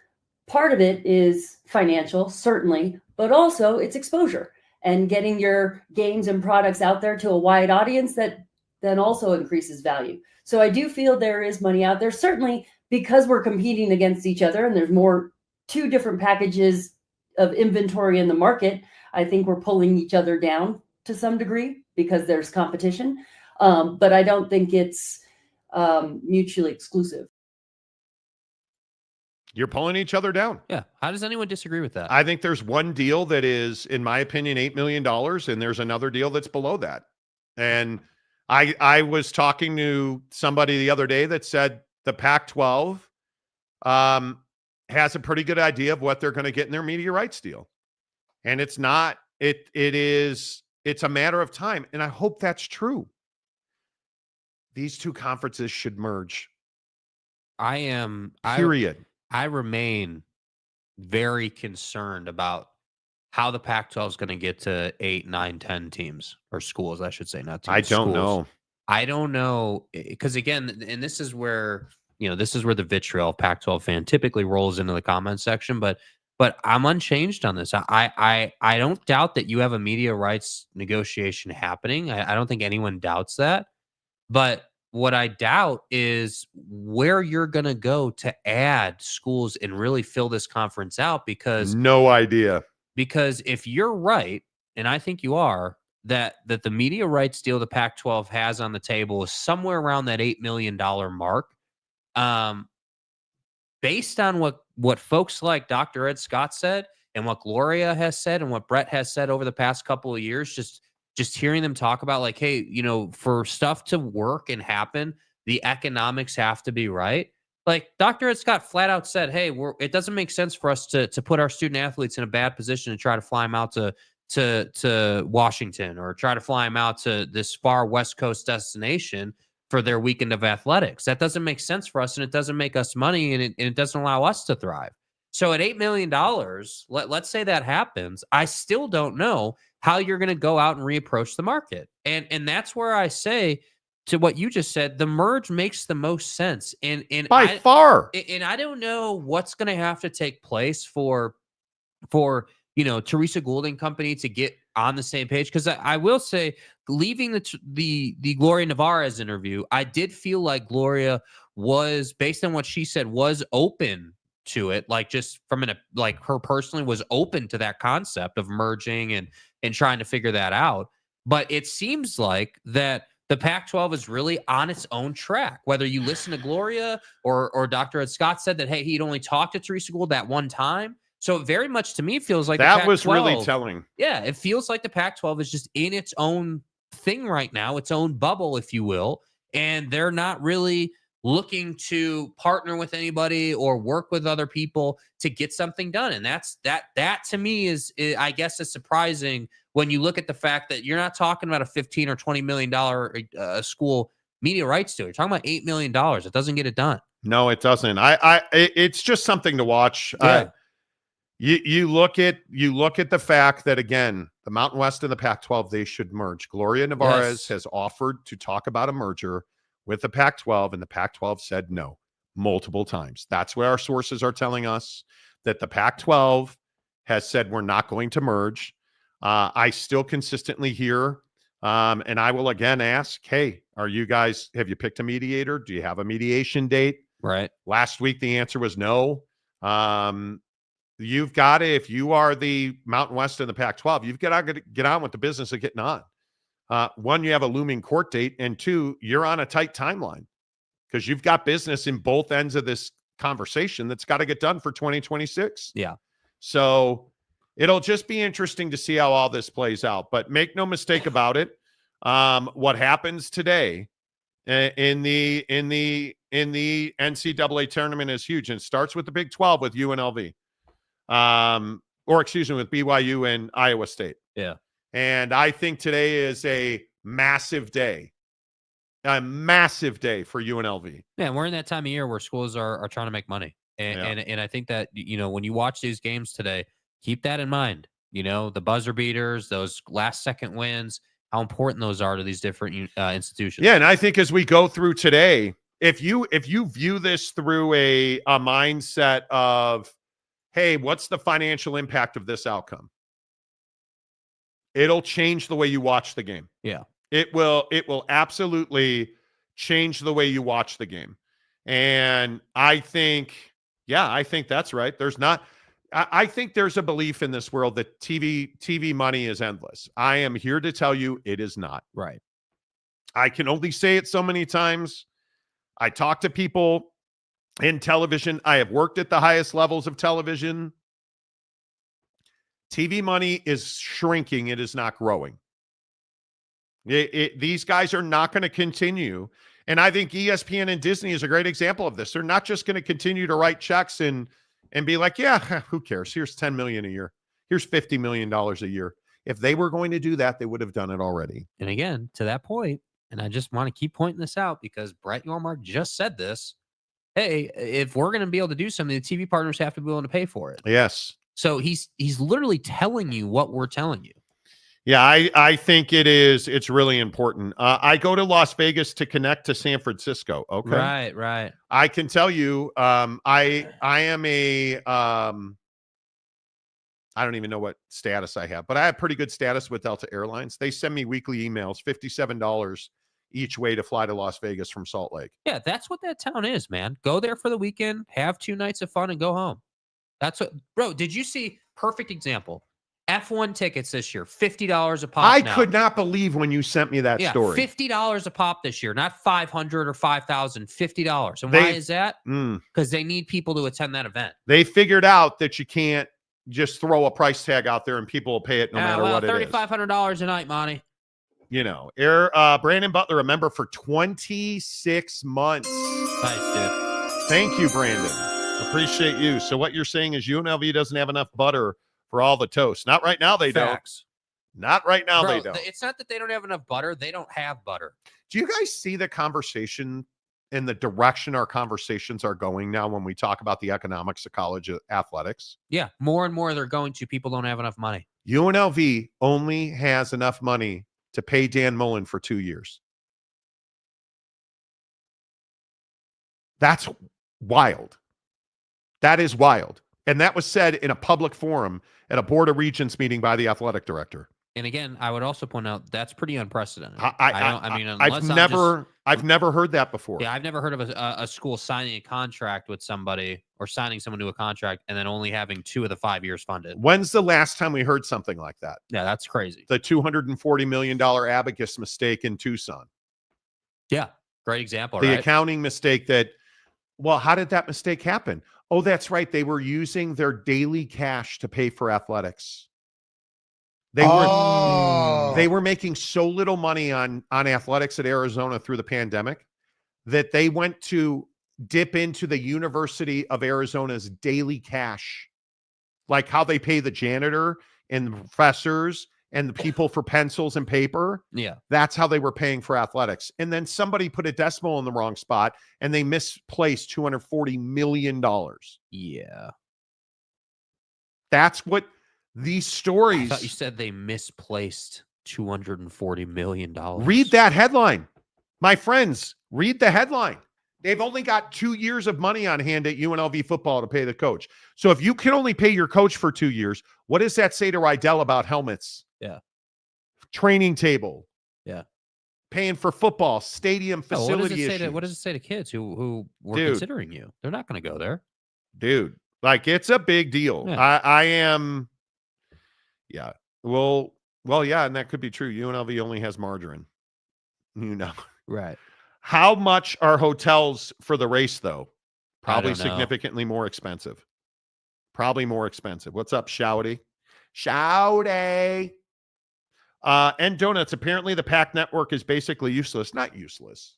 part of it is financial, certainly, but also it's exposure and getting your games and products out there to a wide audience that then also increases value. So I do feel there is money out there, certainly because we're competing against each other and there's two different packages of inventory in the market. I think we're pulling each other down to some degree because there's competition. But I don't think it's mutually exclusive. You're pulling each other down. Yeah. How does anyone disagree with that? I think there's one deal that is, in my opinion, $8 million, and there's another deal that's below that. And I was talking to somebody the other day that said the Pac-12 has a pretty good idea of what they're going to get in their media rights deal. And it's a matter of time. And I hope that's true. These two conferences should merge. Period. I remain very concerned about how the Pac-12 is going to get to 8, 9, 10 teams, or schools, I should say, not teams. I don't know. I don't know, because again, and this is where the vitriol of Pac-12 fan typically rolls into the comment section, but I'm unchanged on this. I don't doubt that you have a media rights negotiation happening. I don't think anyone doubts that. But what I doubt is where you're going to go to add schools and really fill this conference out, because no idea. Because if you're right, and I think you are, that the media rights deal the Pac-12 has on the table is somewhere around that $8 million mark. Based on what folks like Dr. Ed Scott said and what Gloria has said and what Brett has said over the past couple of years, just hearing them talk about, like, hey, for stuff to work and happen, the economics have to be right. Like Dr. Ed Scott flat out said, hey, it doesn't make sense for us to put our student athletes in a bad position and try to fly them out to Washington or try to fly them out to this far West Coast destination for their weekend of athletics. That doesn't make sense for us, and it doesn't make us money, and it doesn't allow us to thrive. So at $8 million, let's say that happens, I still don't know how you're going to go out and reapproach the market. And that's where I say, to what you just said, the merge makes the most sense. And by far. And I don't know what's going to have to take place for Teresa Gould and company to get on the same page. Because I will say, leaving the Gloria Navarez interview, I did feel like Gloria was, based on what she said, was open to it. Like, just from her personally was open to that concept of merging and trying to figure that out. But it seems like that the Pac-12 is really on its own track. Whether you listen to Gloria or Dr. Ed Scott said that, hey, he'd only talked to Teresa Gould that one time. So it very much to me feels like that was really telling. Yeah, it feels like the Pac-12 is just in its own thing right now, its own bubble, if you will, and they're not really looking to partner with anybody or work with other people to get something done. And that to me is I guess is surprising when you look at the fact that you're not talking about a $15 or $20 million school media rights deal. You're talking about $8 million. It doesn't get it done. No, it doesn't. It's just something to watch. Yeah. You look at the fact that, again, the Mountain West and the Pac-12, they should merge. Gloria Navarez has offered to talk about a merger with the Pac-12, and the Pac-12 said no multiple times. That's what our sources are telling us, that the Pac-12 has said we're not going to merge. I still consistently hear And I will again ask, hey, have you picked a mediator? Do you have a mediation date? Right. Last week, the answer was no. You've got to, if you are the Mountain West and the Pac-12, you've got to get on with the business of getting on. One, you have a looming court date, and two, you're on a tight timeline because you've got business in both ends of this conversation that's got to get done for 2026. Yeah. So it'll just be interesting to see how all this plays out. But make no mistake about it. What happens today in the NCAA tournament is huge, and it starts with the Big 12 with UNLV. With BYU and Iowa State. Yeah. And I think today is a massive day for UNLV. Yeah, and we're in that time of year where schools are trying to make money. And I think that, when you watch these games today, keep that in mind. The buzzer beaters, those last second wins, how important those are to these different institutions. Yeah, and I think as we go through today, if you view this through a mindset of, hey, what's the financial impact of this outcome? It'll change the way you watch the game. Yeah. It will absolutely change the way you watch the game. And I think that's right. I think there's a belief in this world that TV money is endless. I am here to tell you it is not. Right. I can only say it so many times. I talk to people in television. I have worked at the highest levels of television. TV money is shrinking. It is not growing. These guys are not going to continue. And I think ESPN and Disney is a great example of this. They're not just going to continue to write checks and be like, yeah, who cares? Here's $10 million a year. Here's $50 million a year. If they were going to do that, they would have done it already. And again, to that point, and I just want to keep pointing this out because Brett Yormark just said this. Hey, if we're going to be able to do something, the TV partners have to be willing to pay for it. Yes. So he's literally telling you what we're telling you. Yeah, I think it's really important. I go to Las Vegas to connect to San Francisco. Okay. Right. I can tell you, I am I don't even know what status I have, but I have pretty good status with Delta Airlines. They send me weekly emails, $57 each way to fly to Las Vegas from Salt Lake. Yeah, that's what that town is, man. Go there for the weekend, have 2 nights of fun, and go home. That's what, bro. Did you see? Perfect example. F1 tickets this year, $50 a pop. I could not believe when you sent me that story. $50 a pop this year, not $500 or $5,000, $50. And why is that? Because they need people to attend that event. They figured out that you can't just throw a price tag out there and people will pay it no matter what it is. $3,500 a night, Monty. Brandon Butler, a member for 26 months. Nice, dude. Thank you, Brandon. Appreciate you. So what you're saying is UNLV doesn't have enough butter for all the toast. Not right now, they Facts. don't. Not right now, Bro, they don't. It's not that they don't have enough butter. They don't have butter. Do you guys see the conversation and the direction our conversations are going now when we talk about the economics of college athletics? Yeah, more and more they're going to people don't have enough money. UNLV only has enough money to pay Dan Mullen for 2 years. That's wild. That is wild. And that was said in a public forum at a Board of Regents meeting by the athletic director. And again, I would also point out that's pretty unprecedented. I've never heard that before. Yeah, I've never heard of a school signing a contract with somebody or signing someone to a contract and then only having 2 of the 5 years funded. When's the last time we heard something like that? Yeah, that's crazy. The $240 million abacus mistake in Tucson. Yeah, great example. The accounting mistake that, well, how did that mistake happen? Oh, that's right. They were using their daily cash to pay for athletics. They were making so little money on athletics at Arizona through the pandemic that they went to dip into the University of Arizona's daily cash, like how they pay the janitor and the professors and the people for pencils and paper. Yeah. That's how they were paying for athletics. And then somebody put a decimal in the wrong spot and they misplaced $240 million. Yeah. That's what these stories. I thought you said they misplaced $240 million. Read that headline. My friends, read the headline. They've only got 2 years of money on hand at UNLV football to pay the coach. So if you can only pay your coach for 2 years, what does that say to Rydell about helmets? Yeah. Training table, paying for football, stadium facility issues. What does it say to kids who were Dude. considering you? They're not going to go there. Dude, like it's a big deal. Yeah. I am. Yeah. Well, yeah, and that could be true. UNLV only has margarine. Right. How much are hotels for the race, though? Probably I don't know. significantly more expensive. Probably more expensive. What's up, Shouty? Shouty. And donuts. Apparently, the PAC network is basically useless. Not useless.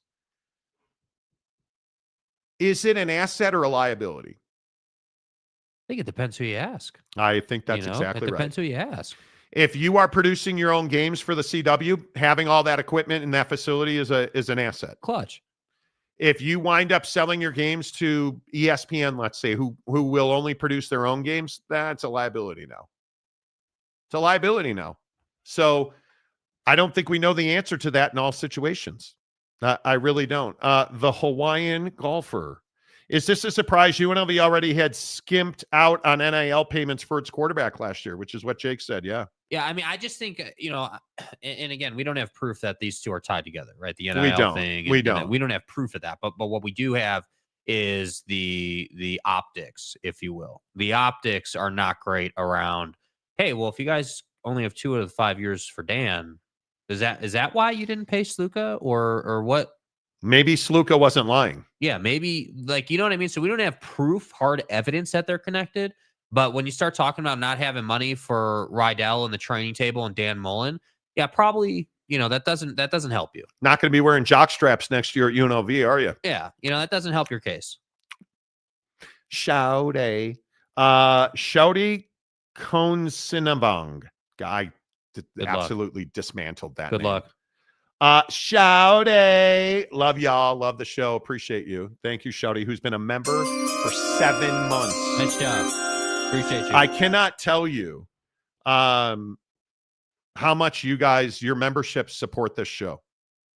Is it an asset or a liability? I think it depends who you ask. I think that's exactly right. It depends who you ask. If you are producing your own games for the CW, having all that equipment in that facility is an asset. Clutch. If you wind up selling your games to ESPN, let's say, who will only produce their own games, that's a liability now. It's a liability now. So I don't think we know the answer to that in all situations. I really don't. The Hawaiian golfer. Is this a surprise? UNLV already had skimped out on NIL payments for its quarterback last year, which is what Jake said. Yeah. Yeah, I mean, I just think, and again, we don't have proof that these two are tied together, right? The NIL thing. We don't. We don't have proof of that. But what we do have is the optics, if you will. The optics are not great around, hey, well, if you guys only have 2 out of the 5 years for Dan, is that why you didn't pay Sluka or what? Maybe Sluka wasn't lying. Yeah, maybe, you know what I mean? So we don't have proof, hard evidence that they're connected. But when you start talking about not having money for Rydell and the training table and Dan Mullen, yeah, probably, that doesn't help you. Not going to be wearing jock straps next year at UNLV, are you? Yeah, that doesn't help your case. Shouty. Shouty Konsinavong. I absolutely dismantled that. Good name. luck. Shouty. Love y'all. Love the show. Appreciate you. Thank you, Shouty, who's been a member for 7 months. Nice job. Appreciate you. I cannot tell you how much you guys, your memberships support this show.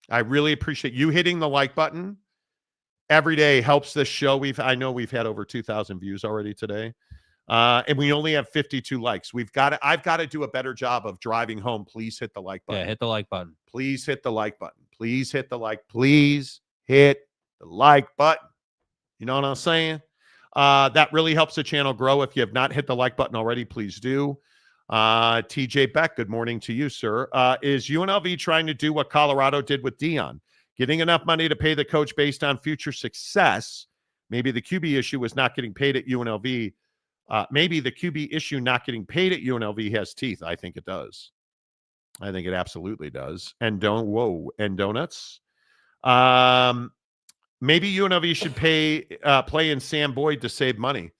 I really appreciate you hitting the like button every day. Helps this show. I know we've had over 2,000 views already today. And we only have 52 likes. I've got to do a better job of driving home. Please hit the like button. Yeah, hit the like button. Please hit the like button. Please hit the like. Please hit the like button. You know what I'm saying? That really helps the channel grow. If you have not hit the like button already, please do. TJ Beck, good morning to you, sir. Is UNLV trying to do what Colorado did with Dion? Getting enough money to pay the coach based on future success? Maybe the QB issue was not getting paid at UNLV. Maybe the QB issue not getting paid at UNLV has teeth. I think it does. I think it absolutely does. And donuts. Maybe UNLV should play in Sam Boyd to save money.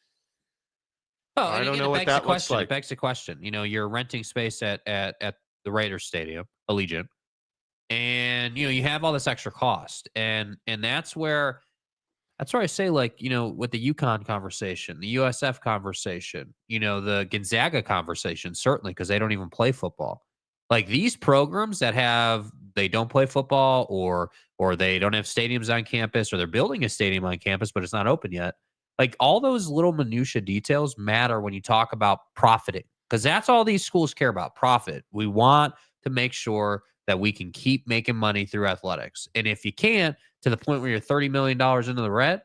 Oh, I don't know what that looks like. It begs the question. You're renting space at the Raiders Stadium, Allegiant, and you have all this extra cost, and that's where I say, with the UConn conversation, the USF conversation, the Gonzaga conversation, certainly, because they don't even play football. Like these programs that they don't play football or they don't have stadiums on campus, or they're building a stadium on campus, but it's not open yet. Like all those little minutia details matter when you talk about profiting, because that's all these schools care about, profit. We want to make sure that we can keep making money through athletics. And if you can't, to the point where you're $30 million into the red,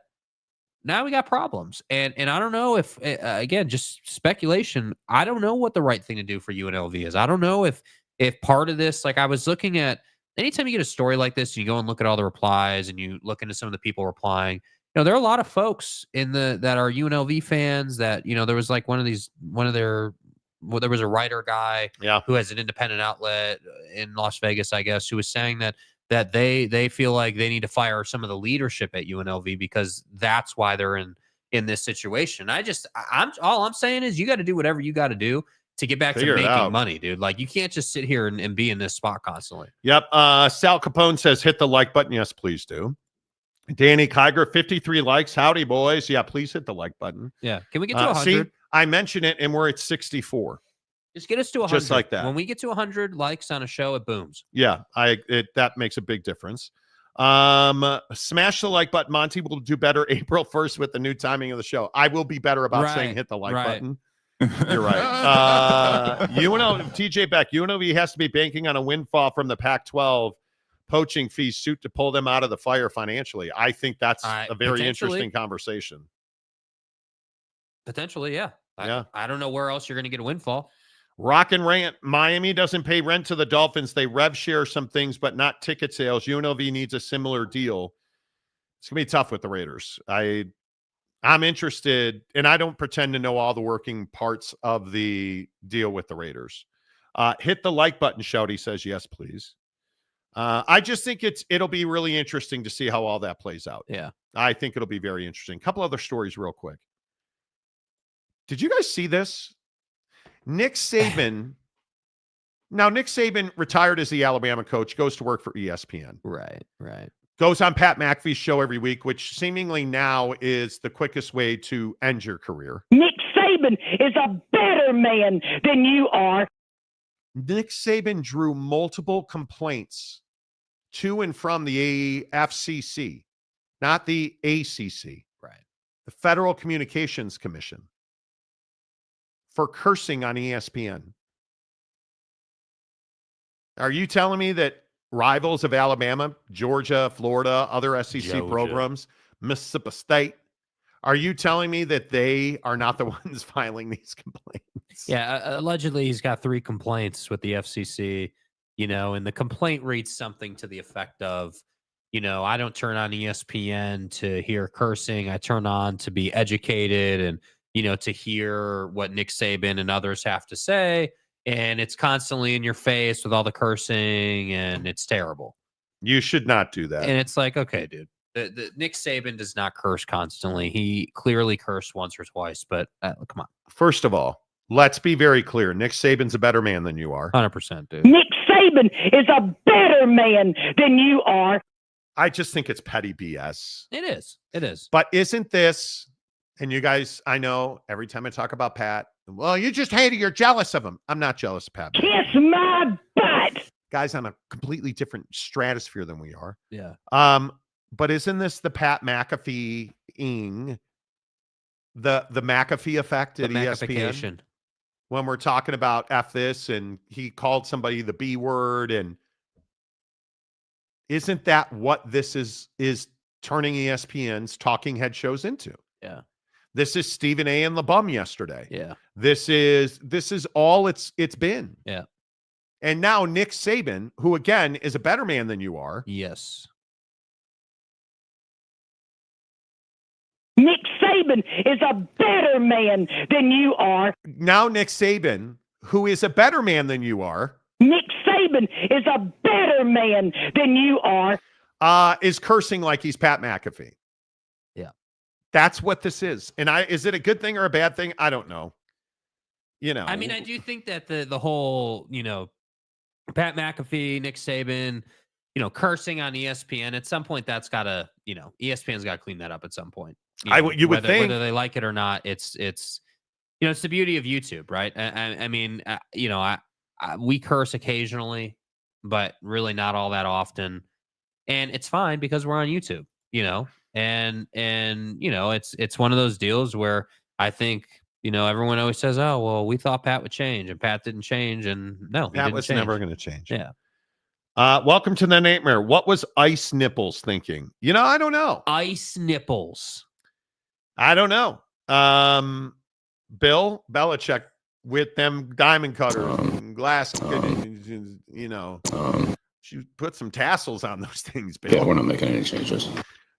now we got problems. And I don't know if, again, just speculation, I don't know what the right thing to do for UNLV is. I don't know if part of this, I was looking at, anytime you get a story like this, and you go and look at all the replies and you look into some of the people replying, there are a lot of folks that are UNLV fans that, there was there was a writer guy who has an independent outlet in Las Vegas, I guess, who was saying that they feel like they need to fire some of the leadership at UNLV because that's why they're in this situation. All I'm saying is you got to do whatever you got to do to get back to making money, dude. Like you can't just sit here and be in this spot constantly. Yep. Sal Capone says, hit the like button. Yes, please do. Danny Kiger, 53 likes. Howdy, boys. Yeah, please hit the like button. Yeah. Can we get to 100? See, I mentioned it, and we're at 64. Just get us to 100. Just like that. When we get to 100 likes on a show, it booms. Yeah, that makes a big difference. Smash the like button. Monty will do better April 1st with the new timing of the show. I will be better about saying hit the like button. You're right. TJ Beck, UNLV has to be banking on a windfall from the Pac-12 poaching fees suit to pull them out of the fire financially. I think that's a very interesting conversation. Potentially, yeah. Yeah. I don't know where else you're going to get a windfall. Rock and rant. Miami doesn't pay rent to the Dolphins. They rev share some things, but not ticket sales. UNLV needs a similar deal. It's going to be tough with the Raiders. I'm interested, and I don't pretend to know all the working parts of the deal with the Raiders. Hit the like button, Shouty says, yes, please. I just think it'll be really interesting to see how all that plays out. Yeah. I think it'll be very interesting. A couple other stories real quick. Did you guys see this? Nick Saban. Now, Nick Saban retired as the Alabama coach, goes to work for ESPN. Right. Goes on Pat McAfee's show every week, which seemingly now is the quickest way to end your career. Nick Saban is a better man than you are. Nick Saban drew multiple complaints to and from the FCC, not the ACC. Right. The Federal Communications Commission, for cursing on ESPN. Are you telling me that rivals of Alabama, Georgia, Florida, other SEC programs, Mississippi State, are you telling me that they are not the ones filing these complaints? Yeah, allegedly he's got 3 complaints with the FCC, and the complaint reads something to the effect of, I don't turn on ESPN to hear cursing. I turn on to be educated and, to hear what Nick Saban and others have to say. And it's constantly in your face with all the cursing, and it's terrible. You should not do that. And it's like, okay, dude, the Nick Saban does not curse constantly. He clearly cursed once or twice, but come on. First of all, let's be very clear. Nick Saban's a better man than you are. 100%, dude. Nick Saban is a better man than you are. I just think it's petty BS. It is. But isn't this, and you guys, I know every time I talk about Pat, well, you just hate it. You're jealous of him. I'm not jealous of Pat. Kiss my butt. Guy's on a completely different stratosphere than we are. Yeah. But isn't this the Pat McAfee-ing, the McAfee effect at ESPN? When we're talking about F this, and he called somebody the B word, and isn't that what this is turning ESPN's talking head shows into? Yeah. This is Stephen A. and the Bum yesterday. Yeah. This is all it's been. Yeah. And now Nick Saban, who again is a better man than you are. Yes. Nick Saban is a better man than you are. Now Nick Saban, who is a better man than you are. Nick Saban is a better man than you are. Is cursing like he's Pat McAfee. Yeah. That's what this is. And is it a good thing or a bad thing? I don't know. I mean, I do think that the whole, Pat McAfee, Nick Saban, cursing on ESPN, at some point that's got to, ESPN's got to clean that up at some point. You would think, whether they like it or not, it's the beauty of YouTube, right? I mean, we curse occasionally, but really not all that often. And it's fine because we're on YouTube, and it's one of those deals where I think, everyone always says, oh, well, we thought Pat would change, and Pat didn't change. And no, Pat was never going to change. Yeah. Welcome to the nightmare. What was Ice Nipples thinking? I don't know. Ice Nipples. I don't know. Bill Belichick with them diamond cutters and glass, she put some tassels on those things, Bill. Yeah, we're not making any changes.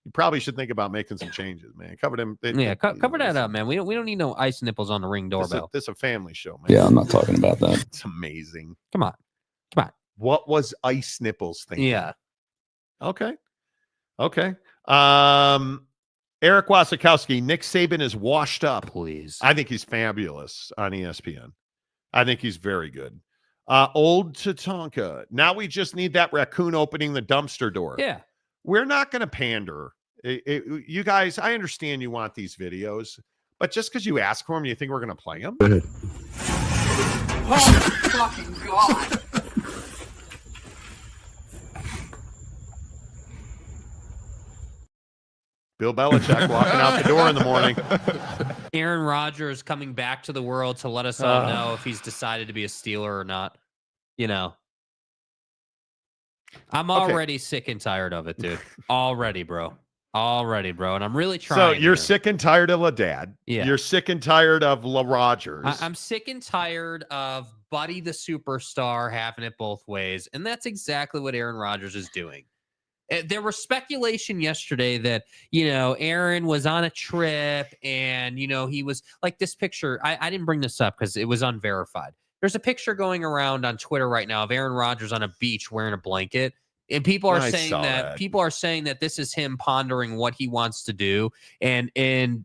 You probably should think about making some changes, man. Cover them. Cover that up, man. We don't need no ice nipples on the Ring doorbell. This is a family show, man. Yeah, I'm not talking about that. It's amazing. Come on. What was Ice Nipples thinking? Yeah. Okay. Eric Wasikowski, Nick Saban is washed up. Please. I think he's fabulous on ESPN. I think he's very good. Old Tatanka. Now we just need that raccoon opening the dumpster door. Yeah. We're not going to pander. You guys, I understand you want these videos, but just because you ask for them, you think we're going to play them? Oh, fucking God. Bill Belichick walking out the door in the morning. Aaron Rodgers coming back to the world to let us all know if he's decided to be a Steeler or not. I'm already sick and tired of it, dude. Already, bro. And I'm really trying. So you're here. sick and tired of LaDad. Yeah. You're sick and tired of Rodgers. I'm sick and tired of Buddy the superstar having it both ways. And that's exactly what Aaron Rodgers is doing. There was speculation yesterday that, Aaron was on a trip and, he was like this picture. I didn't bring this up because it was unverified. There's a picture going around on Twitter right now of Aaron Rodgers on a beach wearing a blanket. And people are saying that this is him pondering what he wants to do and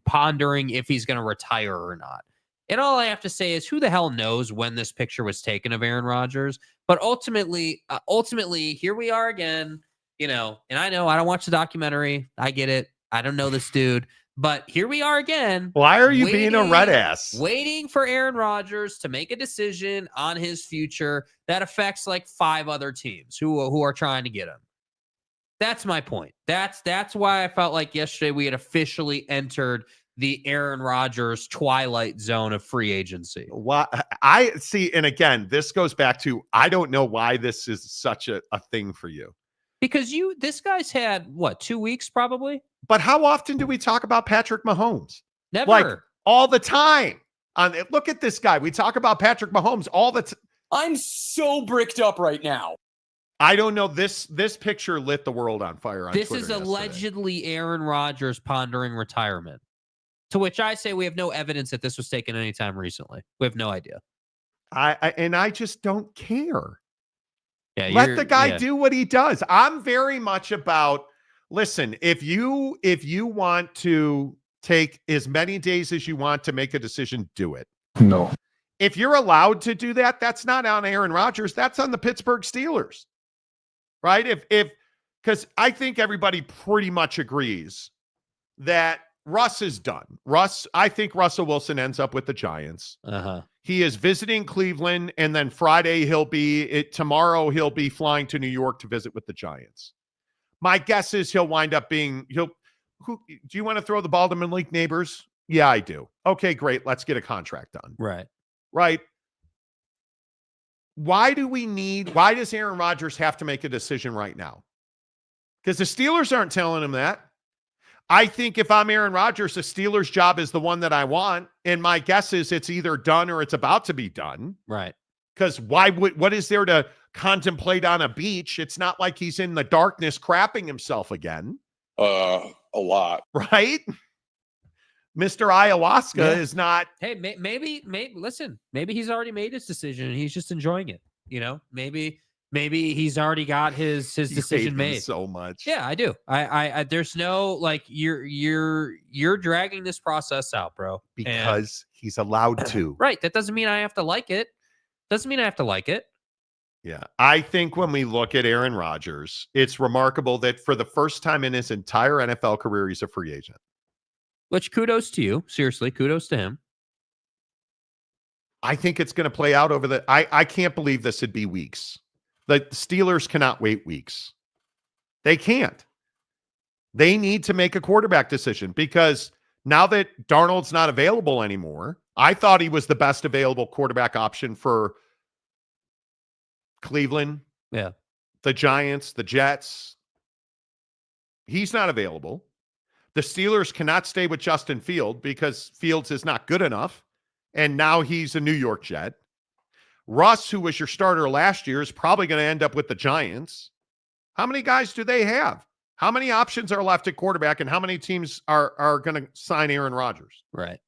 pondering if he's going to retire or not. And all I have to say is who the hell knows when this picture was taken of Aaron Rodgers. But ultimately, here we are again, and I know I don't watch the documentary. I get it. I don't know this dude. But here we are again. Why are you being a red ass? Waiting for Aaron Rodgers to make a decision on his future that affects like 5 other teams who are trying to get him. That's my point. That's why I felt like yesterday we had officially entered the Aaron Rodgers twilight zone of free agency. Why I see, and again, this goes back to I don't know why this is such a thing for you. Because this guy's had, 2 weeks probably? But how often do we talk about Patrick Mahomes? Never. Like, all the time. Look at this guy. We talk about Patrick Mahomes all the time. I'm so bricked up right now. I don't know. This picture lit the world on fire on This Twitter is yesterday. allegedly Aaron Rodgers pondering retirement. To which I say we have no evidence that this was taken anytime recently. We have no idea. I just don't care. Yeah, let the guy do what he does. I'm very much about, listen, if you want to take as many days as you want to make a decision, do it. No. If you're allowed to do that, that's not on Aaron Rodgers. That's on the Pittsburgh Steelers. Right? Because I think everybody pretty much agrees that Russ is done. I think Russell Wilson ends up with the Giants. Uh-huh. He is visiting Cleveland, and then Friday tomorrow he'll be flying to New York to visit with the Giants. My guess is he'll wind up being, do you want to throw the ball to Malik Neighbors? Yeah, I do. Okay, great. Let's get a contract done. Right. Why does Aaron Rodgers have to make a decision right now? Because the Steelers aren't telling him that. I think if I'm Aaron Rodgers, the Steelers' job is the one that I want. And my guess is it's either done or it's about to be done. Right. Because what is there to contemplate on a beach? It's not like he's in the darkness crapping himself again. A lot. Right? Mr. Ayahuasca is not. Hey, maybe listen, maybe he's already made his decision and he's just enjoying it. Maybe he's already got his decision made. So much. Yeah, I do. I there's no like you're dragging this process out, bro. Because he's allowed to. Right. That doesn't mean I have to like it. Yeah. I think when we look at Aaron Rodgers, it's remarkable that for the first time in his entire NFL career, he's a free agent. Which kudos to you. Seriously, kudos to him. I think it's going to play out over I can't believe this would be weeks. The Steelers cannot wait weeks. They can't. They need to make a quarterback decision because now that Darnold's not available anymore, I thought he was the best available quarterback option for Cleveland. Yeah. The Giants, the Jets. He's not available. The Steelers cannot stay with Justin Fields because Fields is not good enough. And now he's a New York Jet. Russ, who was your starter last year, is probably going to end up with the Giants. How many guys do they have? How many options are left at quarterback, and how many teams are going to sign Aaron Rodgers? Right.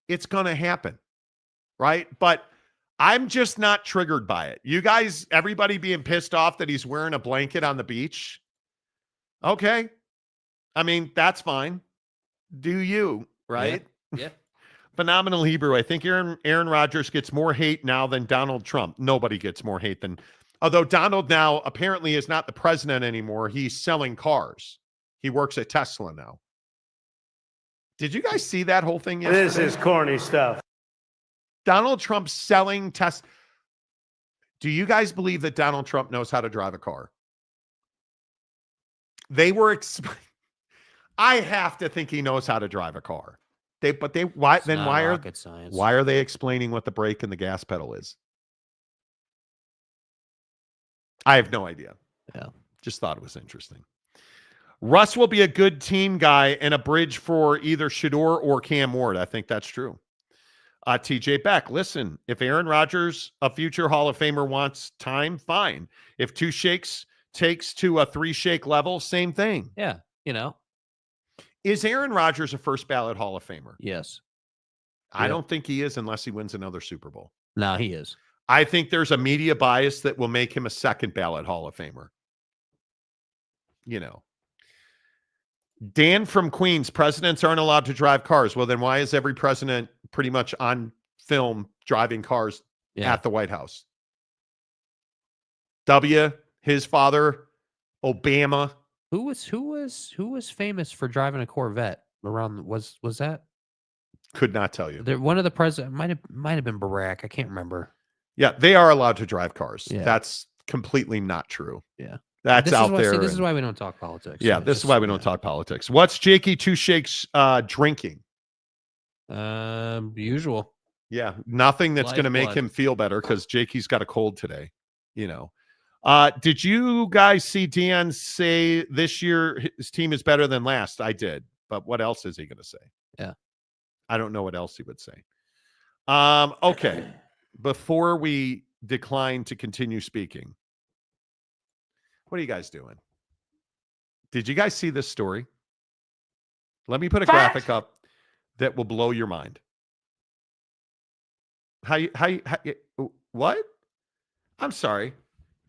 It's going to happen, right? But I'm just not triggered by it. You guys, everybody being pissed off that he's wearing a blanket on the beach. Okay. I mean, that's fine. Do you, right? Yeah. Phenomenal Hebrew. I think Aaron Rodgers gets more hate now than Donald Trump. Nobody gets more hate than, although Donald now apparently is not the president anymore. He's selling cars. He works at Tesla now. Did you guys see that whole thing yesterday? This is corny stuff. Donald Trump selling Tesla. Do you guys believe that Donald Trump knows how to drive a car? They were. I have to think he knows how to drive a car. Why are they explaining what the brake and the gas pedal is? I have no idea. Yeah. Just thought it was interesting. Russ will be a good team guy and a bridge for either Shador or Cam Ward. I think that's true. TJ Beck, listen, if Aaron Rodgers, a future Hall of Famer, wants time, fine. If 2 shakes takes to a 3 shake level, same thing. Yeah. Is Aaron Rodgers a first ballot Hall of Famer? Yes. I don't think he is unless he wins another Super Bowl. No, he is. I think there's a media bias that will make him a second ballot Hall of Famer. Dan from Queens, presidents aren't allowed to drive cars. Well, then why is every president pretty much on film driving cars at the White House? His father, Obama. Who was famous for driving a Corvette around? Was that? Could not tell you. One of the presidents might have been Barack. I can't remember. Yeah, they are allowed to drive cars. Yeah. That's completely not true. Yeah. That's out there. This is why we don't talk politics. Yeah, this is why we don't talk politics. What's Jakey 2 Shakes drinking? Usual. Yeah, nothing that's going to make him feel better because Jakey's got a cold today. Did you guys see Deion say this year his team is better than last? I did, but what else is he going to say? Yeah, I don't know what else he would say. Okay, before we decline to continue speaking, what are you guys doing? Did you guys see this story? Let me put a graphic up that will blow your mind. What? I'm sorry.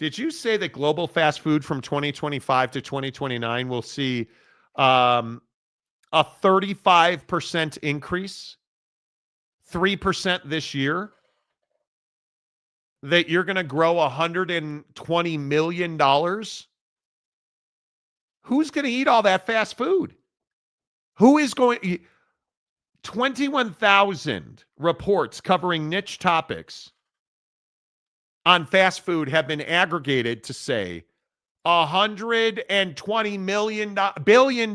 Did you say that global fast food from 2025 to 2029 will see a 35% increase? 3% this year? That you're going to grow $120 million? Who's going to eat all that fast food? Who is going? 21,000 reports covering niche topics on fast food have been aggregated to say $120 billion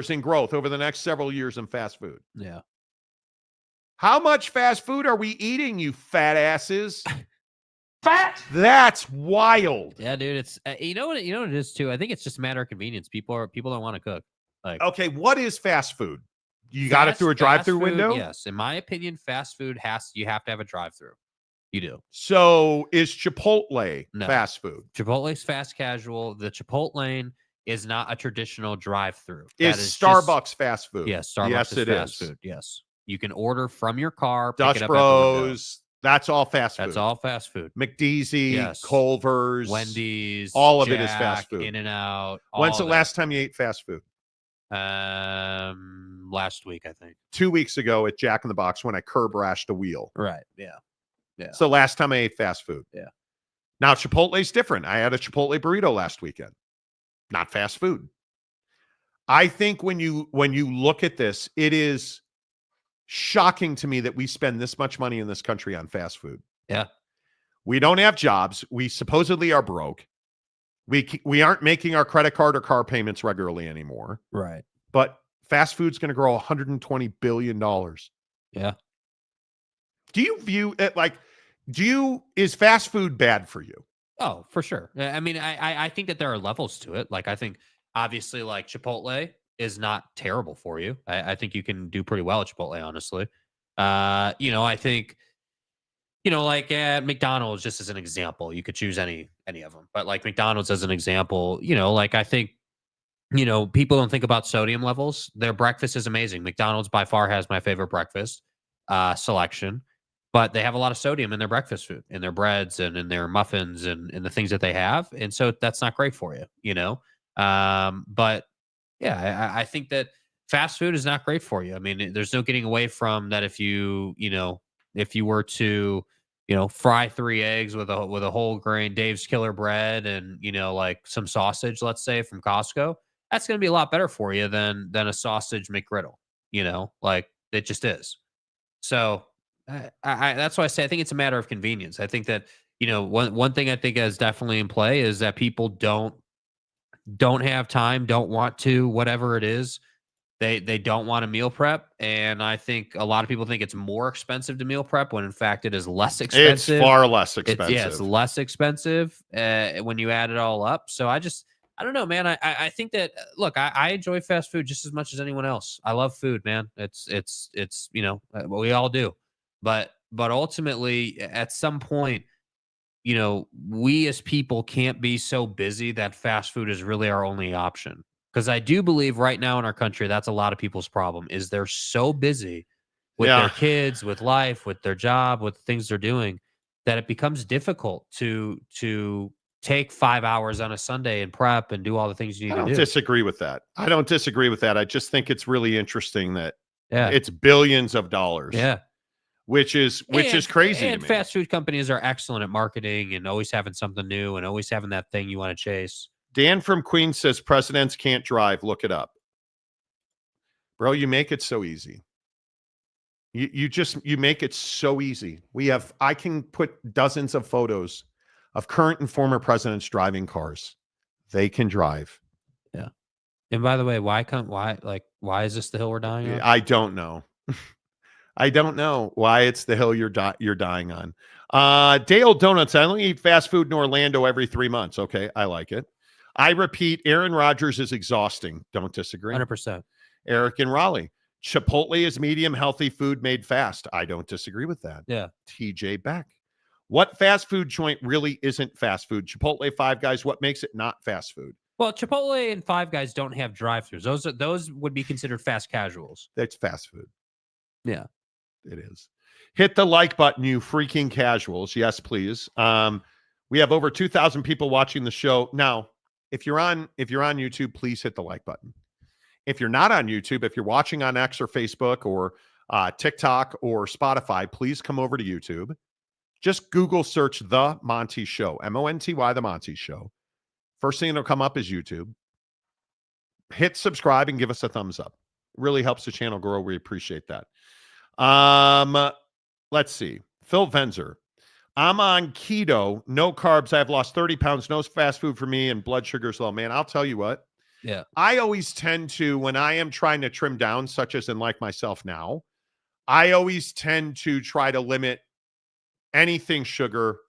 in growth over the next several years in fast food. Yeah. How much fast food are we eating, you fat asses? Fat. That's wild. Yeah, dude. It's you know what it is too. I think it's just a matter of convenience. People don't want to cook. Like, okay, what is fast food? You got it through a drive-through window? Yes, in my opinion, fast food you have to have a drive-through. You do. So is Chipotle fast food? Chipotle's fast casual. The Chipotlane is not a traditional drive-through. Is Starbucks fast food? Yes, Starbucks is fast food. Yes. You can order from your car. Dutch Bros. That's all fast food. That's all fast food. McDeezy, yes. Culver's, Wendy's, all of Jack, it is fast food. In-N-Out. When's the last time you ate fast food? Last week, I think. 2 weeks ago at Jack in the Box when I curb rashed a wheel. Right. Yeah. It's the last time I ate fast food. Yeah. Now Chipotle's different. I had a Chipotle burrito last weekend. Not fast food. I think when you look at this, it is shocking to me that we spend this much money in this country on fast food. Yeah. We don't have jobs. We supposedly are broke. We aren't making our credit card or car payments regularly anymore. Right. But fast food's going to grow $120 billion. Yeah. Do you view it like, is fast food bad for you? Oh, for sure. I mean, I think that there are levels to it. Like, I think obviously like Chipotle is not terrible for you. I think you can do pretty well at Chipotle, honestly. I think, like at McDonald's, just as an example, you could choose any of them. But like McDonald's as an example, like I think, people don't think about sodium levels. Their breakfast is amazing. McDonald's by far has my favorite breakfast selection. But they have a lot of sodium in their breakfast food, in their breads and in their muffins and in the things that they have. And so that's not great for you, But yeah, I think that fast food is not great for you. I mean, there's no getting away from that. If you were to, fry 3 eggs with a whole grain Dave's Killer Bread and, like some sausage, let's say from Costco, that's going to be a lot better for you than a sausage McGriddle, like it just is. So that's why I say I think it's a matter of convenience. I think that one thing I think is definitely in play is that people don't have time, don't want to, whatever it is, They don't want to meal prep, and I think a lot of people think it's more expensive to meal prep when in fact it is less expensive. It's far less expensive. It's less expensive when you add it all up. So I don't know, man. I think that look, I enjoy fast food just as much as anyone else. I love food, man. It's we all do, but ultimately at some point, we as people can't be so busy that fast food is really our only option. Because I do believe right now in our country, that's a lot of people's problem is they're so busy with their kids, with life, with their job, with things they're doing, that it becomes difficult to take 5 hours on a Sunday and prep and do all the things you need to do. I don't disagree with that. I just think it's really interesting that it's billions of dollars. Yeah. Which is crazy and to me. Fast food companies are excellent at marketing and always having something new and always having that thing you want to chase. Dan from Queens says presidents can't drive. Look it up. Bro, you make it so easy. You make it so easy. I can put dozens of photos of current and former presidents driving cars. They can drive. Yeah. And by the way, why is this the hill we're dying on? I don't know. I don't know why it's the hill you're dying on. Dale Donuts. I only eat fast food in Orlando every 3 months. Okay, I like it. I repeat, Aaron Rodgers is exhausting. Don't disagree. 100%. Eric and Raleigh. Chipotle is medium healthy food made fast. I don't disagree with that. Yeah. TJ Beck. What fast food joint really isn't fast food? Chipotle, Five Guys. What makes it not fast food? Well, Chipotle and Five Guys don't have drive-thrus. Those would be considered fast casuals. That's fast food. Yeah. It is. Hit the like button, you freaking casuals. Yes, please. We have over 2,000 people watching the show. Now, if you're on YouTube, please hit the like button. If you're not on YouTube, if you're watching on X or Facebook or TikTok or Spotify, please come over to YouTube. Just Google search The Monty Show, Monty, The Monty Show. First thing that'll come up is YouTube. Hit subscribe and give us a thumbs up. It really helps the channel grow. We appreciate that. Let's see. Phil Venzer. I'm on keto, no carbs. I've lost 30 pounds, no fast food for me, and blood sugar's low. Man, I'll tell you what. Yeah. I always tend to, when I am trying to trim down, such as in like myself now, I always tend to try to limit anything sugar.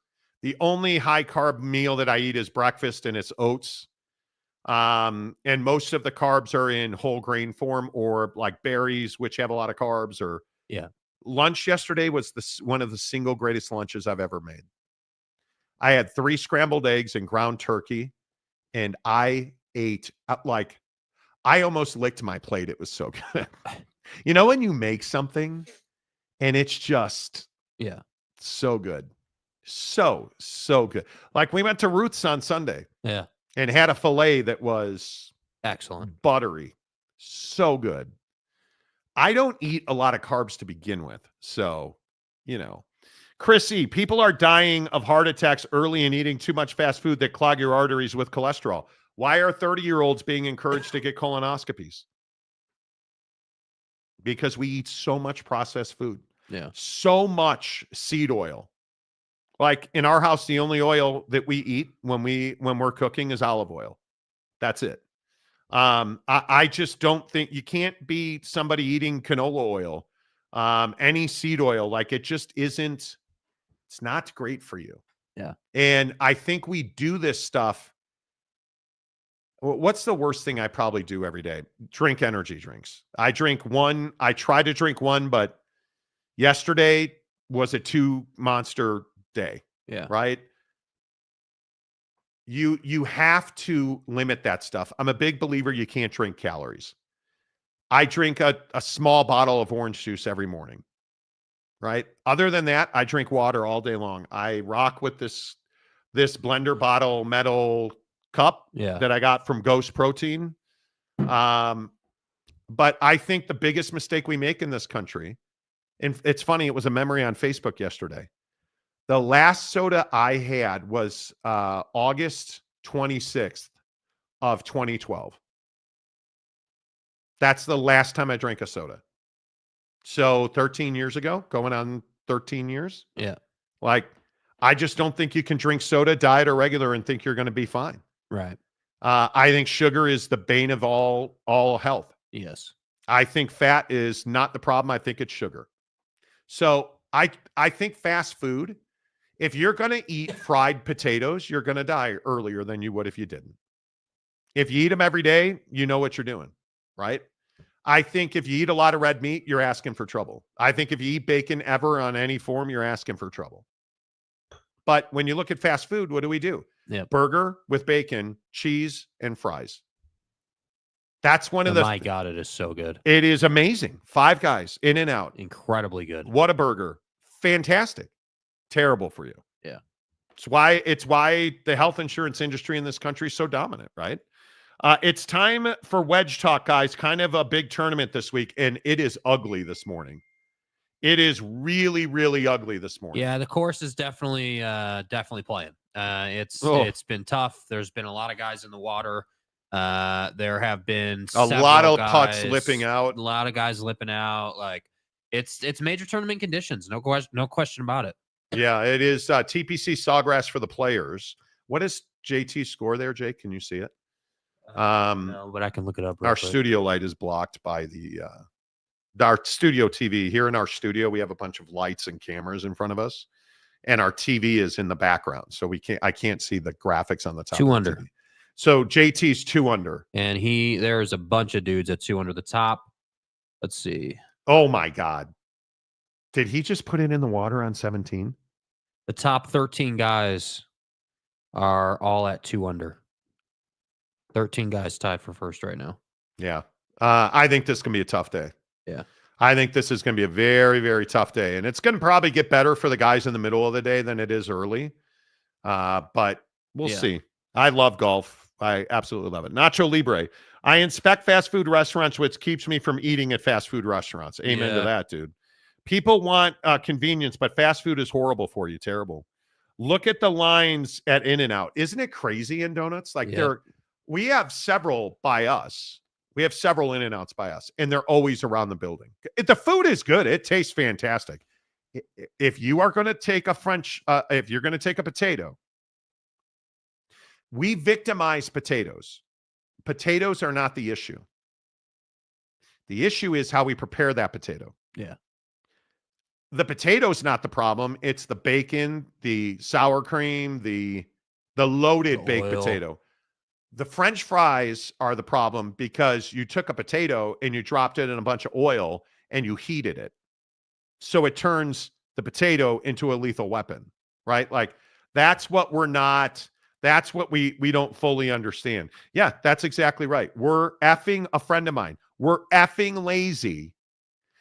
The only high carb meal that I eat is breakfast, and it's oats. And most of the carbs are in whole grain form or like berries, which have a lot of carbs. Or lunch yesterday was one of the single greatest lunches I've ever made. I had 3 scrambled eggs and ground turkey, and I ate I almost licked my plate. It was so good. You know, when you make something and it's just so good. So good. Like we went to Ruth's on Sunday. Yeah. And had a filet that was excellent. Buttery. So good. I don't eat a lot of carbs to begin with. So, Chrissy, people are dying of heart attacks early and eating too much fast food that clog your arteries with cholesterol. Why are 30-year-olds being encouraged to get colonoscopies? Because we eat so much processed food. Yeah. So much seed oil. Like in our house, the only oil that we eat when we're cooking is olive oil. That's it. I just don't think you can't be somebody eating canola oil, any seed oil. Like it just isn't. It's not great for you. Yeah. And I think we do this stuff. What's the worst thing I probably do every day? Drink energy drinks. I drink one. I try to drink one, but yesterday was a 2 monster day. Yeah. Right. You have to limit that stuff. I'm a big believer you can't drink calories. I drink a small bottle of orange juice every morning. Right. Other than that, I drink water all day long. I rock with this blender bottle metal cup that I got from Ghost Protein. But I think the biggest mistake we make in this country, and it's funny, it was a memory on Facebook yesterday. The last soda I had was August 26th of 2012. That's the last time I drank a soda. So 13 years ago, going on 13 years. Yeah. Like, I just don't think you can drink soda, diet or regular, and think you're going to be fine. Right. I think sugar is the bane of all health. Yes. I think fat is not the problem. I think it's sugar. So I think fast food, if you're going to eat fried potatoes, you're going to die earlier than you would if you didn't. If you eat them every day, you know what you're doing, right? I think if you eat a lot of red meat, you're asking for trouble. I think if you eat bacon ever on any form, you're asking for trouble. But when you look at fast food, what do? Yep. Burger with bacon, cheese, and fries. That's one of the. My God, it is so good. It is amazing. Five Guys, In and Out. Incredibly good. What a burger. Fantastic. Terrible for you. Yeah. It's why the health insurance industry in this country is so dominant, right? It's time for Wedge Talk, guys. Kind of a big tournament this week, and it is ugly this morning. It is really, really ugly this morning. Yeah, the course is definitely playing. It's been tough. There's been a lot of guys in the water. There have been a lot of putts guys, lipping out. A lot of guys lipping out. Like it's major tournament conditions. No question about it. Yeah, it is TPC Sawgrass for the players. What is JT's score there, Jake? Can you see it? No, but I can look it up. Our studio light is blocked by our studio TV. Here in our studio, we have a bunch of lights and cameras in front of us, and our TV is in the background, so I can't see the graphics on the top. 2 under. So JT's 2 under, and there's a bunch of dudes at 2 under the top. Let's see. Oh my God, did he just put it in the water on 17? The top 13 guys are all at 2 under. 13 guys tied for first right now. Yeah. I think this can be a tough day. Yeah. I think this is going to be a very, very tough day. And it's going to probably get better for the guys in the middle of the day than it is early. But we'll see. I love golf. I absolutely love it. Nacho Libre. I inspect fast food restaurants, which keeps me from eating at fast food restaurants. Amen to that, dude. People want convenience, but fast food is horrible for you. Terrible. Look at the lines at In-N-Out. Isn't it crazy in donuts? Like we have several by us. We have several In-N-Outs by us, and they're always around the building. The food is good. It tastes fantastic. If you are going to take if you're going to take a potato, we victimize potatoes. Potatoes are not the issue. The issue is how we prepare that potato. Yeah. The potato's not the problem. It's the bacon, the sour cream, the loaded baked potato. The French fries are the problem because you took a potato and you dropped it in a bunch of oil and you heated it. So it turns the potato into a lethal weapon, right? Like that's what we don't fully understand. Yeah, that's exactly right. We're effing a friend of mine. We're effing lazy.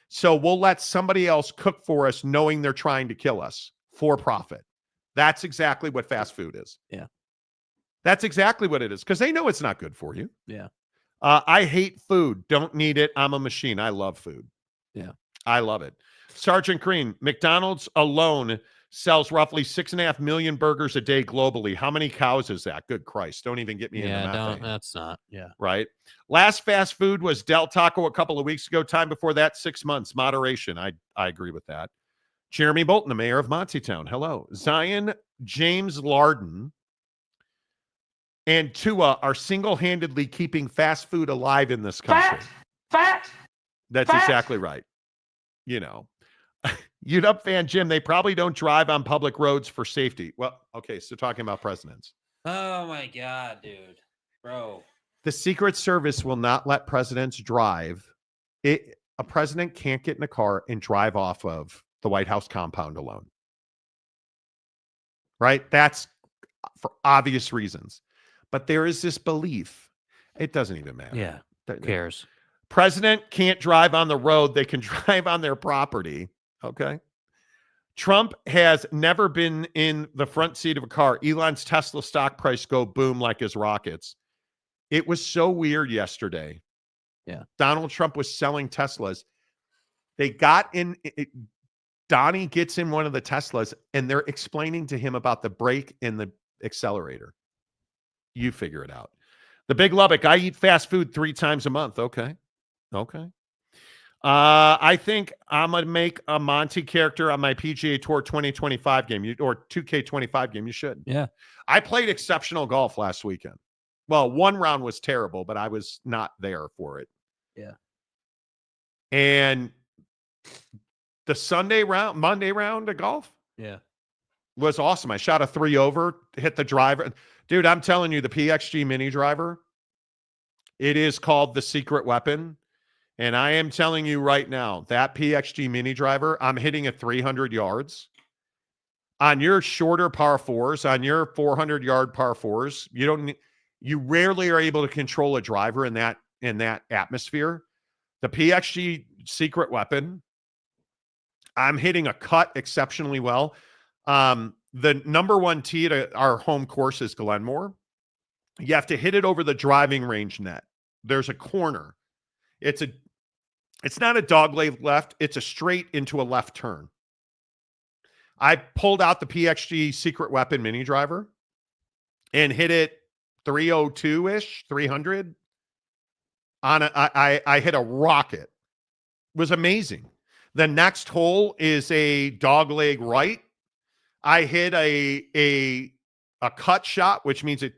So we'll let somebody else cook for us knowing they're trying to kill us for profit. That's exactly what fast food is. Yeah. That's exactly what it is because they know it's not good for you. Yeah. I hate food. Don't need it. I'm a machine. I love food. Yeah. I love it. Sergeant Green, McDonald's alone sells roughly 6.5 million burgers a day globally. How many cows is that? Good Christ. Don't even get me into that. That's not. Yeah. Right. Last fast food was Del Taco a couple of weeks ago. Time before that, 6 months. Moderation. I agree with that. Jeremy Bolton, the mayor of Montytown. Hello. Zion James Larden and Tua are single-handedly keeping fast food alive in this country. Fact. That's exactly right. You know, UW fan Jim, they probably don't drive on public roads for safety. Well, okay, so talking about presidents. Oh, my God, dude. Bro. The Secret Service will not let presidents drive. A president can't get in a car and drive off of the White House compound alone. Right? That's for obvious reasons. But there is this belief. It doesn't even matter. Yeah. Who cares? President can't drive on the road. They can drive on their property. Okay. Trump has never been in the front seat of a car. Elon's Tesla stock price go boom like his rockets. It was so weird yesterday. Yeah. Donald Trump was selling Teslas. They got in. Donnie gets in one of the Teslas and they're explaining to him about the brake and the accelerator. You figure it out. The Big Lubbock, I eat fast food 3 times a month. Okay. I think I'm going to make a Monty character on my PGA Tour 2025 game or 2K25 game. You should. Yeah. I played exceptional golf last weekend. Well, one round was terrible, but I was not there for it. Yeah. And the Monday round of golf was awesome. I shot a 3 over, hit the driver. Dude, I'm telling you, the PXG mini driver, it is called the secret weapon. And I am telling you right now, that PXG mini driver, I'm hitting at 300 yards. On your shorter par fours, on your 400-yard par fours, you rarely are able to control a driver in that atmosphere. The PXG secret weapon, I'm hitting a cut exceptionally well. The number one tee at our home course is Glenmore. You have to hit it over the driving range net. There's a corner. It's not a dogleg left. It's a straight into a left turn. I pulled out the PXG secret weapon mini driver and hit it 302-ish, 300. I hit a rocket. It was amazing. The next hole is a dogleg right. I hit a cut shot, which means it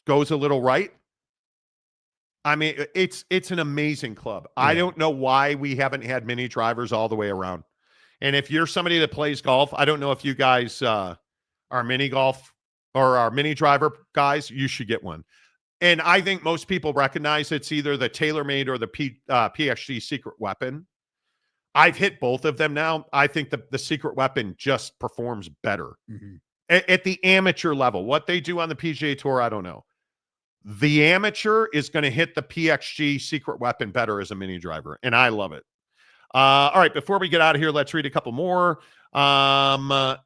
goes a little right. I mean, it's an amazing club. Yeah. I don't know why we haven't had mini drivers all the way around. And if you're somebody that plays golf, I don't know if you guys are mini golf or are mini driver guys, you should get one. And I think most people recognize it's either the TaylorMade or the PXG secret weapon. I've hit both of them now. I think the secret weapon just performs better at the amateur level. What they do on the PGA Tour, I don't know. The amateur is going to hit the PXG secret weapon better as a mini driver, and I love it. All right, before we get out of here, let's read a couple more. What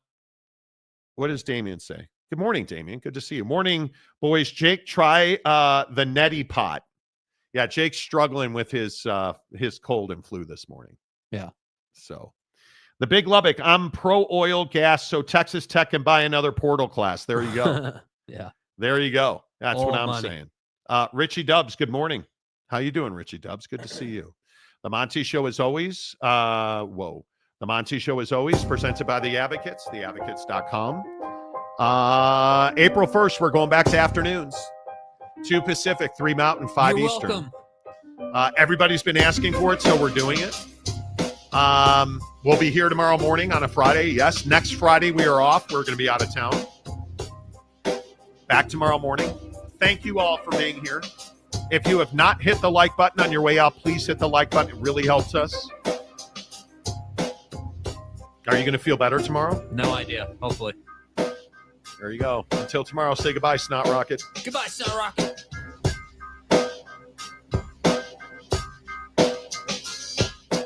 does Damien say? Good morning, Damien. Good to see you. Morning, boys. Jake, try the neti pot. Yeah, Jake's struggling with his cold and flu this morning. Yeah. So the Big Lubbock, I'm pro oil gas, so Texas Tech can buy another portal class. There you go. Yeah. There you go. That's all what I'm money. saying. Richie Dubs, good morning. How you doing, Richie Dubs? Good to see you. The Monty Show is always, The Monty Show is always presented by The Advocates, theadvocates.com. April 1st, we're going back to afternoons. 2 Pacific, 3 Mountain, 5 You're Eastern. welcome. Everybody's been asking for it, so we're doing it. We'll be here tomorrow morning on a Friday. Yes, next Friday we are off. We're going to be out of town. Back tomorrow morning. Thank you all for being here. If you have not hit the like button on your way out, please hit the like button. It really helps us. Are you going to feel better tomorrow? No idea. Hopefully. There you go. Until tomorrow, say goodbye, Snot Rocket. Goodbye, Snot Rocket.